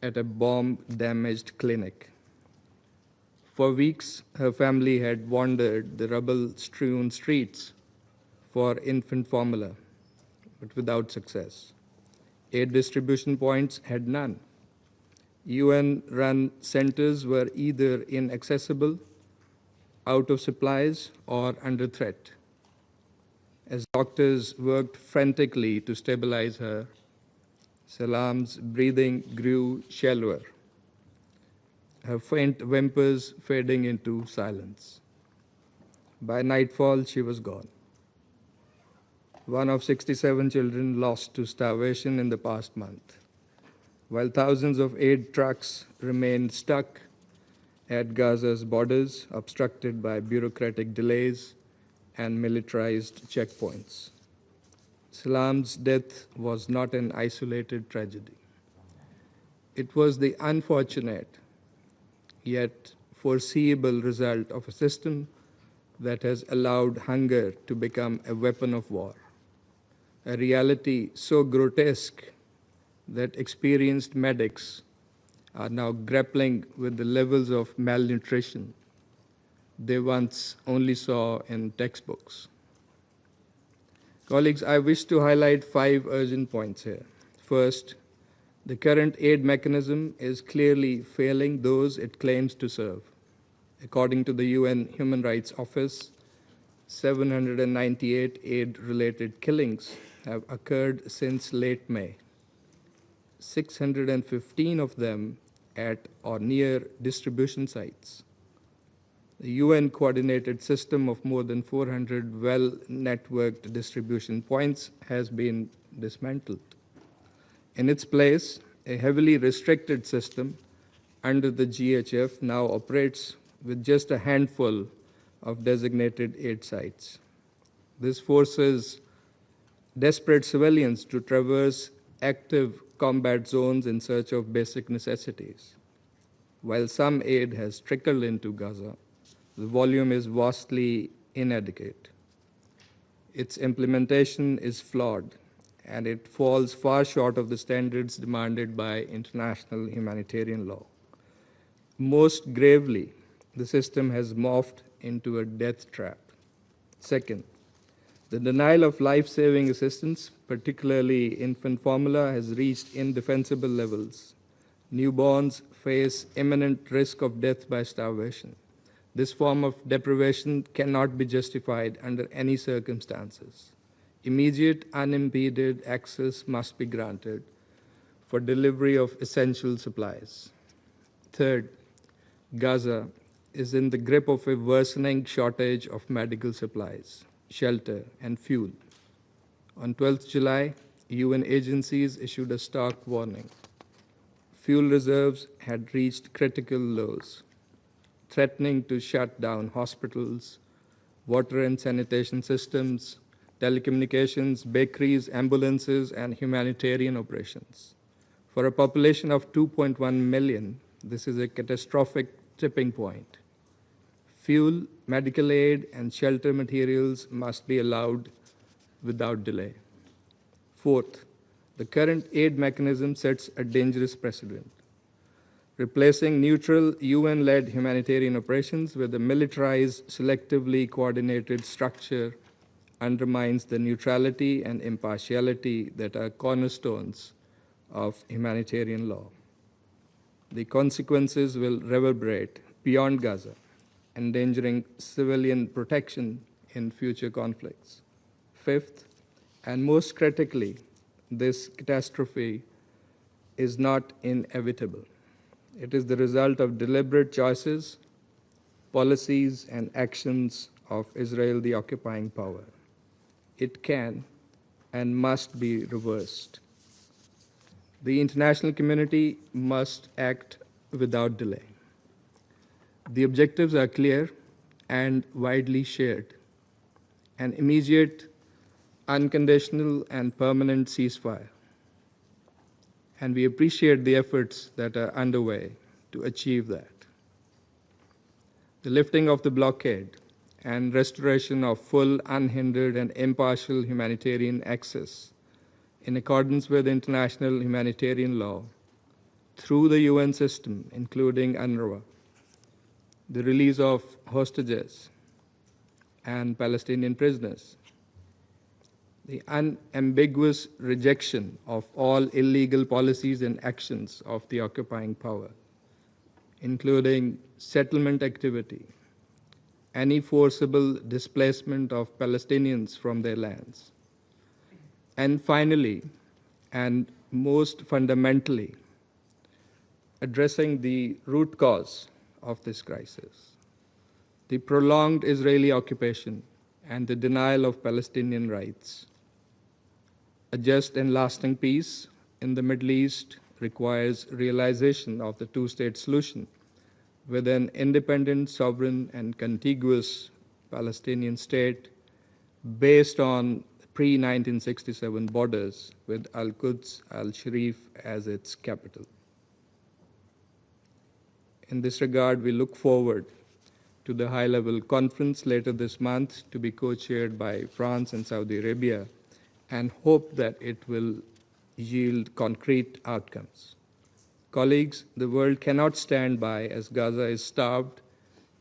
at a bomb-damaged clinic. For weeks, her family had wandered the rubble-strewn streets for infant formula, but without success. Aid distribution points had none. UN-run centers were either inaccessible, out of supplies, or under threat. As doctors worked frantically to stabilize her, Salam's breathing grew shallower, her faint whimpers fading into silence. By nightfall, she was gone. One of 67 children lost to starvation in the past month, while thousands of aid trucks remained stuck at Gaza's borders, obstructed by bureaucratic delays and militarized checkpoints. Salam's death was not an isolated tragedy. It was the unfortunate yet foreseeable result of a system that has allowed hunger to become a weapon of war, a reality so grotesque that experienced medics are now grappling with the levels of malnutrition they once only saw in textbooks. Colleagues, I wish to highlight 5 urgent points here. First, the current aid mechanism is clearly failing those it claims to serve. According to the UN Human Rights Office, 798 aid-related killings have occurred since late May, 615 of them at or near distribution sites. The UN-coordinated system of more than 400 well-networked distribution points has been dismantled. In its place, a heavily restricted system under the GHF now operates with just a handful of designated aid sites. This forces desperate civilians to traverse active combat zones in search of basic necessities. While some aid has trickled into Gaza, the volume is vastly inadequate. Its implementation is flawed, and it falls far short of the standards demanded by international humanitarian law. Most gravely, the system has morphed into a death trap. Second, the denial of life-saving assistance, particularly infant formula, has reached indefensible levels. Newborns face imminent risk of death by starvation. This form of deprivation cannot be justified under any circumstances. Immediate, unimpeded access must be granted for delivery of essential supplies. Third, Gaza is in the grip of a worsening shortage of medical supplies, shelter, and fuel. On 12th July, UN agencies issued a stark warning. Fuel reserves had reached critical lows, threatening to shut down hospitals, water and sanitation systems, telecommunications, bakeries, ambulances, and humanitarian operations. For a population of 2.1 million, this is a catastrophic tipping point. Fuel, medical aid, and shelter materials must be allowed without delay. Fourth, the current aid mechanism sets a dangerous precedent. Replacing neutral UN-led humanitarian operations with a militarized, selectively coordinated structure undermines the neutrality and impartiality that are cornerstones of humanitarian law. The consequences will reverberate beyond Gaza, endangering civilian protection in future conflicts. Fifth, and most critically, this catastrophe is not inevitable. It is the result of deliberate choices, policies, and actions of Israel, the occupying power. It can and must be reversed. The international community must act without delay. The objectives are clear and widely shared: an immediate, unconditional, and permanent ceasefire. And we appreciate the efforts that are underway to achieve that. The lifting of the blockade and restoration of full, unhindered, and impartial humanitarian access in accordance with international humanitarian law through the UN system, including UNRWA, the release of hostages and Palestinian prisoners, the unambiguous rejection of all illegal policies and actions of the occupying power, including settlement activity, any forcible displacement of Palestinians from their lands, and finally, and most fundamentally, addressing the root cause of this crisis, the prolonged Israeli occupation and the denial of Palestinian rights. A just and lasting peace in the Middle East requires realization of the two-state solution with an independent, sovereign, and contiguous Palestinian state based on pre-1967 borders with Al-Quds, Al-Sharif as its capital. In this regard, we look forward to the high-level conference later this month to be co-chaired by France and Saudi Arabia, and hope that it will yield concrete outcomes. Colleagues, the world cannot stand by as Gaza is starved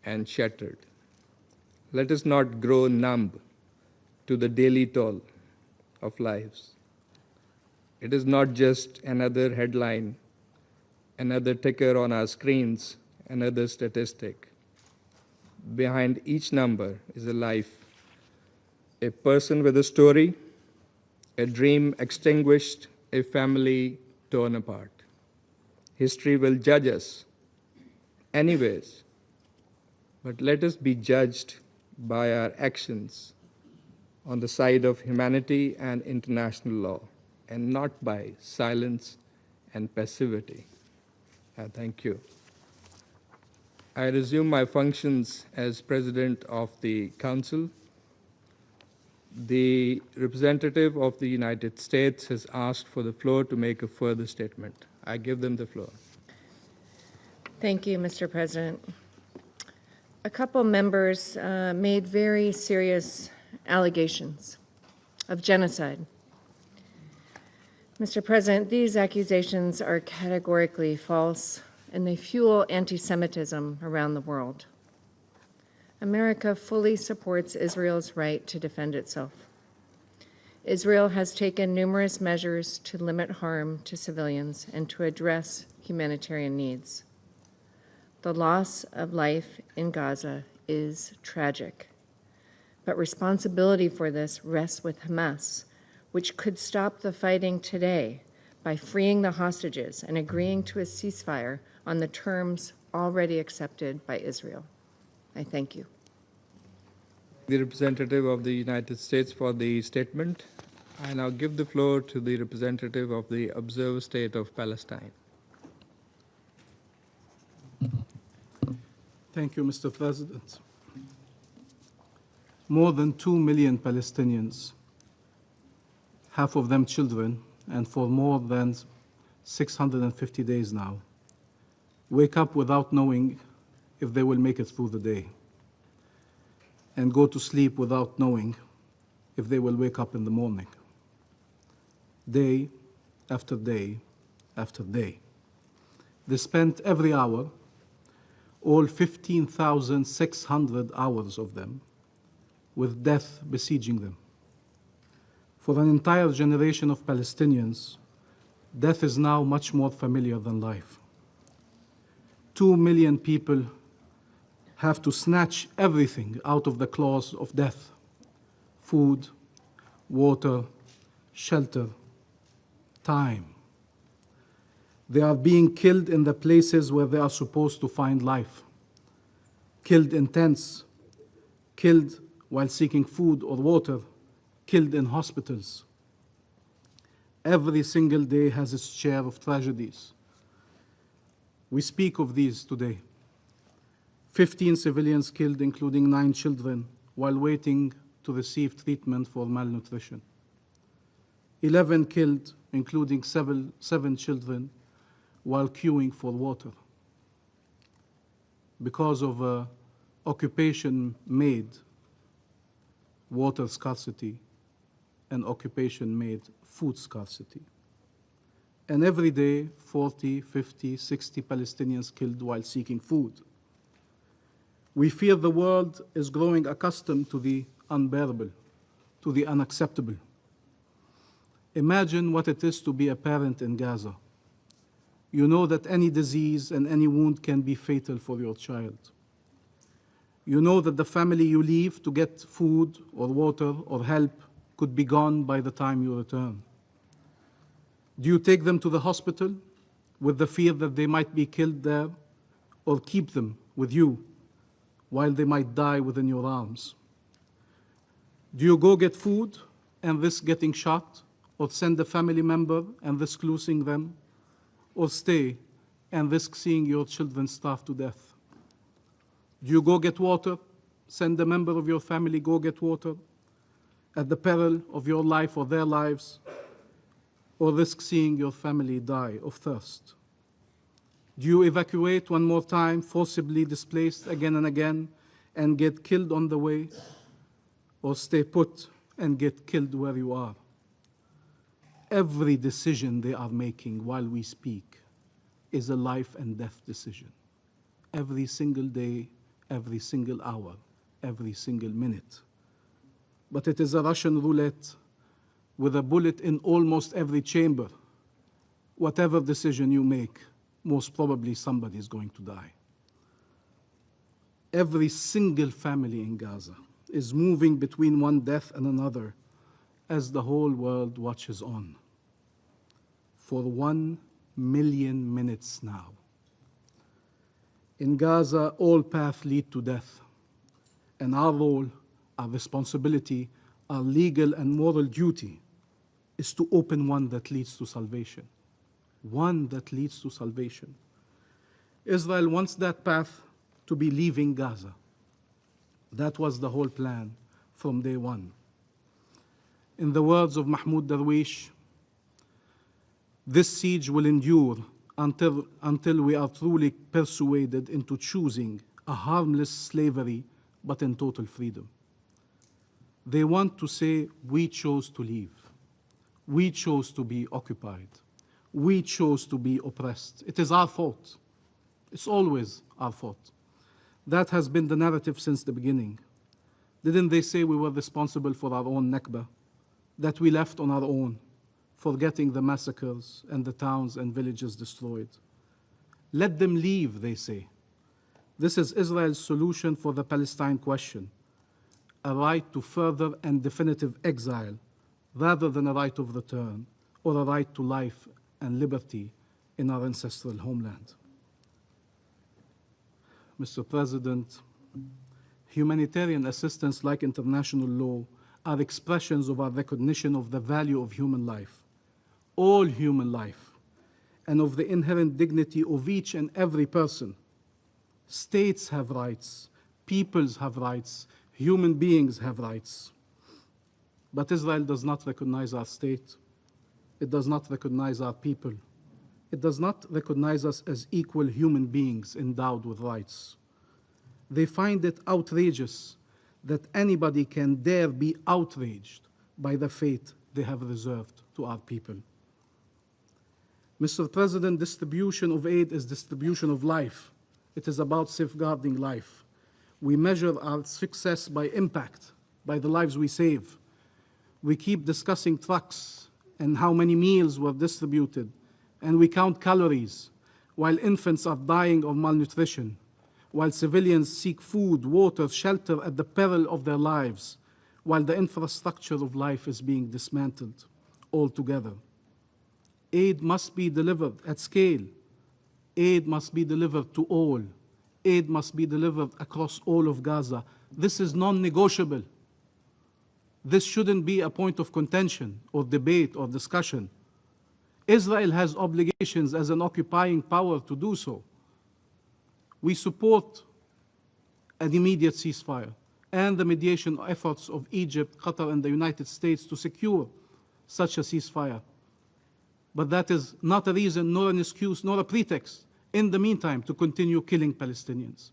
and shattered. Let us not grow numb to the daily toll of lives. It is not just another headline, another ticker on our screens, another statistic. Behind each number is a life, a person with a story, a dream extinguished, a family torn apart. History will judge us anyways, but let us be judged by our actions on the side of humanity and international law, and not by silence and passivity. I thank you. I resume my functions as President of the Council. The representative of the United States has asked for the floor to make a further statement. I give them the floor. Thank you, Mr. President. A couple members made very serious allegations of genocide. Mr. President, these accusations are categorically false and they fuel anti-Semitism around the world. America fully supports Israel's right to defend itself. Israel has taken numerous measures to limit harm to civilians and to address humanitarian needs. The loss of life in Gaza is tragic, but responsibility for this rests with Hamas, which could stop the fighting today by freeing the hostages and agreeing to a ceasefire on the terms already accepted by Israel. I thank you. The representative of the United States for the statement. I now give the floor to the representative of the observer state of Palestine. Thank you, Mr. President. More than 2 million Palestinians, half of them children, and for more than 650 days now, wake up without knowing if they will make it through the day, and go to sleep without knowing if they will wake up in the morning. Day after day after day. They spent every hour, all 15,600 hours of them, with death besieging them. For an entire generation of Palestinians, death is now much more familiar than life. 2 million people have to snatch everything out of the claws of death: food, water, shelter, time. They are being killed in the places where they are supposed to find life, killed in tents, killed while seeking food or water, killed in hospitals. Every single day has its share of tragedies. We speak of these today. 15 civilians killed, including 9 children, while waiting to receive treatment for malnutrition. 11 killed, including seven children, while queuing for water. Because of occupation-made water scarcity and occupation-made food scarcity. And every day, 40, 50, 60 Palestinians killed while seeking food. We fear the world is growing accustomed to the unbearable, to the unacceptable. Imagine what it is to be a parent in Gaza. You know that any disease and any wound can be fatal for your child. You know that the family you leave to get food or water or help could be gone by the time you return. Do you take them to the hospital with the fear that they might be killed there, or keep them with you while they might die within your arms? Do you go get food and risk getting shot, or send a family member and risk losing them, or stay and risk seeing your children starve to death? Do you go get water, send a member of your family go get water at the peril of your life or their lives, or risk seeing your family die of thirst? Do you evacuate one more time, forcibly displaced again and again, and get killed on the way, or stay put and get killed where you are? Every decision they are making while we speak is a life and death decision. Every single day, every single hour, every single minute. But it is a Russian roulette with a bullet in almost every chamber. Whatever decision you make, most probably somebody is going to die. Every single family in Gaza is moving between one death and another as the whole world watches on. For 1 million minutes now. In Gaza, all paths lead to death, and our role, our responsibility, our legal and moral duty is to open one that leads to salvation. One that leads to salvation. Israel wants that path to be leaving Gaza. That was the whole plan from day one. In the words of Mahmoud Darwish, this siege will endure until we are truly persuaded into choosing a harmless slavery but in total freedom. They want to say, we chose to leave. We chose to be occupied. We chose to be oppressed. It is our fault. It's always our fault. That has been the narrative since the beginning. Didn't they say we were responsible for our own Nakba? That we left on our own, forgetting the massacres and the towns and villages destroyed? Let them leave, they say. This is Israel's solution for the Palestine question, a right to further and definitive exile, rather than a right of return or a right to life and liberty in our ancestral homeland. Mr. President, humanitarian assistance, like international law, are expressions of our recognition of the value of human life, all human life, and of the inherent dignity of each and every person. States have rights, peoples have rights, human beings have rights. But Israel does not recognize our state. It does not recognize our people. It does not recognize us as equal human beings endowed with rights. They find it outrageous that anybody can dare be outraged by the fate they have reserved to our people. Mr. President, distribution of aid is distribution of life. It is about safeguarding life. We measure our success by impact, by the lives we save. We keep discussing trucks and how many meals were distributed, and we count calories while infants are dying of malnutrition, while civilians seek food, water, shelter at the peril of their lives, while the infrastructure of life is being dismantled altogether. Aid must be delivered at scale. Aid must be delivered to all. Aid must be delivered across all of Gaza. This is non-negotiable. This shouldn't be a point of contention or debate or discussion. Israel has obligations as an occupying power to do so. We support an immediate ceasefire and the mediation efforts of Egypt, Qatar, and the United States to secure such a ceasefire. But that is not a reason, nor an excuse, nor a pretext, in the meantime, to continue killing Palestinians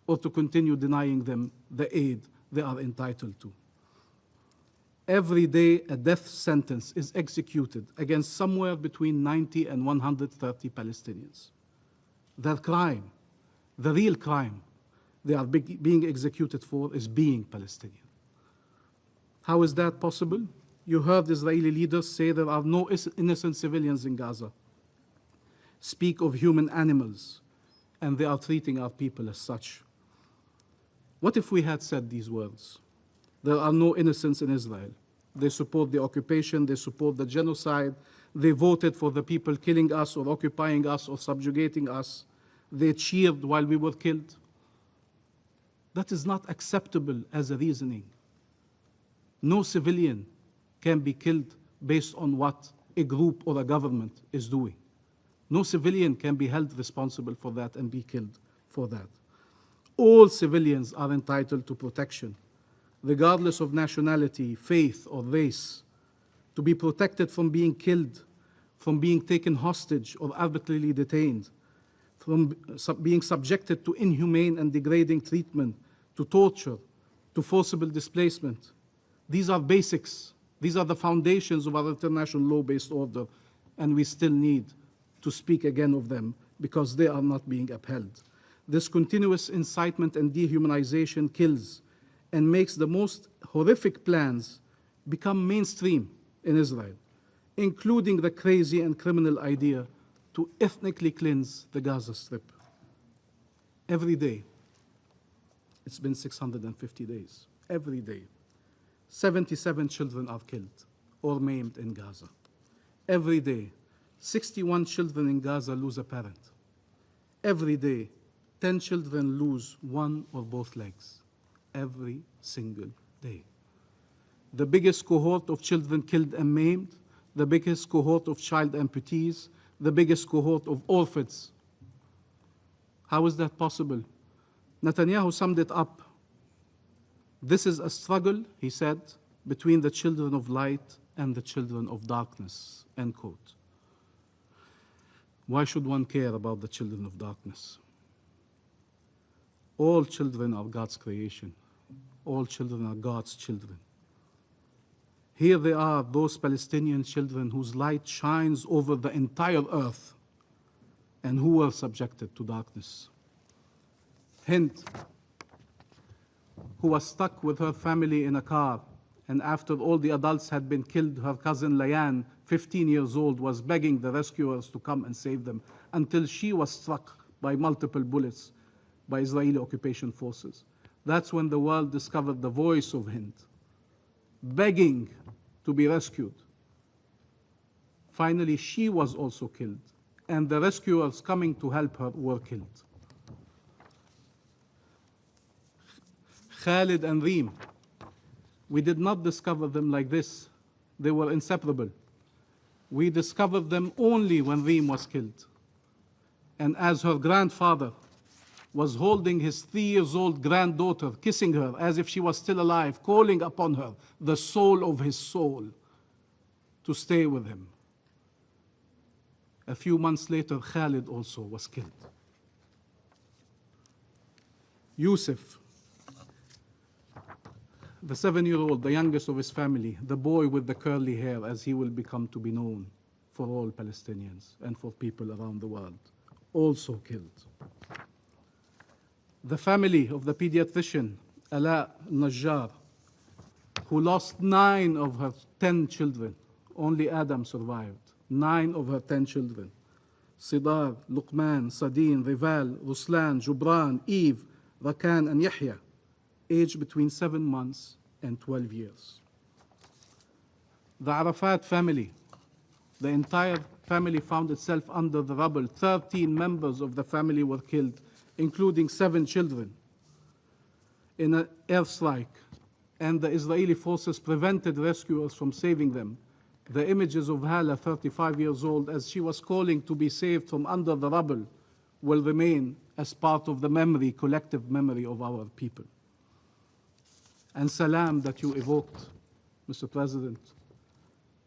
or to continue denying them the aid they are entitled to. Every day, a death sentence is executed against somewhere between 90 and 130 Palestinians. Their crime, the real crime they are being executed for, is being Palestinian. How is that possible? You heard Israeli leaders say there are no innocent civilians in Gaza, speak of human animals, and they are treating our people as such. What if we had said these words? There are no innocents in Israel. They support the occupation, they support the genocide, they voted for the people killing us or occupying us or subjugating us. They cheered while we were killed. That is not acceptable as a reasoning. No civilian can be killed based on what a group or a government is doing. No civilian can be held responsible for that and be killed for that. All civilians are entitled to protection, regardless of nationality, faith, or race, to be protected from being killed, from being taken hostage or arbitrarily detained, from being subjected to inhumane and degrading treatment, to torture, to forcible displacement. These are basics. These are the foundations of our international law-based order, and we still need to speak again of them because they are not being upheld. This continuous incitement and dehumanization kills and makes the most horrific plans become mainstream in Israel, including the crazy and criminal idea to ethnically cleanse the Gaza Strip. Every day, it's been 650 days, every day, 77 children are killed or maimed in Gaza. Every day, 61 children in Gaza lose a parent. Every day, 10 children lose one or both legs. Every single day. The biggest cohort of children killed and maimed, the biggest cohort of child amputees, the biggest cohort of orphans. How is that possible? Netanyahu summed it up. This is a struggle, he said, between the children of light and the children of darkness, end quote. Why should one care about the children of darkness? All children are God's creation. All children are God's children. Here they are, those Palestinian children whose light shines over the entire earth. and who were subjected to darkness. Hind, who was stuck with her family in a car, and after all the adults had been killed, her cousin Leone, 15 years old, was begging the rescuers to come and save them until she was struck by multiple bullets by Israeli occupation forces. That's when the world discovered the voice of Hind, begging to be rescued. Finally, she was also killed, and the rescuers coming to help her were killed. Khalid and Reem, we did not discover them like this. They were inseparable. We discovered them only when Reem was killed. And as her grandfather was holding his 3-year-old granddaughter, kissing her as if she was still alive, calling upon her, the soul of his soul, to stay with him. A few months later, Khalid also was killed. Yusuf, the 7-year-old, the youngest of his family, the boy with the curly hair, as he will become to be known for all Palestinians and for people around the world, also killed. The family of the pediatrician, Ala Najjar, who lost 9 of her 10 children. Only Adam survived. 9 of her 10 children. Sidar, Luqman, Sadin, Rival, Ruslan, Jubran, Eve, Rakan, and Yahya, aged between 7 months and 12 years. The Arafat family, the entire family found itself under the rubble. 13 members of the family were killed, including 7 children, in an airstrike, and the Israeli forces prevented rescuers from saving them. The images of Hala, 35 years old, as she was calling to be saved from under the rubble, will remain as part of the memory, collective memory of our people. And Salam, that you evoked, Mr. President,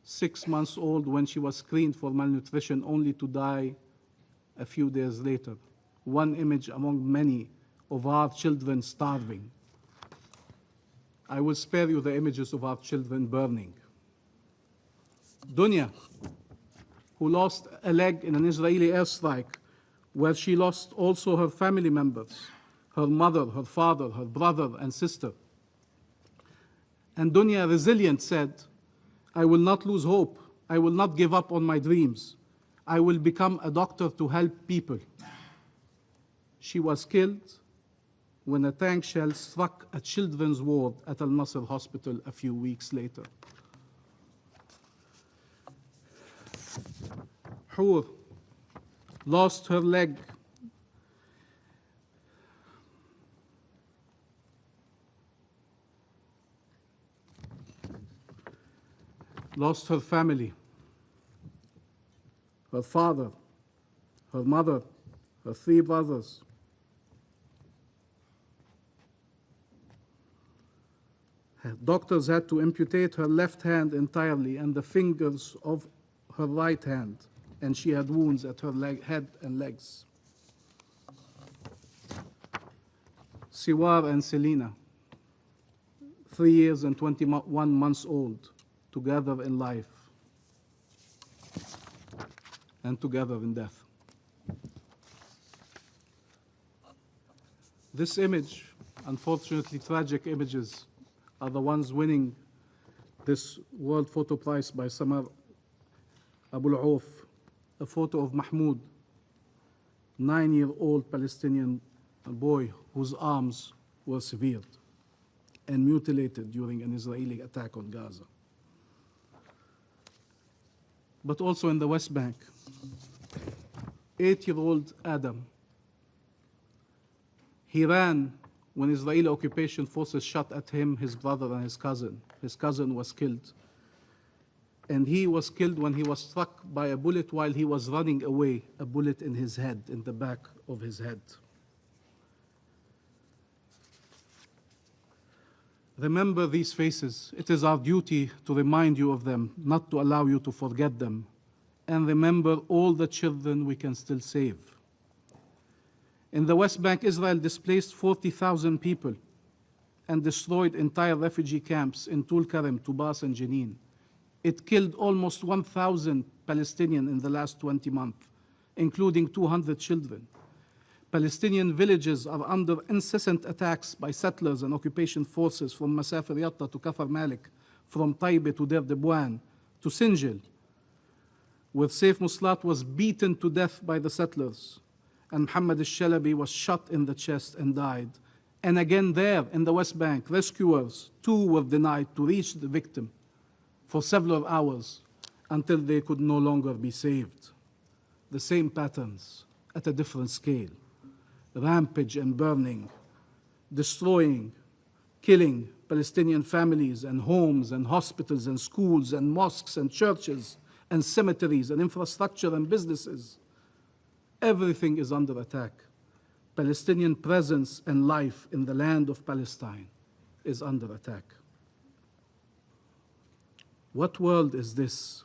6 months old when she was screened for malnutrition, only to die a few days later. One image among many of our children starving. I will spare you the images of our children burning. Dunya, who lost a leg in an Israeli airstrike, where she lost also her family members, her mother, her father, her brother, and sister. And Dunya, resilient, said, I will not lose hope. I will not give up on my dreams. I will become a doctor to help people. She was killed when a tank shell struck a children's ward at Al Nasser Hospital a few weeks later. Hur lost her leg lost her family, her father, her mother, her 3 brothers. Doctors had to amputate her left hand entirely and the fingers of her right hand, and she had wounds at her head and legs. Siwar and Selina, 3 years and 21 months old, together in life and together in death. This image, unfortunately tragic images, are the ones winning this World Photo Prize by Samar Abul Auf, a photo of Mahmoud, 9-year-old Palestinian boy whose arms were severed and mutilated during an Israeli attack on Gaza. But also in the West Bank, 8-year-old Adam, he ran when Israeli occupation forces shot at him, his brother, and his cousin. His cousin was killed. And he was killed when he was struck by a bullet while he was running away, a bullet in his head, in the back of his head. Remember these faces. It is our duty to remind you of them, not to allow you to forget them. And remember all the children we can still save. In the West Bank, Israel displaced 40,000 people and destroyed entire refugee camps in Tulkarem, Tubas, and Jenin. It killed almost 1,000 Palestinians in the last 20 months. including 200 children. Palestinian villages are under incessant attacks by settlers and occupation forces from Masafir Yatta to Kafar Malik, from Taiba to Deir Debwan to Sinjil, where Saif Muslat was beaten to death by the settlers, and Muhammad al-Shalabi was shot in the chest and died. And again there in the West Bank, rescuers too were denied to reach the victim for several hours until they could no longer be saved. The same patterns at a different scale. Rampage and burning, destroying, killing Palestinian families and homes and hospitals and schools and mosques and churches and cemeteries and infrastructure and businesses. Everything is under attack. Palestinian presence and life in the land of Palestine is under attack. What world is this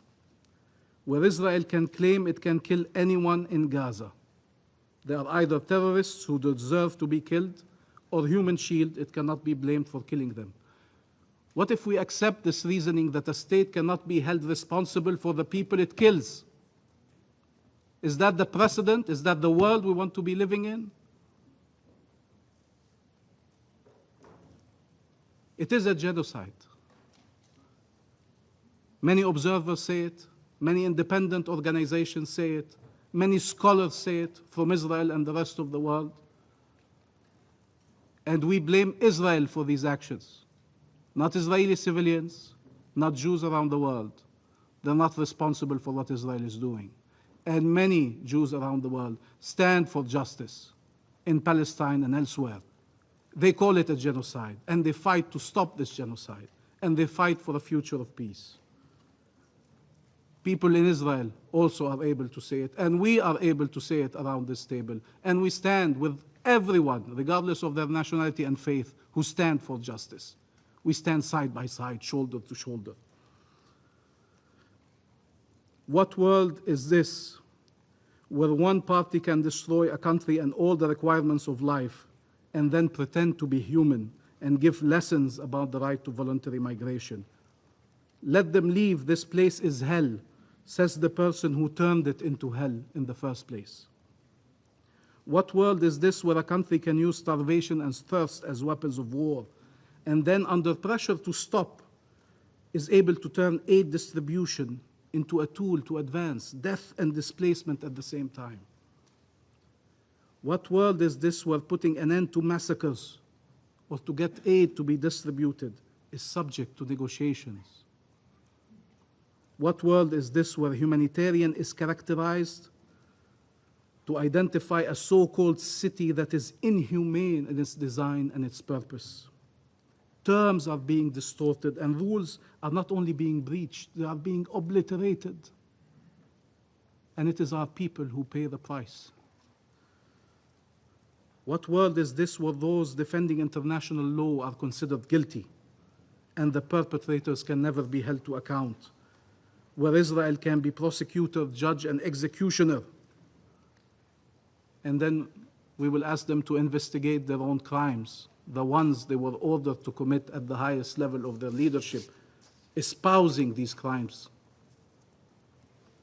where Israel can claim it can kill anyone in Gaza? They are either terrorists who deserve to be killed, or human shield, it cannot be blamed for killing them. What if we accept this reasoning that a state cannot be held responsible for the people it kills? Is that the precedent? Is that the world we want to be living in? It is a genocide. Many observers say it, many independent organizations say it, many scholars say it from Israel and the rest of the world. And we blame Israel for these actions. Not Israeli civilians, not Jews around the world. They're not responsible for what Israel is doing. And many Jews around the world stand for justice in Palestine and elsewhere. They call it a genocide, and they fight to stop this genocide, and they fight for a future of peace. People in Israel also are able to say it, and we are able to say it around this table. And we stand with everyone, regardless of their nationality and faith, who stand for justice. We stand side by side, shoulder to shoulder. What world is this where one party can destroy a country and all the requirements of life and then pretend to be human and give lessons about the right to voluntary migration? Let them leave, this place is hell, says the person who turned it into hell in the first place. What world is this where a country can use starvation and thirst as weapons of war, and then under pressure to stop, is able to turn aid distribution into a tool to advance death and displacement at the same time? What world is this where putting an end to massacres or to get aid to be distributed is subject to negotiations? What world is this where humanitarian is characterized to identify a so-called city that is inhumane in its design and its purpose? Terms are being distorted, and rules are not only being breached, they are being obliterated. And it is our people who pay the price. What world is this where those defending international law are considered guilty and the perpetrators can never be held to account? Where Israel can be prosecutor, judge, and executioner, and then we will ask them to investigate their own crimes, the ones they were ordered to commit at the highest level of their leadership, espousing these crimes,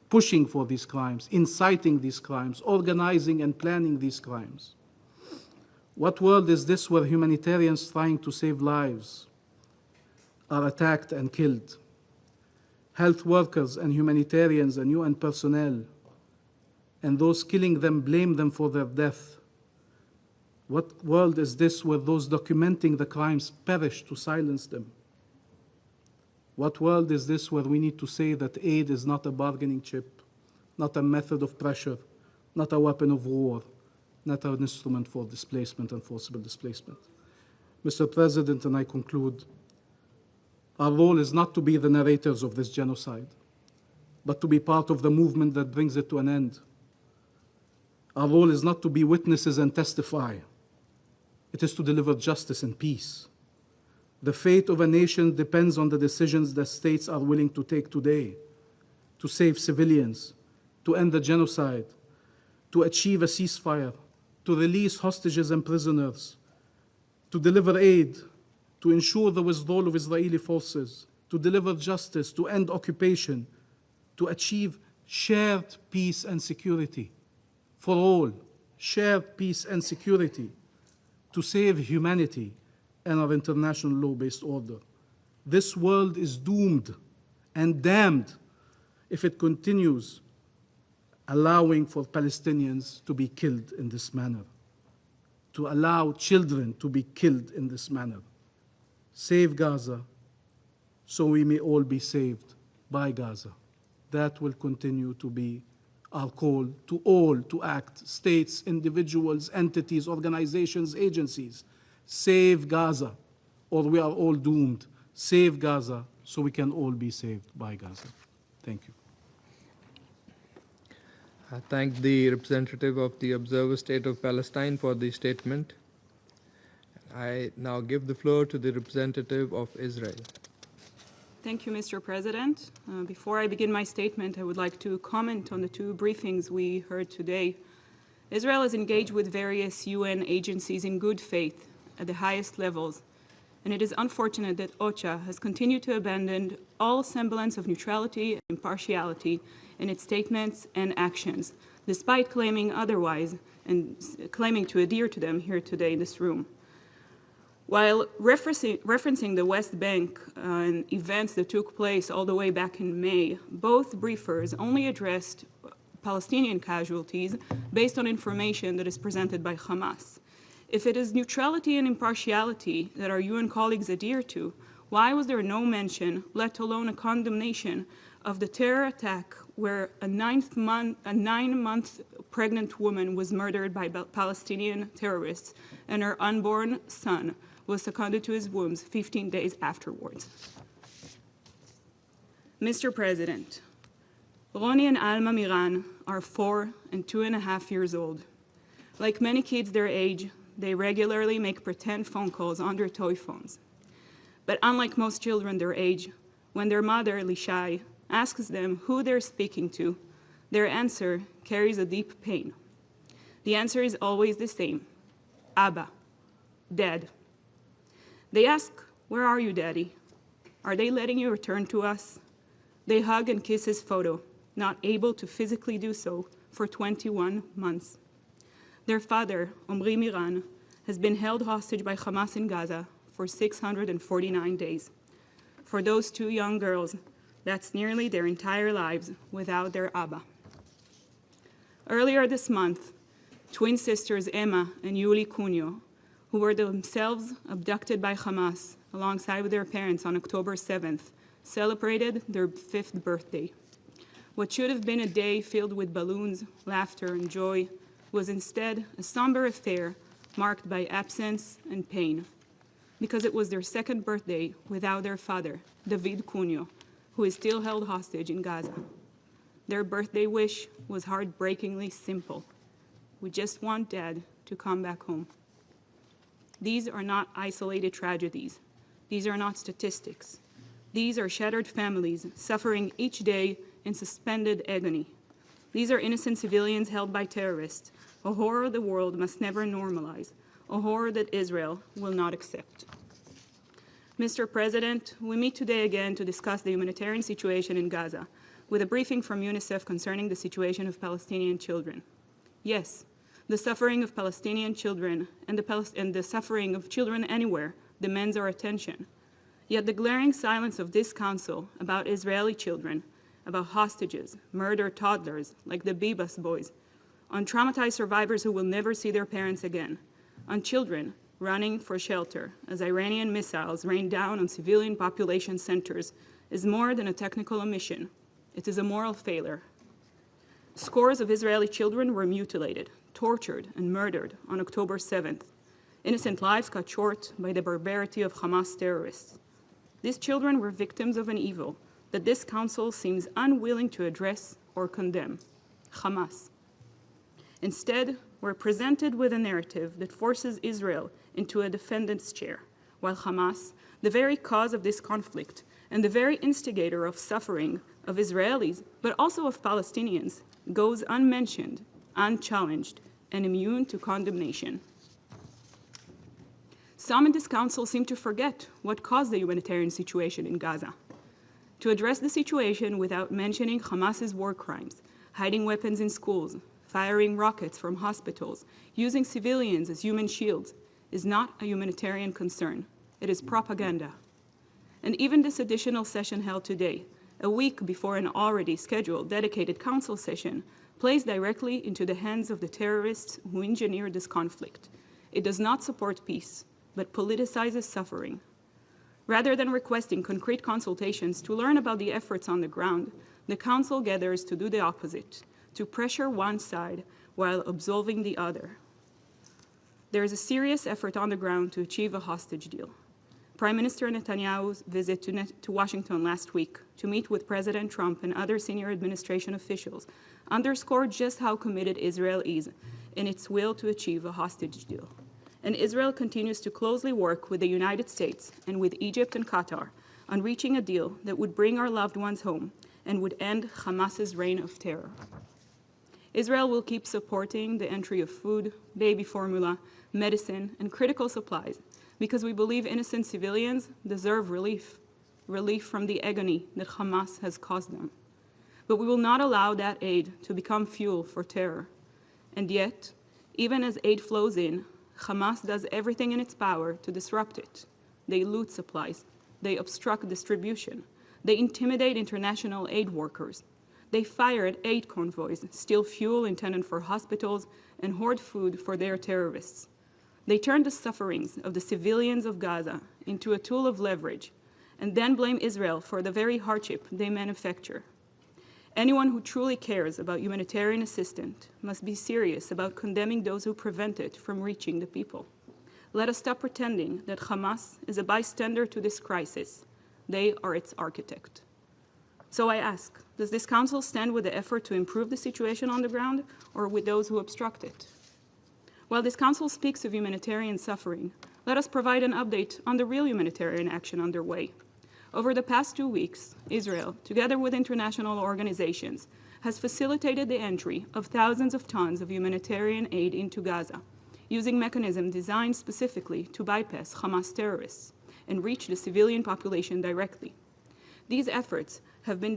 pushing for these crimes, inciting these crimes, organizing and planning these crimes. What world is this where humanitarians trying to save lives are attacked and killed? Health workers and humanitarians and UN personnel, and those killing them blame them for their death. What world is this where those documenting the crimes perish to silence them? What world is this where we need to say that aid is not a bargaining chip, not a method of pressure, not a weapon of war, not an instrument for displacement and forcible displacement? Mr. President, and I conclude, our role is not to be the narrators of this genocide, but to be part of the movement that brings it to an end. Our role is not to be witnesses and testify. It is to deliver justice and peace. The fate of a nation depends on the decisions that states are willing to take today to save civilians, to end the genocide, to achieve a ceasefire, to release hostages and prisoners, to deliver aid, to ensure the withdrawal of Israeli forces, to deliver justice, to end occupation, to achieve shared peace and security for all, share peace and security, to save humanity and our international law-based order. This world is doomed and damned if it continues allowing for Palestinians to be killed in this manner, to allow children to be killed in this manner. Save Gaza so we may all be saved by Gaza. That will continue to be our call to all to act, states, individuals, entities, organizations, agencies. Save Gaza or we are all doomed. Save Gaza so we can all be saved by Gaza. Thank you. I thank the representative of the Observer State of Palestine for the statement. I now give the floor to the representative of Israel. Thank you, Mr. President. Before I begin my statement, I would like to comment on the two briefings we heard today. Israel is engaged with various UN agencies in good faith at the highest levels, and it is unfortunate that OCHA has continued to abandon all semblance of neutrality and impartiality in its statements and actions, despite claiming otherwise and claiming to adhere to them here today in this room. While referencing the West Bank and events that took place all the way back in May, both briefers only addressed Palestinian casualties based on information that is presented by Hamas. If it is neutrality and impartiality that our UN colleagues adhere to, why was there no mention, let alone a condemnation, of the terror attack where a 9-month pregnant woman was murdered by Palestinian terrorists and her unborn son was seconded to his wombs 15 days afterwards? Mr. President, Roni and Alma Miran are 4 and 2.5 years old. Like many kids their age, they regularly make pretend phone calls on their toy phones. But unlike most children their age, when their mother, Lishai, asks them who they're speaking to, their answer carries a deep pain. The answer is always the same: Abba, Dad. They ask, "Where are you, Daddy? Are they letting you return to us?" They hug and kiss his photo, not able to physically do so for 21 months. Their father, Omri Miran, has been held hostage by Hamas in Gaza for 649 days. For those two young girls, that's nearly their entire lives without their Abba. Earlier this month, twin sisters Emma and Yuli Cunio, who were themselves abducted by Hamas alongside with their parents on October 7th, celebrated their 5th birthday. What should have been a day filled with balloons, laughter, and joy was instead a somber affair marked by absence and pain, because it was their 2nd birthday without their father, David Cunio, who is still held hostage in Gaza. Their birthday wish was heartbreakingly simple: we just want Dad to come back home. These are not isolated tragedies. These are not statistics. These are shattered families suffering each day in suspended agony. These are innocent civilians held by terrorists, a horror the world must never normalize, a horror that Israel will not accept. Mr. President, we meet today again to discuss the humanitarian situation in Gaza, with a briefing from UNICEF concerning the situation of Palestinian children. Yes, the suffering of Palestinian children and the suffering of children anywhere demands our attention. Yet the glaring silence of this Council about Israeli children, about hostages, murdered toddlers like the Bibas boys, on traumatized survivors who will never see their parents again, on children running for shelter as Iranian missiles rain down on civilian population centers, is more than a technical omission. It is a moral failure. Scores of Israeli children were mutilated, tortured, and murdered on October 7th. Innocent lives cut short by the barbarity of Hamas terrorists. These children were victims of an evil that this Council seems unwilling to address or condemn: Hamas. Instead, we're presented with a narrative that forces Israel into a defendant's chair, while Hamas, the very cause of this conflict and the very instigator of suffering of Israelis, but also of Palestinians, goes unmentioned, unchallenged, and immune to condemnation. Some in this Council seem to forget what caused the humanitarian situation in Gaza. To address the situation without mentioning Hamas's war crimes, hiding weapons in schools, firing rockets from hospitals, using civilians as human shields, is not a humanitarian concern. It is propaganda. And even this additional session held today, a week before an already scheduled dedicated council session, plays directly into the hands of the terrorists who engineered this conflict. It does not support peace, but politicizes suffering. Rather than requesting concrete consultations to learn about the efforts on the ground, the Council gathers to do the opposite, to pressure one side while absolving the other. There is a serious effort on the ground to achieve a hostage deal. Prime Minister Netanyahu's visit to Washington last week to meet with President Trump and other senior administration officials underscored just how committed Israel is in its will to achieve a hostage deal. And Israel continues to closely work with the United States and with Egypt and Qatar on reaching a deal that would bring our loved ones home and would end Hamas's reign of terror. Israel will keep supporting the entry of food, baby formula, medicine, and critical supplies because we believe innocent civilians deserve relief from the agony that Hamas has caused them. But we will not allow that aid to become fuel for terror. And yet, even as aid flows in, Hamas does everything in its power to disrupt it. They loot supplies, they obstruct distribution, they intimidate international aid workers, they fire at aid convoys, steal fuel intended for hospitals, and hoard food for their terrorists. They turn the sufferings of the civilians of Gaza into a tool of leverage, and then blame Israel for the very hardship they manufacture. Anyone who truly cares about humanitarian assistance must be serious about condemning those who prevent it from reaching the people. Let us stop pretending that Hamas is a bystander to this crisis. They are its architect. So I ask, does this Council stand with the effort to improve the situation on the ground, or with those who obstruct it? While this Council speaks of humanitarian suffering, let us provide an update on the real humanitarian action underway. Over the past 2 weeks, Israel, together with international organizations, has facilitated the entry of thousands of tons of humanitarian aid into Gaza, using mechanisms designed specifically to bypass Hamas terrorists and reach the civilian population directly. These efforts have been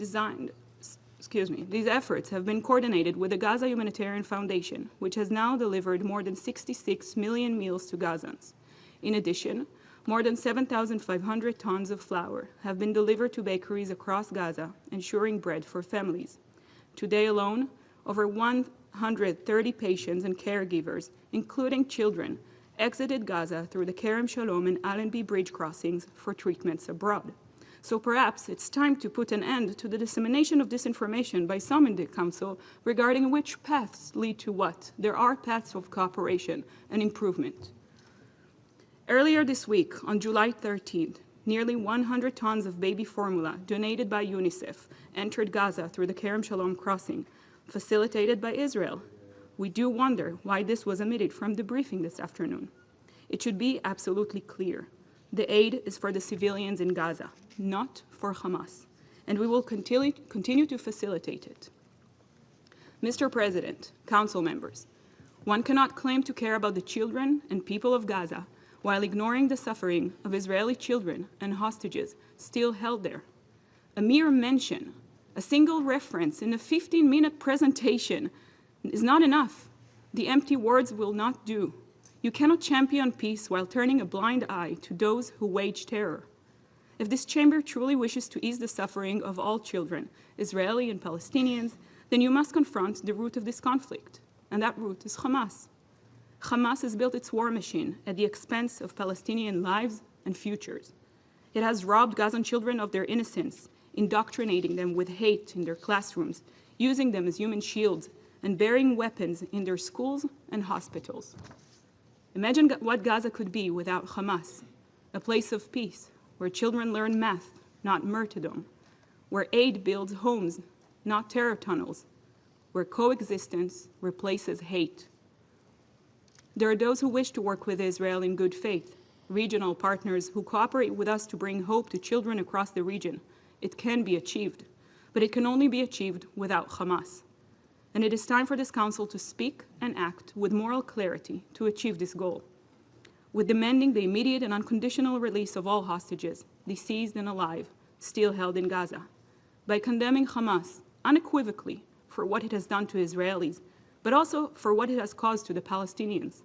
coordinated with the Gaza Humanitarian Foundation, which has now delivered more than 66 million meals to Gazans. In addition, more than 7,500 tons of flour have been delivered to bakeries across Gaza, ensuring bread for families. Today alone, over 130 patients and caregivers, including children, exited Gaza through the Kerem Shalom and Allenby bridge crossings for treatments abroad. So perhaps it's time to put an end to the dissemination of disinformation by some in the Council regarding which paths lead to what. There are paths of cooperation and improvement. Earlier this week, on July 13th, nearly 100 tons of baby formula donated by UNICEF entered Gaza through the Kerem Shalom crossing, facilitated by Israel. We do wonder why this was omitted from the briefing this afternoon. It should be absolutely clear. The aid is for the civilians in Gaza, not for Hamas, and we will continue to facilitate it. Mr. President, Council members, one cannot claim to care about the children and people of Gaza while ignoring the suffering of Israeli children and hostages still held there. A mere mention, a single reference in a 15-minute presentation is not enough. The empty words will not do. You cannot champion peace while turning a blind eye to those who wage terror. If this chamber truly wishes to ease the suffering of all children, Israeli and Palestinians, then you must confront the root of this conflict, and that root is Hamas. Hamas has built its war machine at the expense of Palestinian lives and futures. It has robbed Gazan children of their innocence, indoctrinating them with hate in their classrooms, using them as human shields, and bearing weapons in their schools and hospitals. Imagine what Gaza could be without Hamas, a place of peace, where children learn math, not martyrdom, where aid builds homes, not terror tunnels, where coexistence replaces hate. There are those who wish to work with Israel in good faith, regional partners who cooperate with us to bring hope to children across the region. It can be achieved, but it can only be achieved without Hamas. And it is time for this Council to speak and act with moral clarity to achieve this goal, with demanding the immediate and unconditional release of all hostages, deceased and alive, still held in Gaza, by condemning Hamas unequivocally for what it has done to Israelis, but also for what it has caused to the Palestinians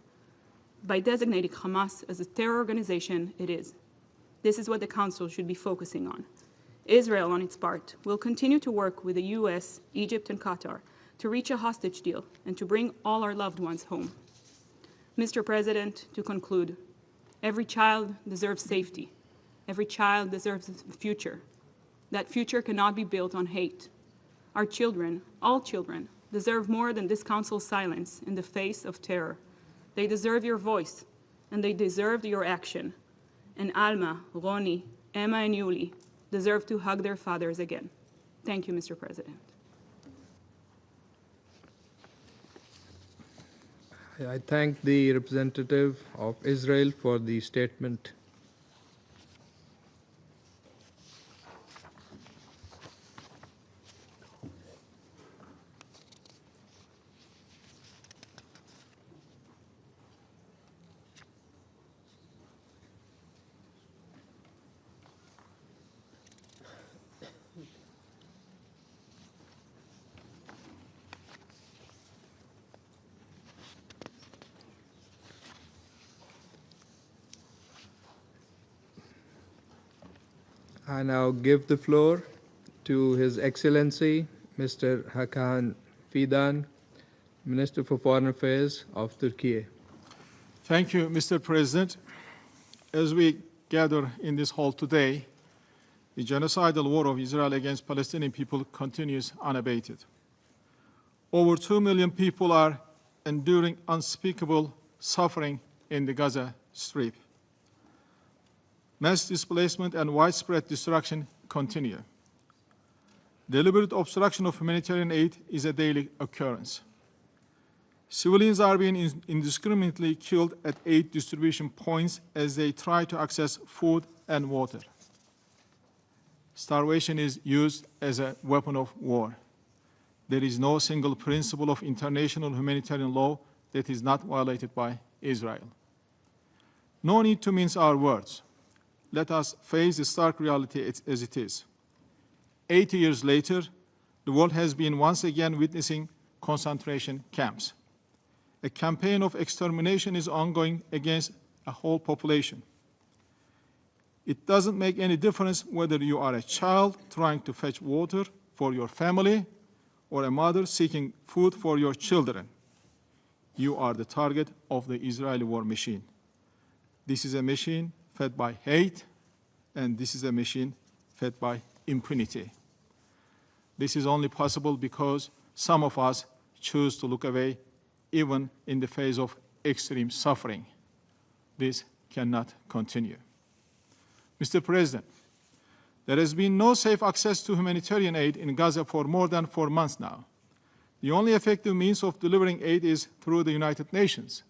by designating Hamas as a terror organization it is. This is what the Council should be focusing on. Israel, on its part, will continue to work with the US, Egypt, and Qatar to reach a hostage deal and to bring all our loved ones home. Mr. President, to conclude, every child deserves safety. Every child deserves a future. That future cannot be built on hate. Our children, all children, deserve more than this Council's silence in the face of terror. They deserve your voice, and they deserve your action. And Alma, Roni, Emma, and Yuli deserve to hug their fathers again. Thank you, Mr. President. I thank the representative of Israel for the statement. I now give the floor to His Excellency, Mr. Hakan Fidan, Minister for Foreign Affairs of Turkey. Thank you, Mr. President. As we gather in this hall today, the genocidal war of Israel against Palestinian people continues unabated. Over 2 million people are enduring unspeakable suffering in the Gaza Strip. Mass displacement and widespread destruction continue. Deliberate obstruction of humanitarian aid is a daily occurrence. Civilians are being indiscriminately killed at aid distribution points as they try to access food and water. Starvation is used as a weapon of war. There is no single principle of international humanitarian law that is not violated by Israel. No need to mince our words. Let us face the stark reality as it is. 80 years later, the world has been once again witnessing concentration camps. A campaign of extermination is ongoing against a whole population. It doesn't make any difference whether you are a child trying to fetch water for your family or a mother seeking food for your children. You are the target of the Israeli war machine. This is a machine fed by hate, and this is a machine fed by impunity. This is only possible because some of us choose to look away even in the face of extreme suffering. This cannot continue. Mr. President, there has been no safe access to humanitarian aid in Gaza for more than 4 months now. The only effective means of delivering aid is through the United Nations.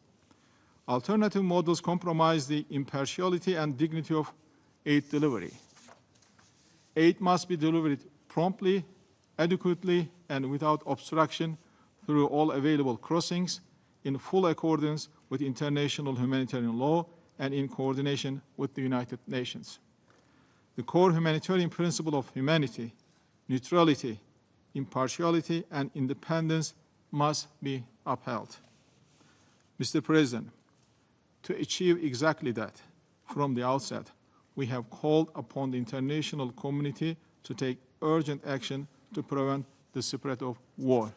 Alternative models compromise the impartiality and dignity of aid delivery. Aid must be delivered promptly, adequately, and without obstruction through all available crossings in full accordance with international humanitarian law and in coordination with the United Nations. The core humanitarian principle of humanity, neutrality, impartiality, and independence must be upheld. Mr. President, to achieve exactly that, from the outset, we have called upon the international community to take urgent action to prevent the spread of war.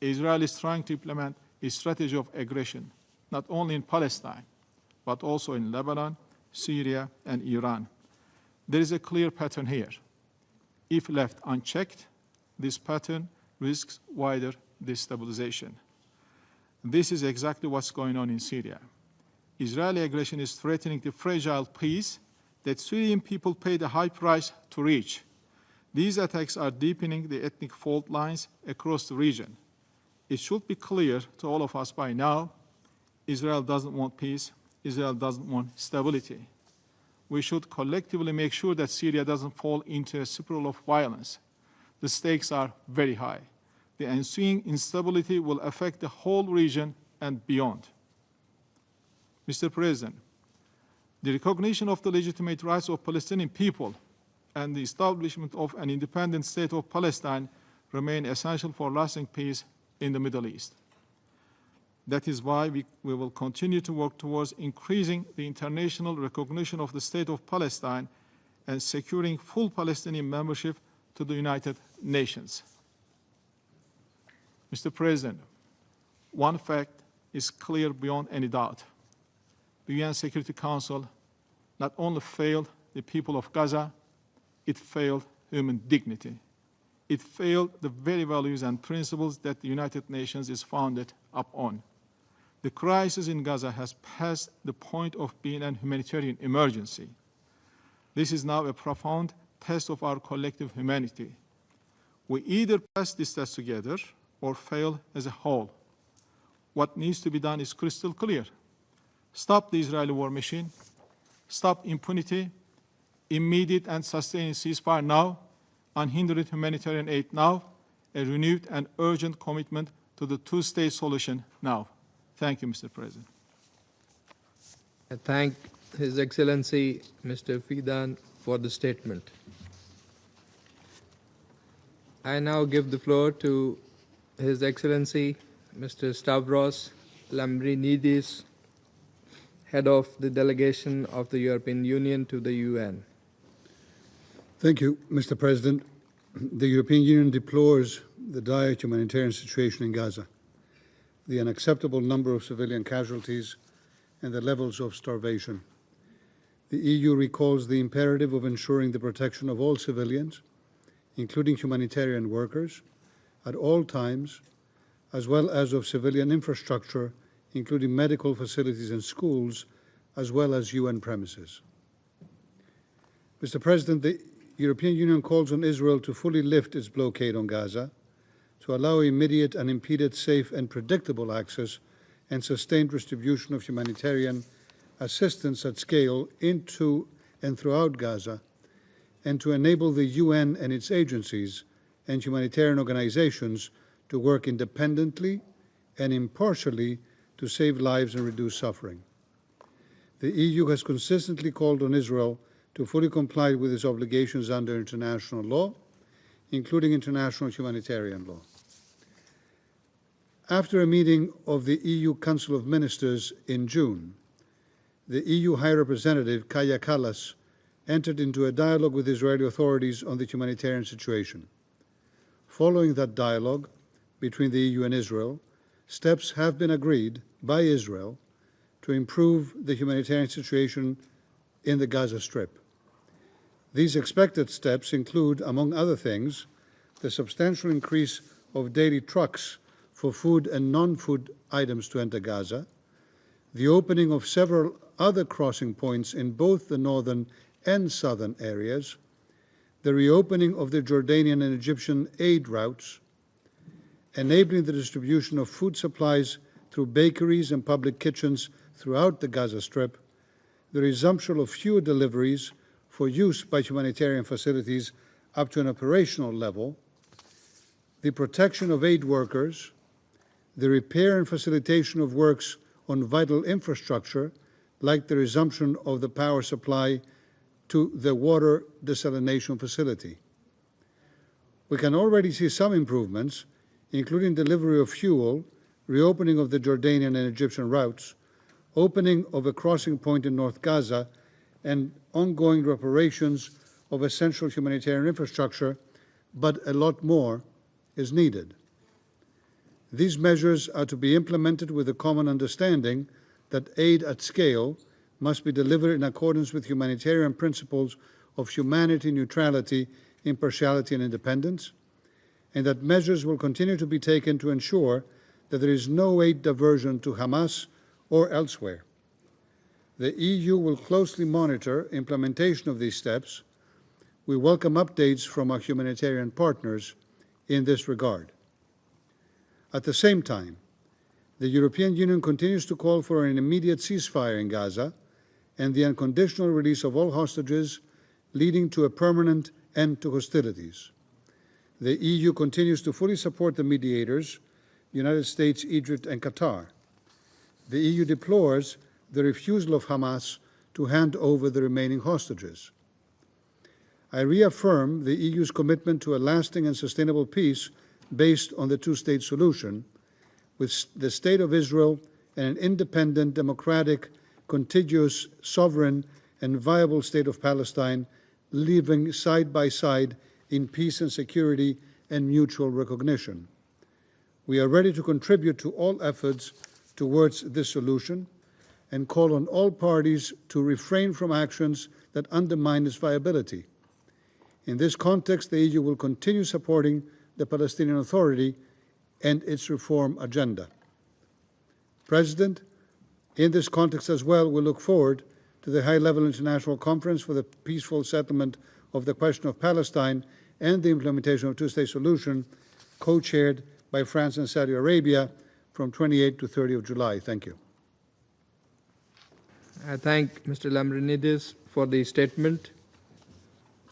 Israel is trying to implement a strategy of aggression, not only in Palestine, but also in Lebanon, Syria, and Iran. There is a clear pattern here. If left unchecked, this pattern risks wider destabilization. This is exactly what's going on in Syria. Israeli aggression is threatening the fragile peace that Syrian people paid a high price to reach. These attacks are deepening the ethnic fault lines across the region. It should be clear to all of us by now, Israel doesn't want peace, Israel doesn't want stability. We should collectively make sure that Syria doesn't fall into a spiral of violence. The stakes are very high. The ensuing instability will affect the whole region and beyond. Mr. President, the recognition of the legitimate rights of Palestinian people and the establishment of an independent state of Palestine remain essential for lasting peace in the Middle East. That is why we will continue to work towards increasing the international recognition of the State of Palestine and securing full Palestinian membership to the United Nations. Mr. President, one fact is clear beyond any doubt. The UN Security Council not only failed the people of Gaza, it failed human dignity. It failed the very values and principles that the United Nations is founded upon. The crisis in Gaza has passed the point of being a humanitarian emergency. This is now a profound test of our collective humanity. We either pass this test together or fail as a whole. What needs to be done is crystal clear. Stop the Israeli war machine, stop impunity, immediate and sustained ceasefire now, unhindered humanitarian aid now, a renewed and urgent commitment to the two-state solution now. Thank you, Mr. President. I thank His Excellency Mr. Fidan for the statement. I now give the floor to His Excellency Mr. Stavros Lambrinidis, Head of the Delegation of the European Union to the UN. Thank you, Mr. President. The European Union deplores the dire humanitarian situation in Gaza, the unacceptable number of civilian casualties, and the levels of starvation. The EU recalls the imperative of ensuring the protection of all civilians, including humanitarian workers, at all times, as well as of civilian infrastructure, including medical facilities and schools, as well as UN premises. Mr. President, the European Union calls on Israel to fully lift its blockade on Gaza, to allow immediate, unimpeded, safe and predictable access and sustained distribution of humanitarian assistance at scale into and throughout Gaza, and to enable the UN and its agencies and humanitarian organizations to work independently and impartially to save lives and reduce suffering. The EU has consistently called on Israel to fully comply with its obligations under international law, including international humanitarian law. After a meeting of the EU Council of Ministers in June, the EU High Representative, Kaja Kallas, entered into a dialogue with Israeli authorities on the humanitarian situation. Following that dialogue between the EU and Israel, steps have been agreed by Israel to improve the humanitarian situation in the Gaza Strip. These expected steps include, among other things, the substantial increase of daily trucks for food and non-food items to enter Gaza, the opening of several other crossing points in both the northern and southern areas, the reopening of the Jordanian and Egyptian aid routes, enabling the distribution of food supplies through bakeries and public kitchens throughout the Gaza Strip, the resumption of fuel deliveries for use by humanitarian facilities up to an operational level, the protection of aid workers, the repair and facilitation of works on vital infrastructure, like the resumption of the power supply to the water desalination facility. We can already see some improvements, including delivery of fuel, reopening of the Jordanian and Egyptian routes, opening of a crossing point in North Gaza, and ongoing reparations of essential humanitarian infrastructure, but a lot more is needed. These measures are to be implemented with a common understanding that aid at scale must be delivered in accordance with humanitarian principles of humanity, neutrality, impartiality, and independence, and that measures will continue to be taken to ensure that there is no aid diversion to Hamas or elsewhere. The EU will closely monitor implementation of these steps. We welcome updates from our humanitarian partners in this regard. At the same time, the European Union continues to call for an immediate ceasefire in Gaza and the unconditional release of all hostages, leading to a permanent end to hostilities. The EU continues to fully support the mediators, the United States, Egypt, and Qatar. The EU deplores the refusal of Hamas to hand over the remaining hostages. I reaffirm the EU's commitment to a lasting and sustainable peace based on the two-state solution, with the State of Israel and an independent, democratic, contiguous, sovereign, and viable State of Palestine living side by side in peace and security and mutual recognition. We are ready to contribute to all efforts towards this solution and call on all parties to refrain from actions that undermine its viability. In this context, the EU will continue supporting the Palestinian Authority and its reform agenda. President, in this context as well, we look forward to the high-level international conference for the peaceful settlement of the question of Palestine and the implementation of a two-state solution, co-chaired by France and Saudi Arabia from 28 to 30 of July. Thank you. I thank Mr. Lambrinidis for the statement.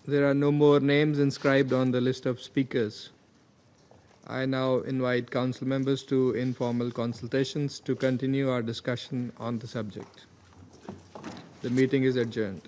There are no more names inscribed on the list of speakers. I now invite Council members to informal consultations to continue our discussion on the subject. The meeting is adjourned.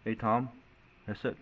Hey, Tom, that's it.